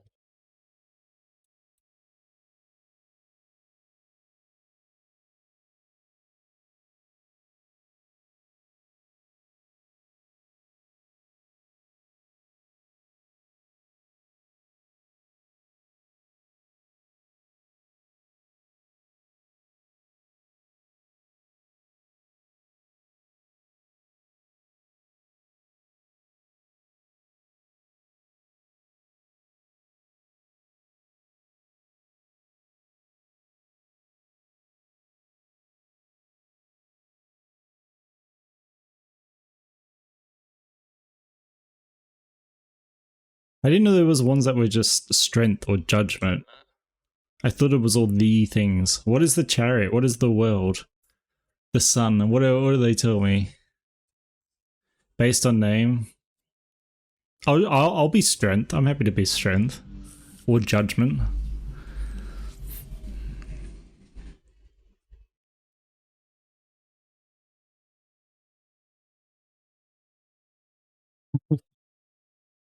I didn't know there was ones that were just strength or judgment. I thought it was all the things. What is the chariot? What is the world? The sun? What do they tell me? Based on name? I'll be strength. I'm happy to be strength. Or judgment.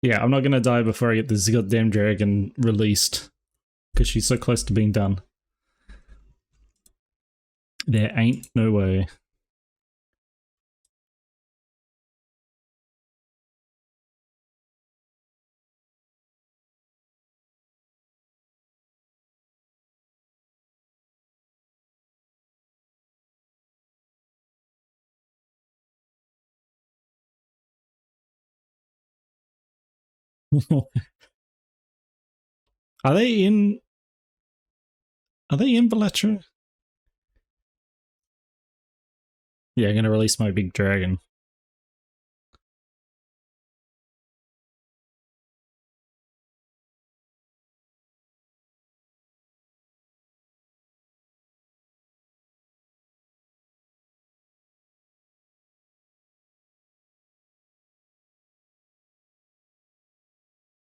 Yeah, I'm not gonna die before I get this goddamn dragon released. Because she's so close to being done. There ain't no way. Are they in? Are they in Balatro? Yeah, I'm gonna release my big dragon.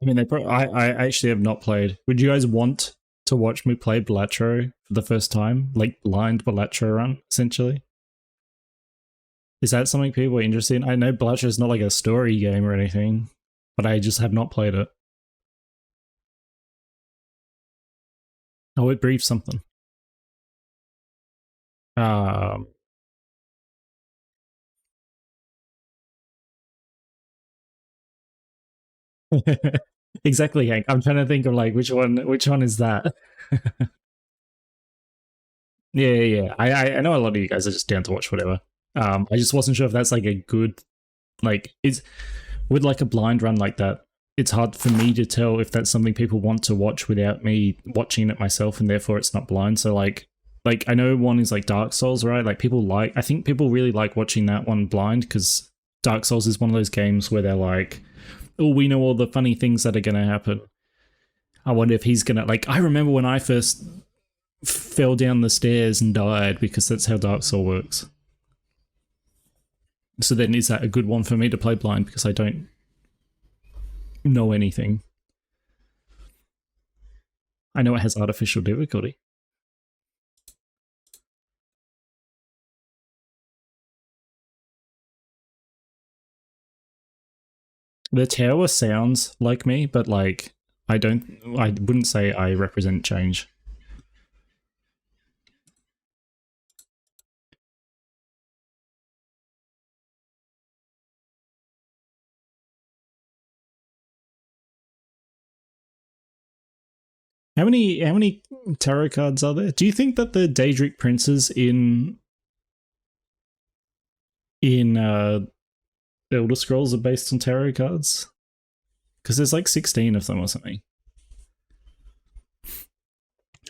I mean, I actually have not played. Would you guys want to watch me play Balatro for the first time, like blind Balatro run, essentially? Is that something people are interested in? I know Balatro is not like a story game or anything, but I just have not played it. Oh, it briefs something. Um, exactly, Hank. I'm trying to think of like which one is that? Yeah. I know a lot of you guys are just down to watch whatever. I just wasn't sure if that's like a good like it's with like a blind run like that. It's hard for me to tell if that's something people want to watch without me watching it myself, and therefore it's not blind. So like I know one is like Dark Souls, right? Like I think people really like watching that one blind because Dark Souls is one of those games where they're like, oh, we know all the funny things that are going to happen. I wonder if he's gonna like. I remember when I first fell down the stairs and died because that's how Dark Souls works. So then, is that a good one for me to play blind because I don't know anything? I know it has artificial difficulty. The tower sounds like me, but like I wouldn't say I represent change. How many tarot cards are there? Do you think that the Daedric princes in Elder Scrolls are based on tarot cards? Because there's like 16 of them or something.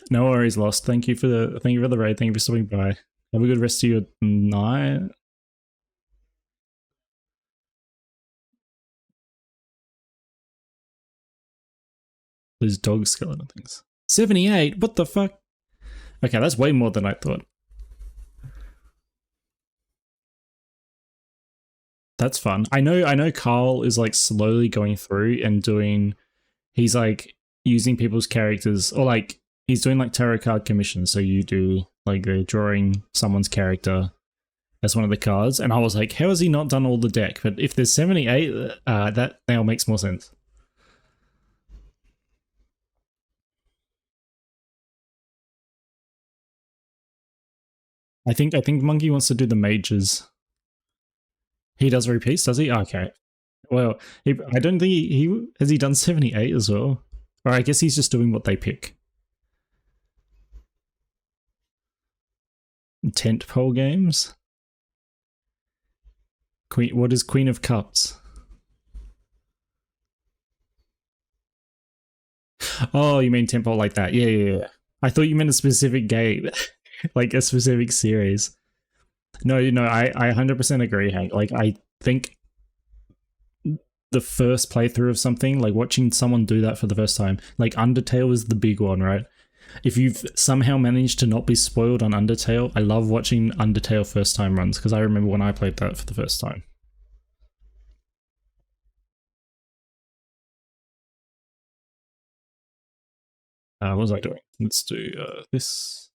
No worries, Lost. Thank you for the raid. Thank you for stopping by. Have a good rest of your night. Those dog skeleton things. 78? What the fuck? Okay, that's way more than I thought. That's fun. I know Carl is like slowly going through and doing he's like using people's characters or like he's doing like tarot card commissions. So you do like they're drawing someone's character as one of the cards, and I was like, how has he not done all the deck? But if there's 78, that now makes more sense. I think Monkey wants to do the mages. He does repeats, does he? Okay. Well, I don't think he has he done 78 as well. Or I guess he's just doing what they pick. Tentpole games. Queen. What is Queen of Cups? Oh, you mean tentpole like that? Yeah. I thought you meant a specific game, like a specific series. No, I 100% agree, Hank. Like, I think the first playthrough of something, like watching someone do that for the first time, like Undertale is the big one, right? If you've somehow managed to not be spoiled on Undertale, I love watching Undertale first time runs because I remember when I played that for the first time. What was I doing? Let's do this,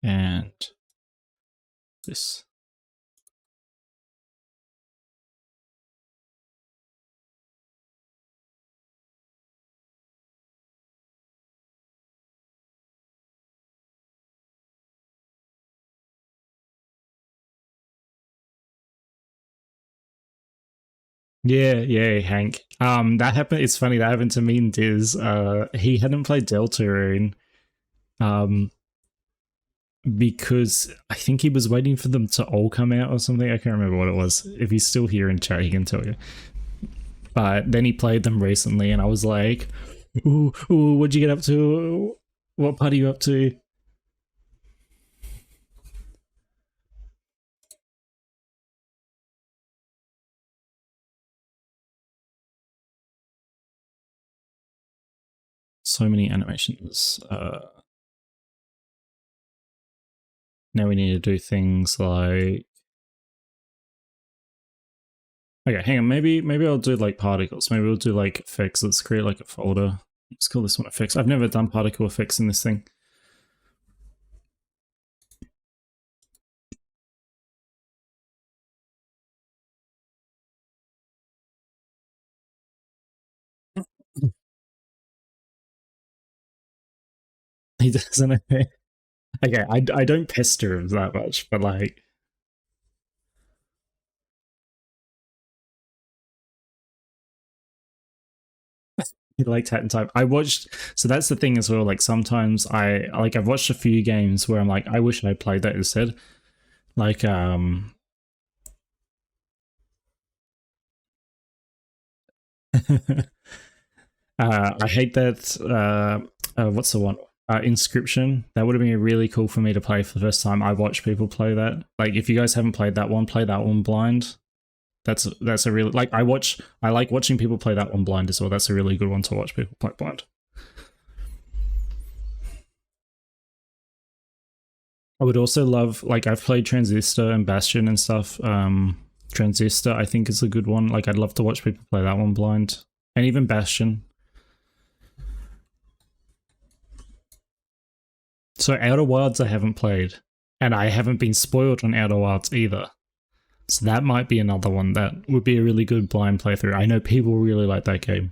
and this. Yeah, Hank. That happened. It's funny that happened to me and Diz. He hadn't played Deltarune, um, because I think he was waiting for them to all come out or something. I can't remember what it was. If he's still here in chat, he can tell you. But then he played them recently, and I was like, "Ooh, what'd you get up to? What part are you up to?" So many animations. Now we need to do things like. Okay, hang on. Maybe I'll do like particles. Maybe we'll do like effects. Let's create like a folder. Let's call this one effects. I've never done particle effects in this thing. He doesn't. Okay, I don't pester him that much, but like. He liked Hat in Time. I watched, so that's the thing as well. Like sometimes I've watched a few games where I'm like, I wish I played that instead. Like I hate that. What's the one? Inscription. That would have been really cool for me to play for the first time. I watch people play that. Like, if you guys haven't played that one, play that one blind. That's a really like I like watching people play that one blind as well. That's a really good one to watch people play blind. I would also love like I've played Transistor and Bastion and stuff. Transistor I think is a good one. Like I'd love to watch people play that one blind, and even Bastion. So Outer Wilds I haven't played, and I haven't been spoiled on Outer Wilds either. So that might be another one that would be a really good blind playthrough. I know people really like that game.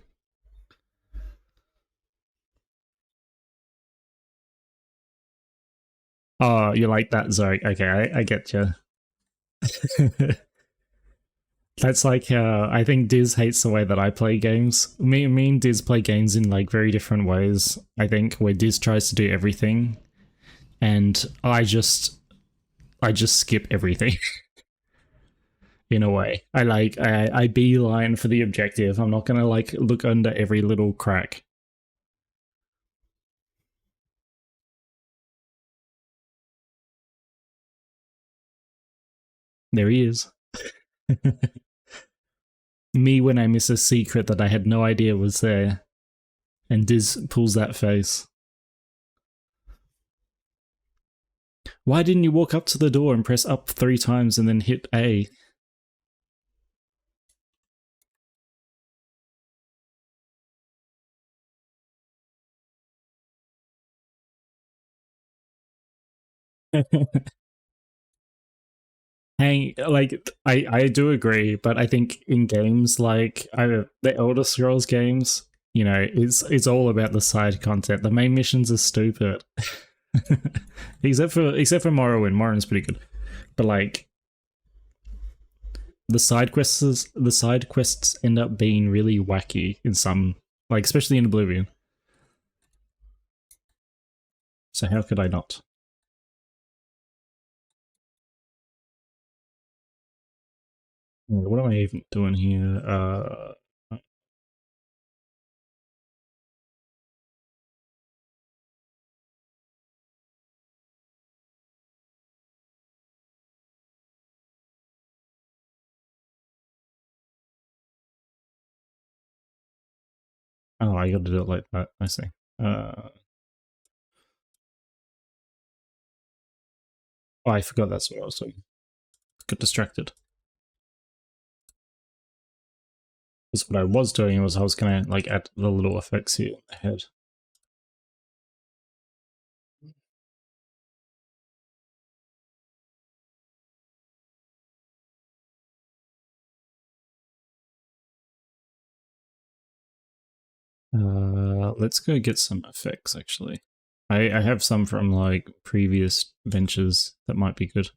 Oh, you like that, Zoe? Okay, I get you. That's like I think Diz hates the way that I play games. Me and Diz play games in like very different ways. I think where Diz tries to do everything, and I just skip everything. In a way, I beeline for the objective. I'm not gonna like look under every little crack. There he is. Me when I miss a secret that I had no idea was there, and Diz pulls that face. Why didn't you walk up to the door and press up 3 times and then hit A? Hey, like I do agree, but I think in games like the Elder Scrolls games, you know, it's all about the side content. The main missions are stupid, except for Morrowind. Morrowind's pretty good, but like the side quests end up being really wacky in some, like especially in Oblivion. So how could I not? What am I even doing here? Oh, I got to do it like that. I see. Oh, I forgot that's what I was doing. Got distracted. Because what I was doing was I was gonna like add the little effects here in the head. Let's go get some effects, actually. I have some from, like, previous ventures that might be good.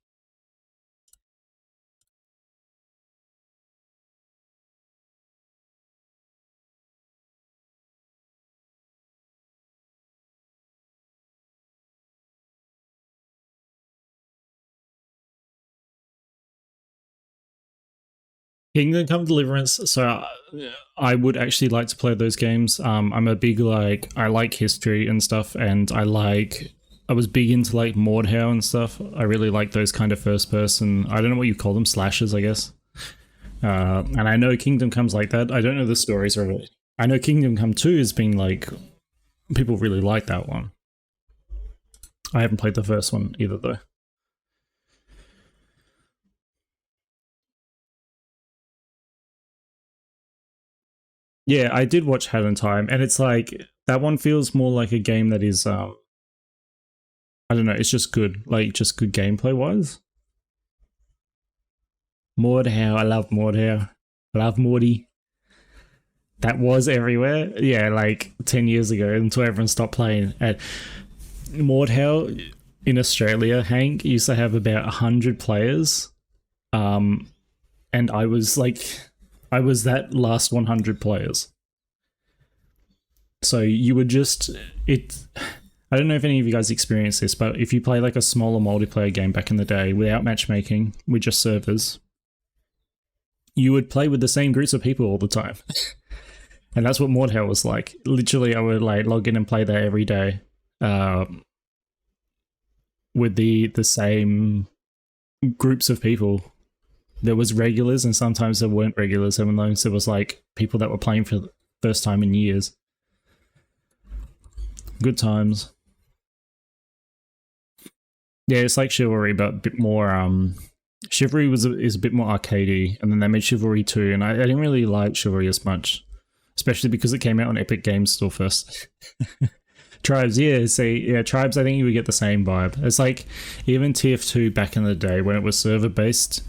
Kingdom Come Deliverance. So I would actually like to play those games. I'm a big I like history and stuff, and I was big into like Mordhau and stuff. I really like those kind of first person. I don't know what you call them, slashers, I guess. And I know Kingdom Come's like that. I don't know the stories of it. I know Kingdom Come 2 has been like people really like that one. I haven't played the first one either though. Yeah, I did watch Hat in Time, and it's like that one feels more like a game that is I don't know, it's just good, like just good gameplay wise. Mordhau, I love Mordhau. I love Morty. That was everywhere. Yeah, like 10 years ago until everyone stopped playing. And Mordhau in Australia, Hank, used to have about 100 players. And I was that last 100 players. So you would just I don't know if any of you guys experienced this, but if you play like a smaller multiplayer game back in the day without matchmaking, with just servers, you would play with the same groups of people all the time. And that's what Mordhau was like. Literally, I would like log in and play there every day with the same groups of people. There was regulars and sometimes there weren't regulars. Sometimes there was like people that were playing for the first time in years. Good times. Yeah, it's like Chivalry, but a bit more. Chivalry is a bit more arcadey, and then they made Chivalry 2, and I didn't really like Chivalry as much, especially because it came out on Epic Games Store first. Tribes, yeah, Tribes. I think you would get the same vibe. It's like even TF2 back in the day when it was server based.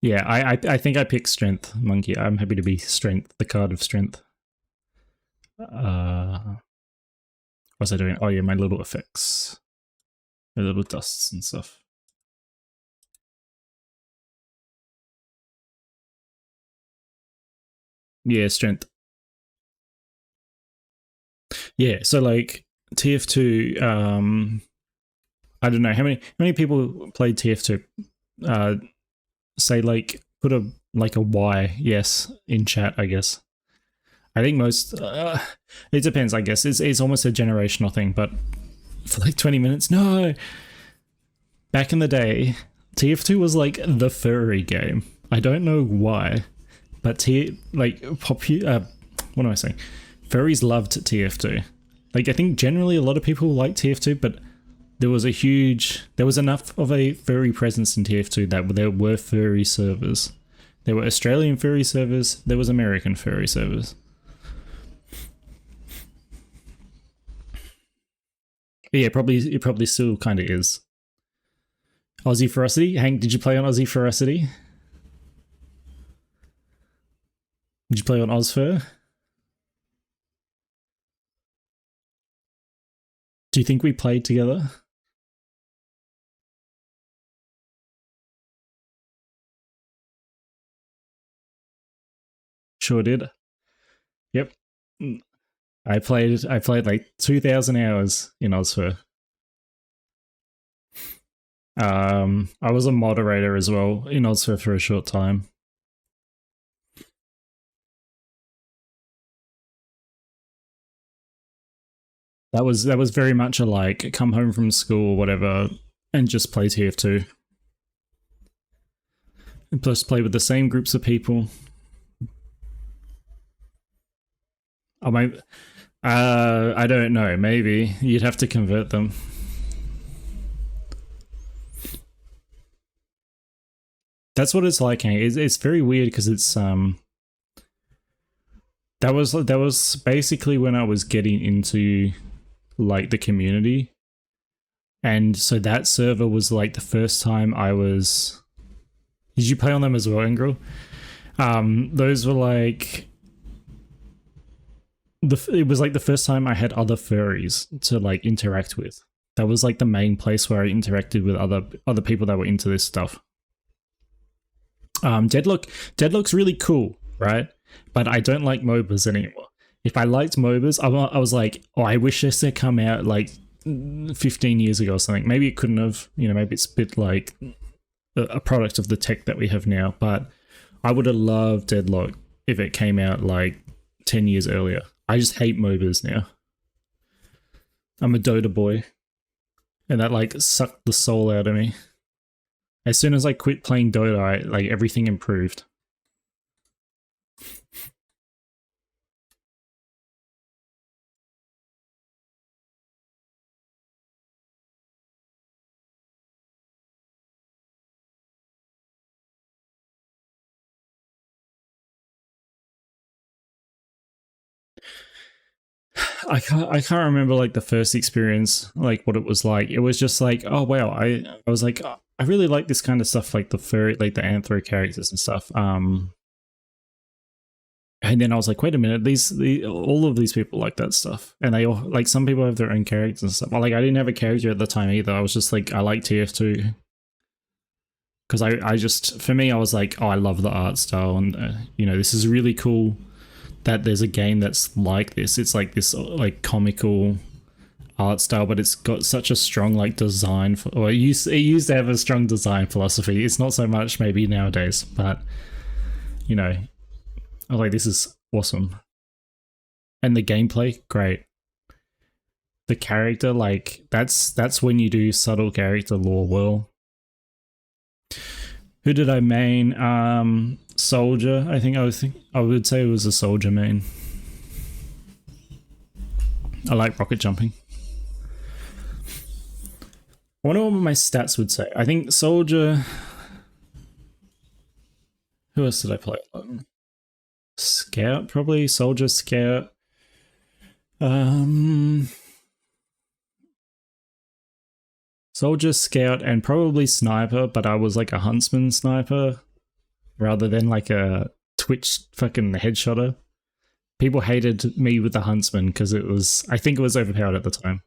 Yeah, I think I picked Strength, Monkey. I'm happy to be Strength, the card of Strength. What's I doing? Oh yeah, my little effects. My little dusts and stuff. Yeah, Strength. Yeah, so like TF2, I don't know how many people played TF2. Say like put a Y yes in chat, I guess. I think most it depends, I guess. It's almost a generational thing, but for like 20 minutes, no. Back in the day, TF2 was like the furry game. I don't know why, but what am I saying? Furries loved TF2. Like I think generally a lot of people like TF2, but there was enough of a furry presence in TF2 that there were furry servers. There were Australian furry servers, there was American furry servers. But yeah, it probably still kind of is. Aussie Ferocity? Hank, did you play on Aussie Ferocity? Did you play on Ozfur? Do you think we played together? Sure did. Yep. I played like 2,000 hours in Ozfur. I was a moderator as well in Ozfur for a short time. That was very much a like come home from school or whatever and just play TF2. And plus play with the same groups of people. I don't know, maybe. You'd have to convert them. That's what it's like, Hank. It's very weird because it's that was basically when I was getting into like the community. And so that server was like the first time I was Did you play on them as well, Ingril? Those were like it was like the first time I had other furries to like interact with. That was like the main place where I interacted with other people that were into this stuff. Deadlock's really cool, right? But I don't like MOBAs anymore. If I liked MOBAs, I was like, oh, I wish this had come out like 15 years ago or something. Maybe it couldn't have, you know, maybe it's a bit like a product of the tech that we have now. But I would have loved Deadlock if it came out like 10 years earlier. I just hate MOBAs now. I'm a Dota boy. And that like sucked the soul out of me. As soon as I quit playing Dota, like everything improved. I can't remember like the first experience, like what it was like. It was just like, oh wow, I was like, oh, I really like this kind of stuff, like the furry, like the anthro characters and stuff. And then I was like, wait a minute, all of these people like that stuff, and they all like some people have their own characters and stuff. Like I didn't have a character at the time either. I was just like, I like TF2 because I just, for me, I was like, oh, I love the art style, and you know, this is really cool that there's a game that's like this. It's like this like comical art style, but it's got such a strong like design or it used to have a strong design philosophy. It's not so much maybe nowadays, but you know, I was like, this is awesome. And the gameplay, great. The character, like that's when you do subtle character lore well. Who did I main? Soldier. I would say it was a soldier main. I like rocket jumping. I wonder what my stats would say. I think soldier. Who else did I play? Scout, probably. Soldier, scout. Soldier, scout, and probably sniper, but I was like a huntsman sniper rather than like a Twitch fucking headshotter. People hated me with the huntsman because I think it was overpowered at the time.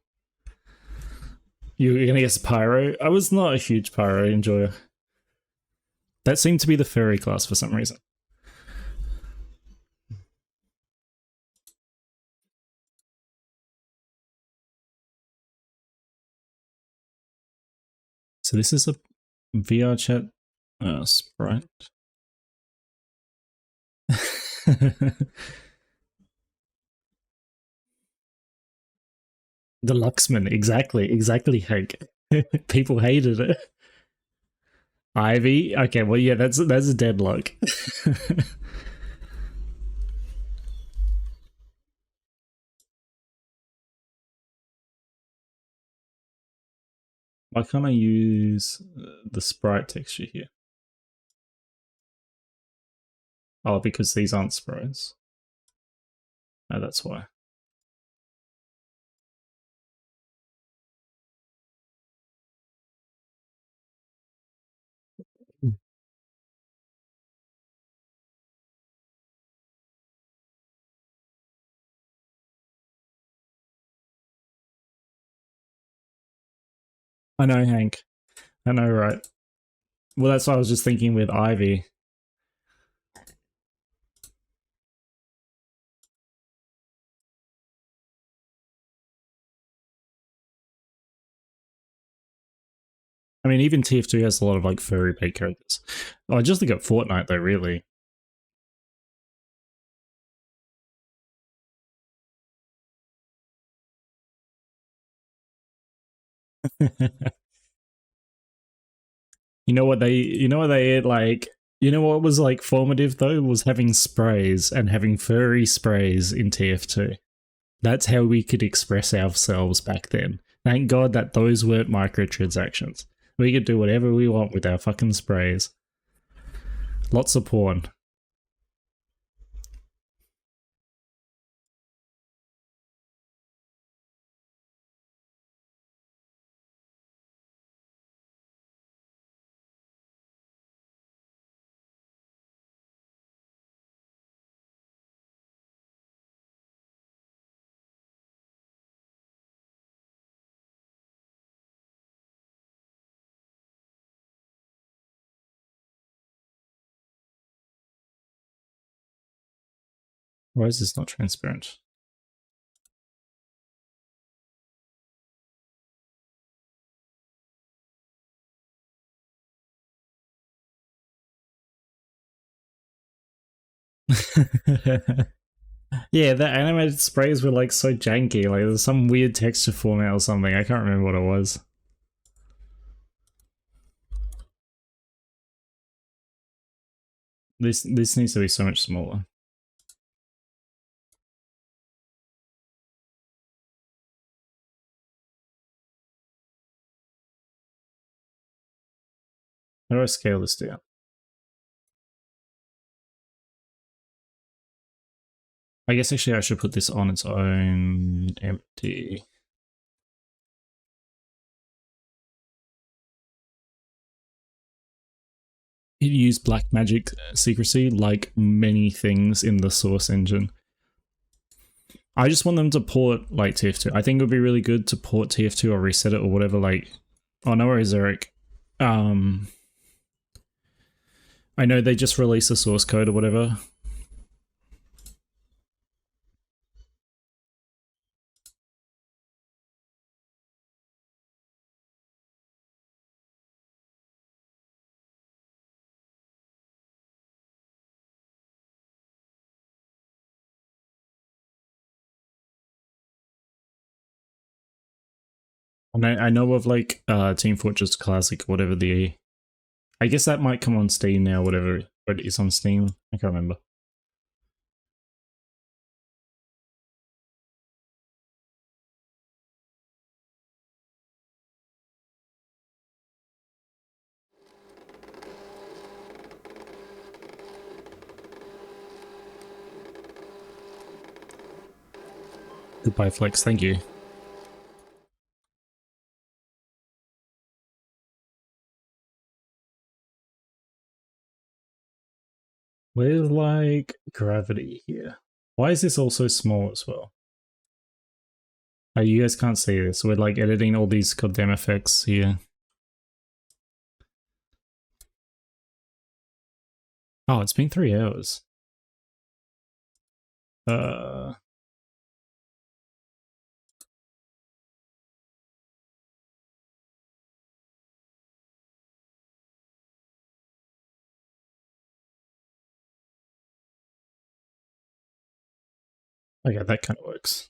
You're gonna guess pyro? I was not a huge pyro enjoyer. That seemed to be the furry class for some reason. So this is a VR chat sprite. The Luxman, exactly, Hank. People hated it. Ivy, okay, well, yeah, that's a deadlock. Why can't I use the sprite texture here? Oh, because these aren't sprites. Oh, that's why. I know, Hank. I know, right? Well, that's what I was just thinking with Ivy. I mean, even TF2 has a lot of like furry bait characters. Oh, I just look at Fortnite though, really. You know what they like, you know what was like formative though was having sprays and having furry sprays in TF2. That's how we could express ourselves back then. Thank God that those weren't microtransactions. We could do whatever we want with our fucking sprays. Lots of porn. Why is this not transparent? Yeah, the animated sprays were like so janky. Like there's some weird texture format or something. I can't remember what it was. This needs to be so much smaller. How do I scale this down? I guess actually I should put this on its own empty. It used black magic secrecy like many things in the source engine. I just want them to port like TF2. I think it would be really good to port TF2 or reset it or whatever. Like, oh no worries, Eric. I know they just released the source code or whatever. And I know of like Team Fortress Classic, whatever the. I guess that might come on Steam now, whatever it is on Steam. I can't remember. Goodbye, Flex. Thank you. Where's like gravity here? Why is this all so small as well? Oh, you guys can't see this. We're like editing all these goddamn effects here. Oh, it's been 3 hours. Okay, that kind of works.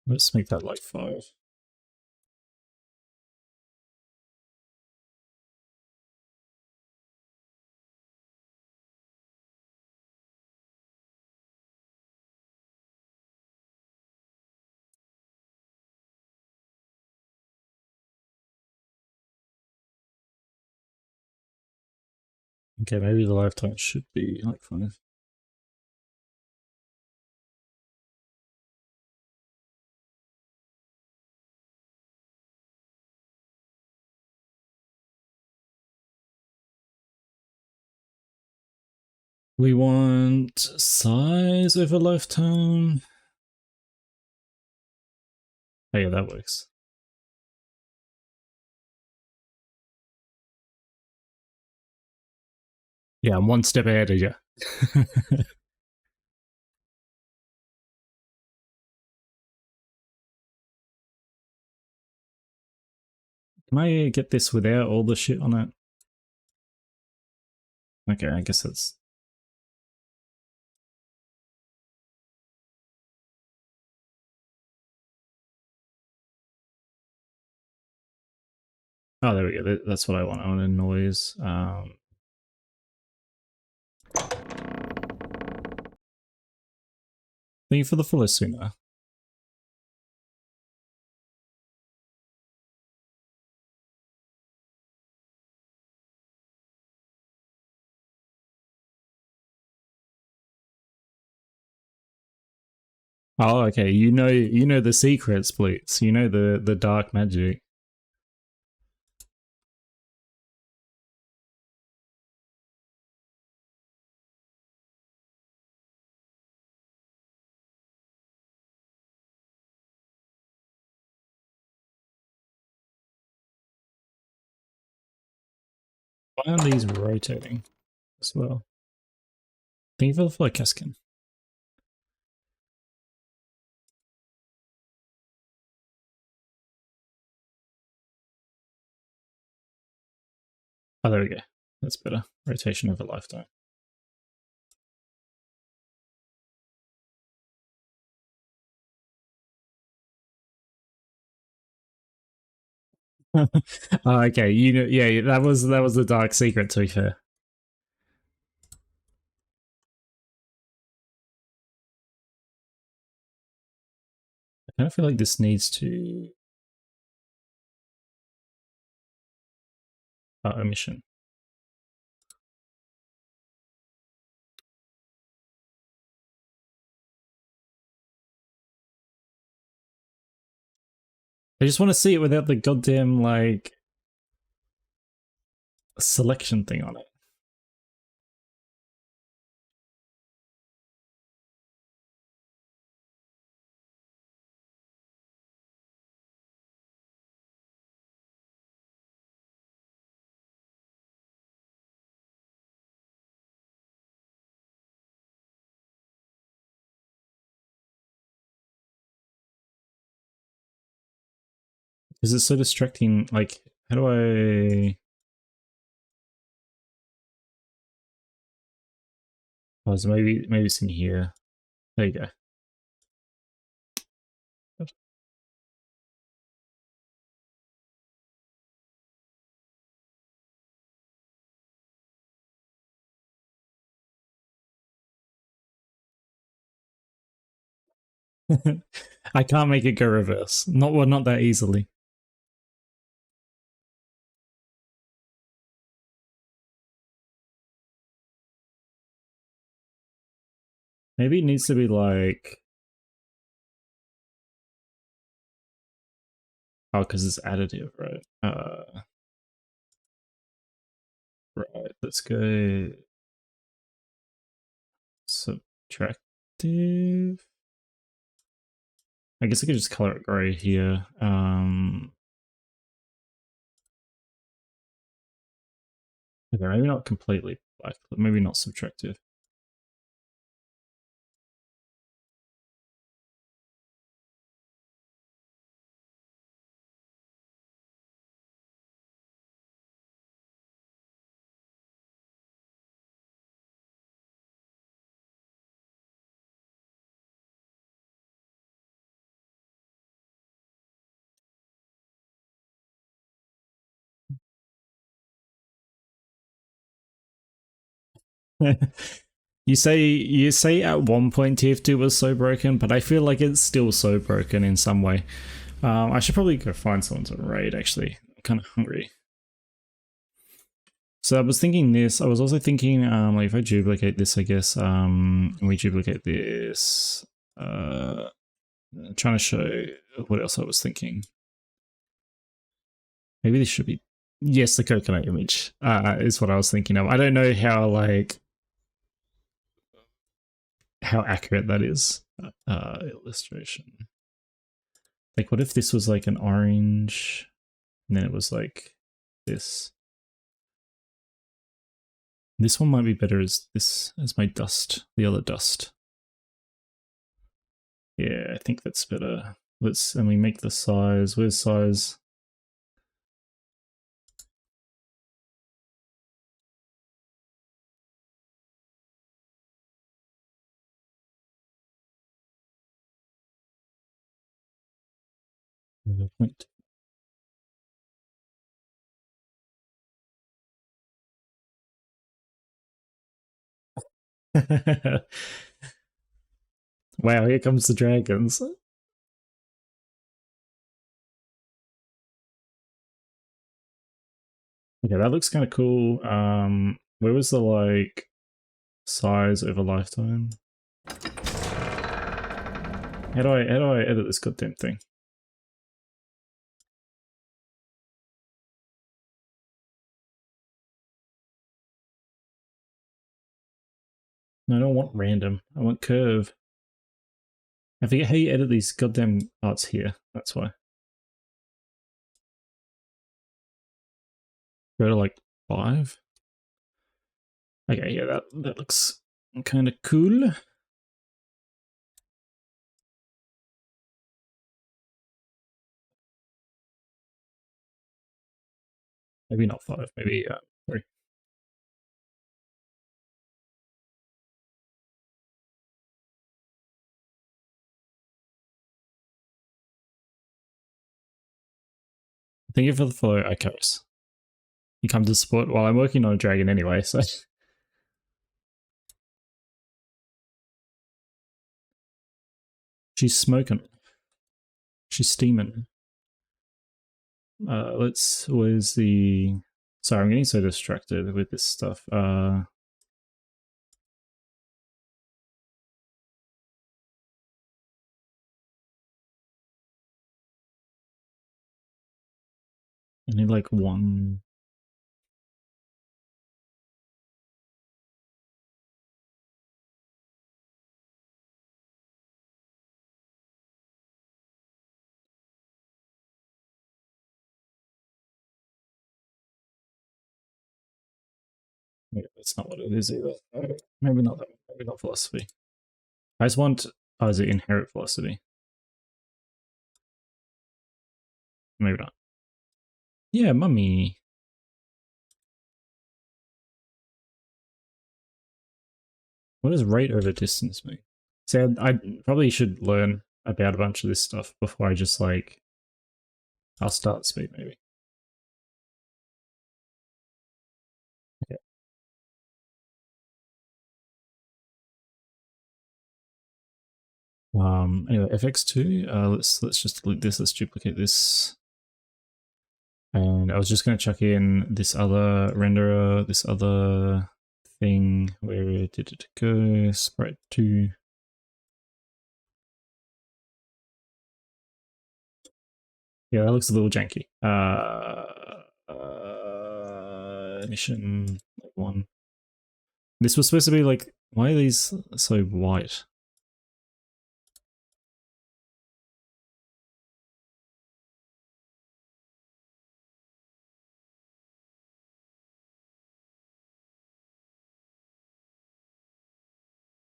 Let's make that like 5. Okay, maybe the lifetime should be like 5. We want size over lifetime. Oh yeah, that works. Yeah, I'm one step ahead of you. Can I get this without all the shit on it? Okay, I guess that's... Oh, there we go. That's what I want. I want a noise. Thank you for the follow, Sooner. Oh, okay. You know the secrets, please. You know the dark magic. Why aren't these rotating as well? Thank you for the flow, Caskin. Oh, there we go. That's better. Rotation over lifetime. Oh, okay, you know, yeah, that was the dark secret. To be fair, I kind of feel like this needs to omission. I just want to see it without the goddamn like selection thing on it. Because it's so distracting. Like, how do I? Oh, so maybe it's in here. There you go. I can't make it go reverse. Not that easily. Maybe it needs to be like, oh, because it's additive, right? Right. Let's go subtractive. I guess I could just color it gray here. Okay, maybe not completely black, but maybe not subtractive. You say at one point TF2 was so broken, but I feel like it's still so broken in some way. I should probably go find someone to raid. Actually, I'm kind of hungry. So I was thinking this. I was also thinking, like if I duplicate this, I guess, we duplicate this. Trying to show what else I was thinking. Maybe this should be, yes, the coconut image is what I was thinking of. I don't know how accurate that is. Illustration. Like, what if this was like an orange, and then it was like this? This one might be better as my dust, the other dust. Yeah, I think that's better. And we make the size. Where's size? Point. Wow, here comes the dragons. Okay, that looks kind of cool. Where was the like size over lifetime? How do I edit this goddamn thing? No, I don't want random. I want curve. I forget how you edit these goddamn arts here. That's why. Go to like 5. Okay, yeah, that looks kind of cool. Maybe not 5, maybe 3. Thank you for the follow, Icarus. You come to support while I'm working on a dragon anyway, so. She's smoking. She's steaming. Where's the... Sorry, I'm getting so distracted with this stuff. I need like 1... Yeah, that's not what it is either. Maybe not that one. Maybe not philosophy. I just want... Oh, is it inherit philosophy? Maybe not. Yeah, mummy. What does rate over distance mean? See, I probably should learn about a bunch of this stuff before I just like... I'll start speed maybe. Okay. Anyway, FX2. Let's just delete this. Let's duplicate this. And I was just going to chuck in this other renderer, this other thing. Where did it go? Sprite 2. Yeah, that looks a little janky. Mission 1. This was supposed to be like, why are these so white?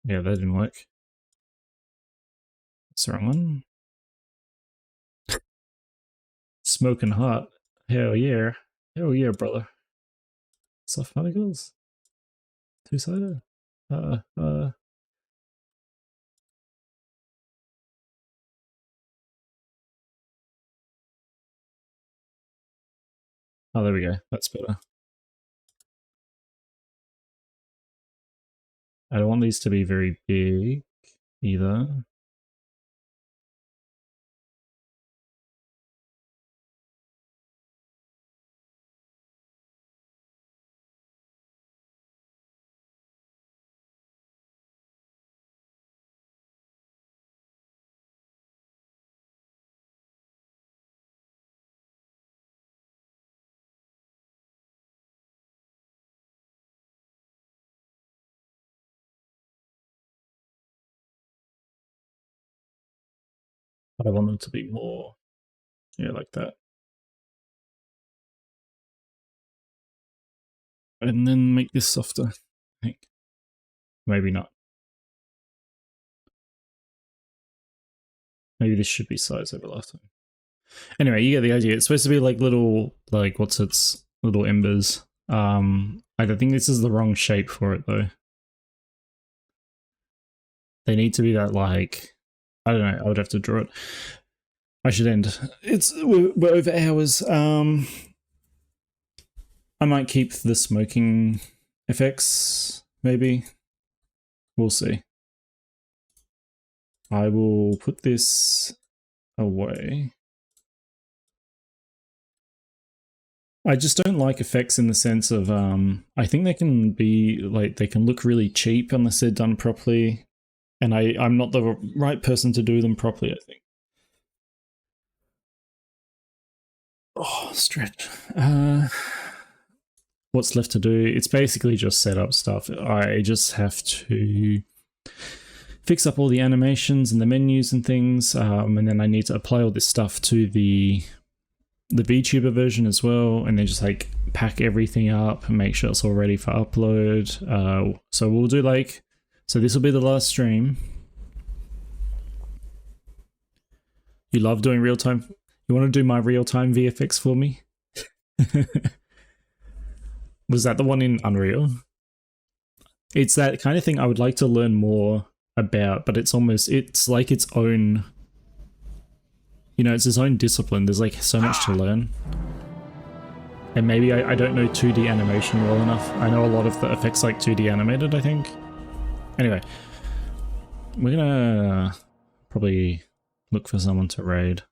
Yeah, that didn't work. That's the wrong one. Smoking hot. Hell yeah. Hell yeah, brother. Soft particles. Two-sided. Oh, there we go. That's better. I don't want these to be very big either. But I want them to be more, yeah, like that. And then make this softer, I think. Maybe not. Maybe this should be size over lifetime. Anyway, you get the idea. It's supposed to be like little, like, what's its little embers. I don't think this is the wrong shape for it though. They need to be that like, I don't know, I would have to draw it. I should end. We're over hours. I might keep the smoking effects, maybe. We'll see. I will put this away. I just don't like effects in the sense of, I think they can be, like, they can look really cheap unless they're done properly. And I'm not the right person to do them properly, I think. Oh, stretch. What's left to do? It's basically just setup stuff. I just have to fix up all the animations and the menus and things, and then I need to apply all this stuff to the the VTuber version as well, and then just like pack everything up and make sure it's all ready for upload. So we'll do like, so this will be the last stream. You love doing real time. You want to do my real time VFX for me? Was that the one in Unreal? It's that kind of thing I would like to learn more about, but it's like its own, you know, it's its own discipline. There's like so much to learn. And maybe I don't know 2D animation well enough. I know a lot of the effects like 2D animated, I think. Anyway, we're gonna probably look for someone to raid.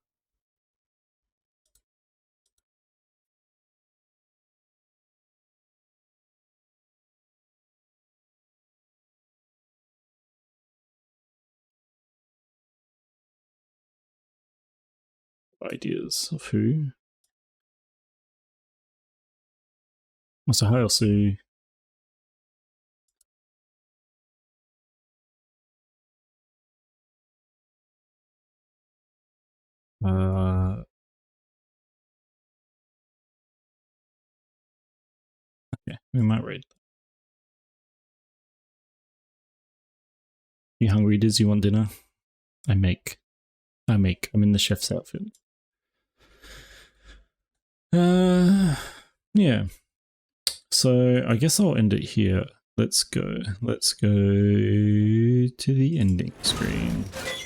Ideas of who? So hi, Elsu. Okay, we might raid. You hungry, Diz? You want dinner? I make. I'm in the chef's outfit. Yeah. So I guess I'll end it here. Let's go. Let's go to the ending screen.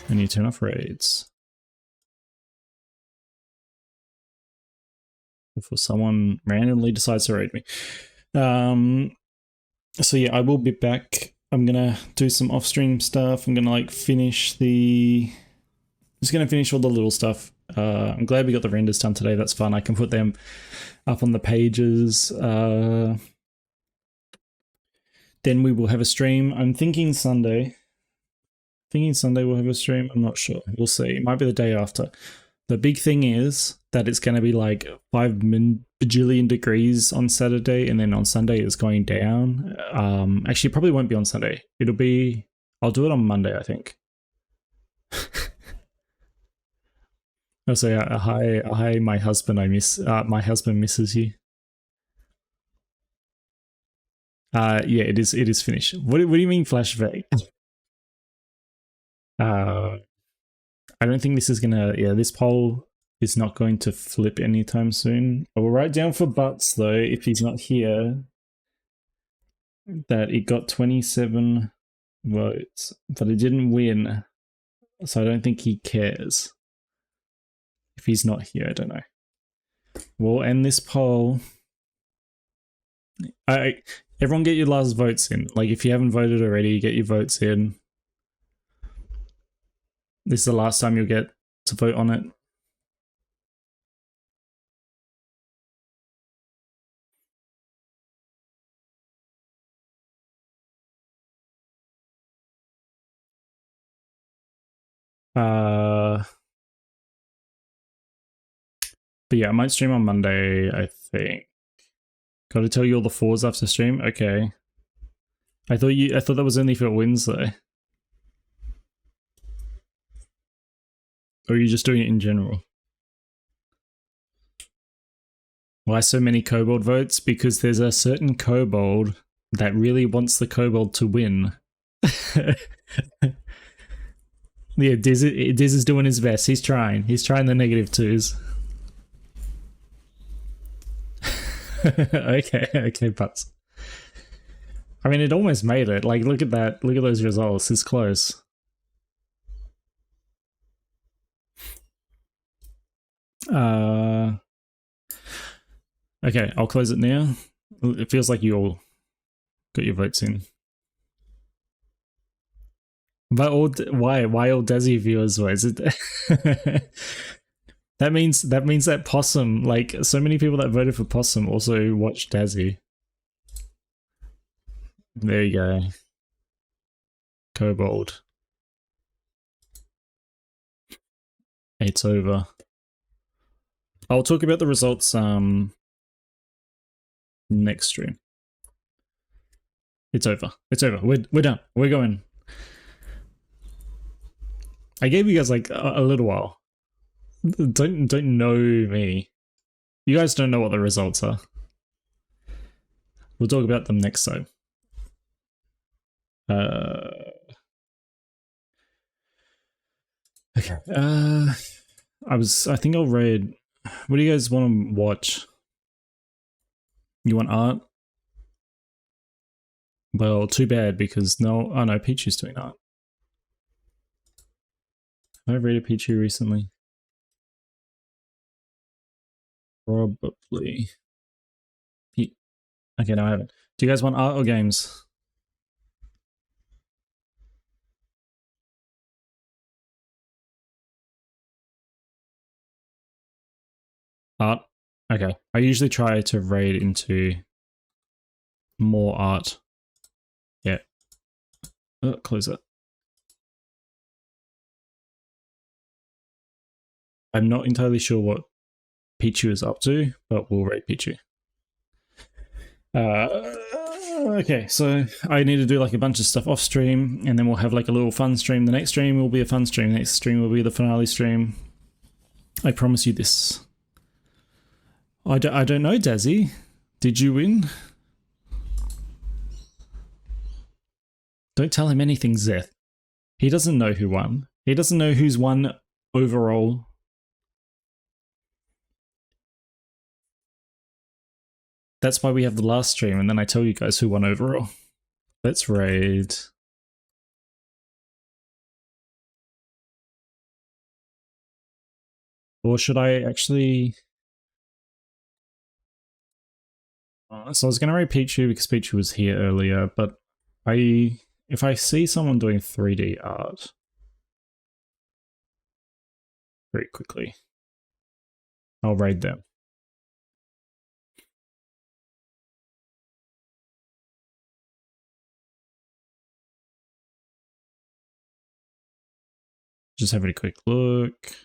And you turn off raids. Before someone randomly decides to raid me. So yeah, I will be back. I'm gonna do some off-stream stuff. I'm gonna like finish the... Just gonna finish all the little stuff. I'm glad we got the renders done today. That's fun. I can put them up on the pages. Then we will have a stream. I'm thinking Sunday. We'll have a stream. I'm not sure. We'll see. It might be the day after. The big thing is that it's going to be like 5 bajillion degrees on Saturday, and then on Sunday it's going down. Actually, it probably won't be on Sunday. It'll be... I'll do it on Monday, I think. I'll say, hi, my husband. My husband misses you. Yeah, it is finished. What do you mean flashback? I don't think this is gonna, yeah, this poll is not going to flip anytime soon. I will write down for Butts though, if he's not here, that it got 27 votes, but it didn't win. So I don't think he cares. If he's not here, I don't know. We'll end this poll. Everyone get your last votes in. Like, if you haven't voted already, get your votes in. This is the last time you'll get to vote on it. But yeah, I might stream on Monday, I think. Gotta tell you all the fours after stream? Okay. I thought that was only for wins though. Or are you just doing it in general? Why so many kobold votes? Because there's a certain kobold that really wants the kobold to win. Yeah, Diz is doing his best. He's trying the negative twos. Okay, Butts. I mean, it almost made it. Like, look at that. Look at those results. It's close. Okay, I'll close it now. It feels like you all got your votes in. But why all Desi viewers votes? That means that Possum, like, so many people that voted for Possum also watched Dazzy. There you go. Kobold. It's over. I'll talk about the results next stream. It's over. It's over. We're done. We're going. I gave you guys like a little while. Don't know me. You guys don't know what the results are. We'll talk about them next time. Okay. I think I'll read. What do you guys want to watch? You want art? Well, too bad because no. Oh no, Pichu's doing art. Have I read a Pichu recently? Probably. Okay, no, I haven't. Do you guys want art or games? Art? Okay. I usually try to raid into more art. Yeah. Close it. I'm not entirely sure what Pichu is up to, but we'll raid Pichu. Okay, so I need to do like a bunch of stuff off stream, and then we'll have like a little fun stream. The next stream will be a fun stream. The next stream will be the finale stream. I promise you this. I don't know, Dazzy. Did you win? Don't tell him anything, Zeth. He doesn't know who won. He doesn't know who's won overall. That's why we have the last stream, and then I tell you guys who won overall. Let's raid. Or should I actually... So I was going to raid Pichu because Pichu was here earlier, but if I see someone doing 3D art very quickly, I'll raid them. Just having a quick look.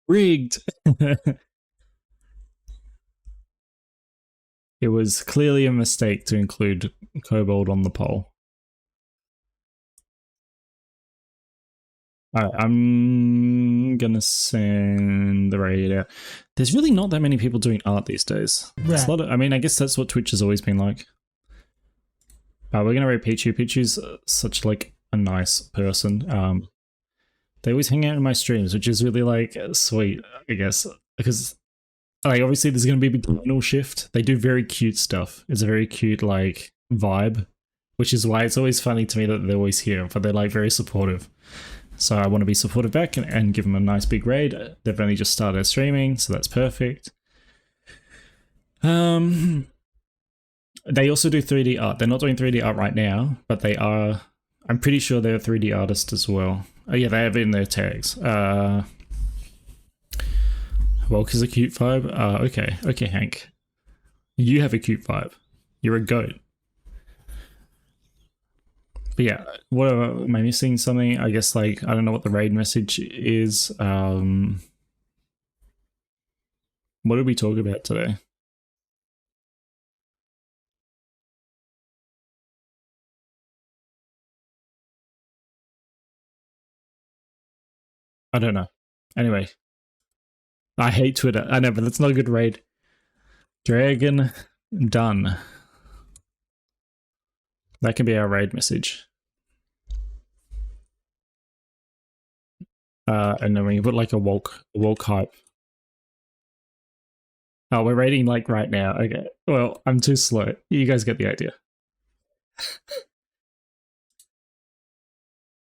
Rigged! It was clearly a mistake to include Kobold on the poll. Alright, I'm gonna send the raid out. There's really not that many people doing art these days. It's a lot of, I mean, I guess that's what Twitch has always been like. We're gonna raid Pichu. Pichu's such like a nice person. They always hang out in my streams, which is really like sweet, I guess, because like obviously there's gonna be a big tonal shift. They do very cute stuff. It's a very cute like vibe, which is why it's always funny to me that they're always here, but they're like very supportive. So I want to be supportive back and give them a nice big raid. They've only just started streaming, so that's perfect. They also do 3D art. They're not doing 3D art right now, but they are. I'm pretty sure they're a 3D artist as well. Oh yeah, they have it in their tags. Welk is a cute vibe. Okay, Hank. You have a cute vibe. You're a goat. But yeah, what am I missing something? I guess like I don't know what the raid message is. What did we talk about today? I don't know. Anyway, I hate Twitter. I know, but that's not a good raid. Dragon done. That can be our raid message. And then we put like a Wolk hype. Oh, we're raiding like right now. Okay. Well, I'm too slow. You guys get the idea.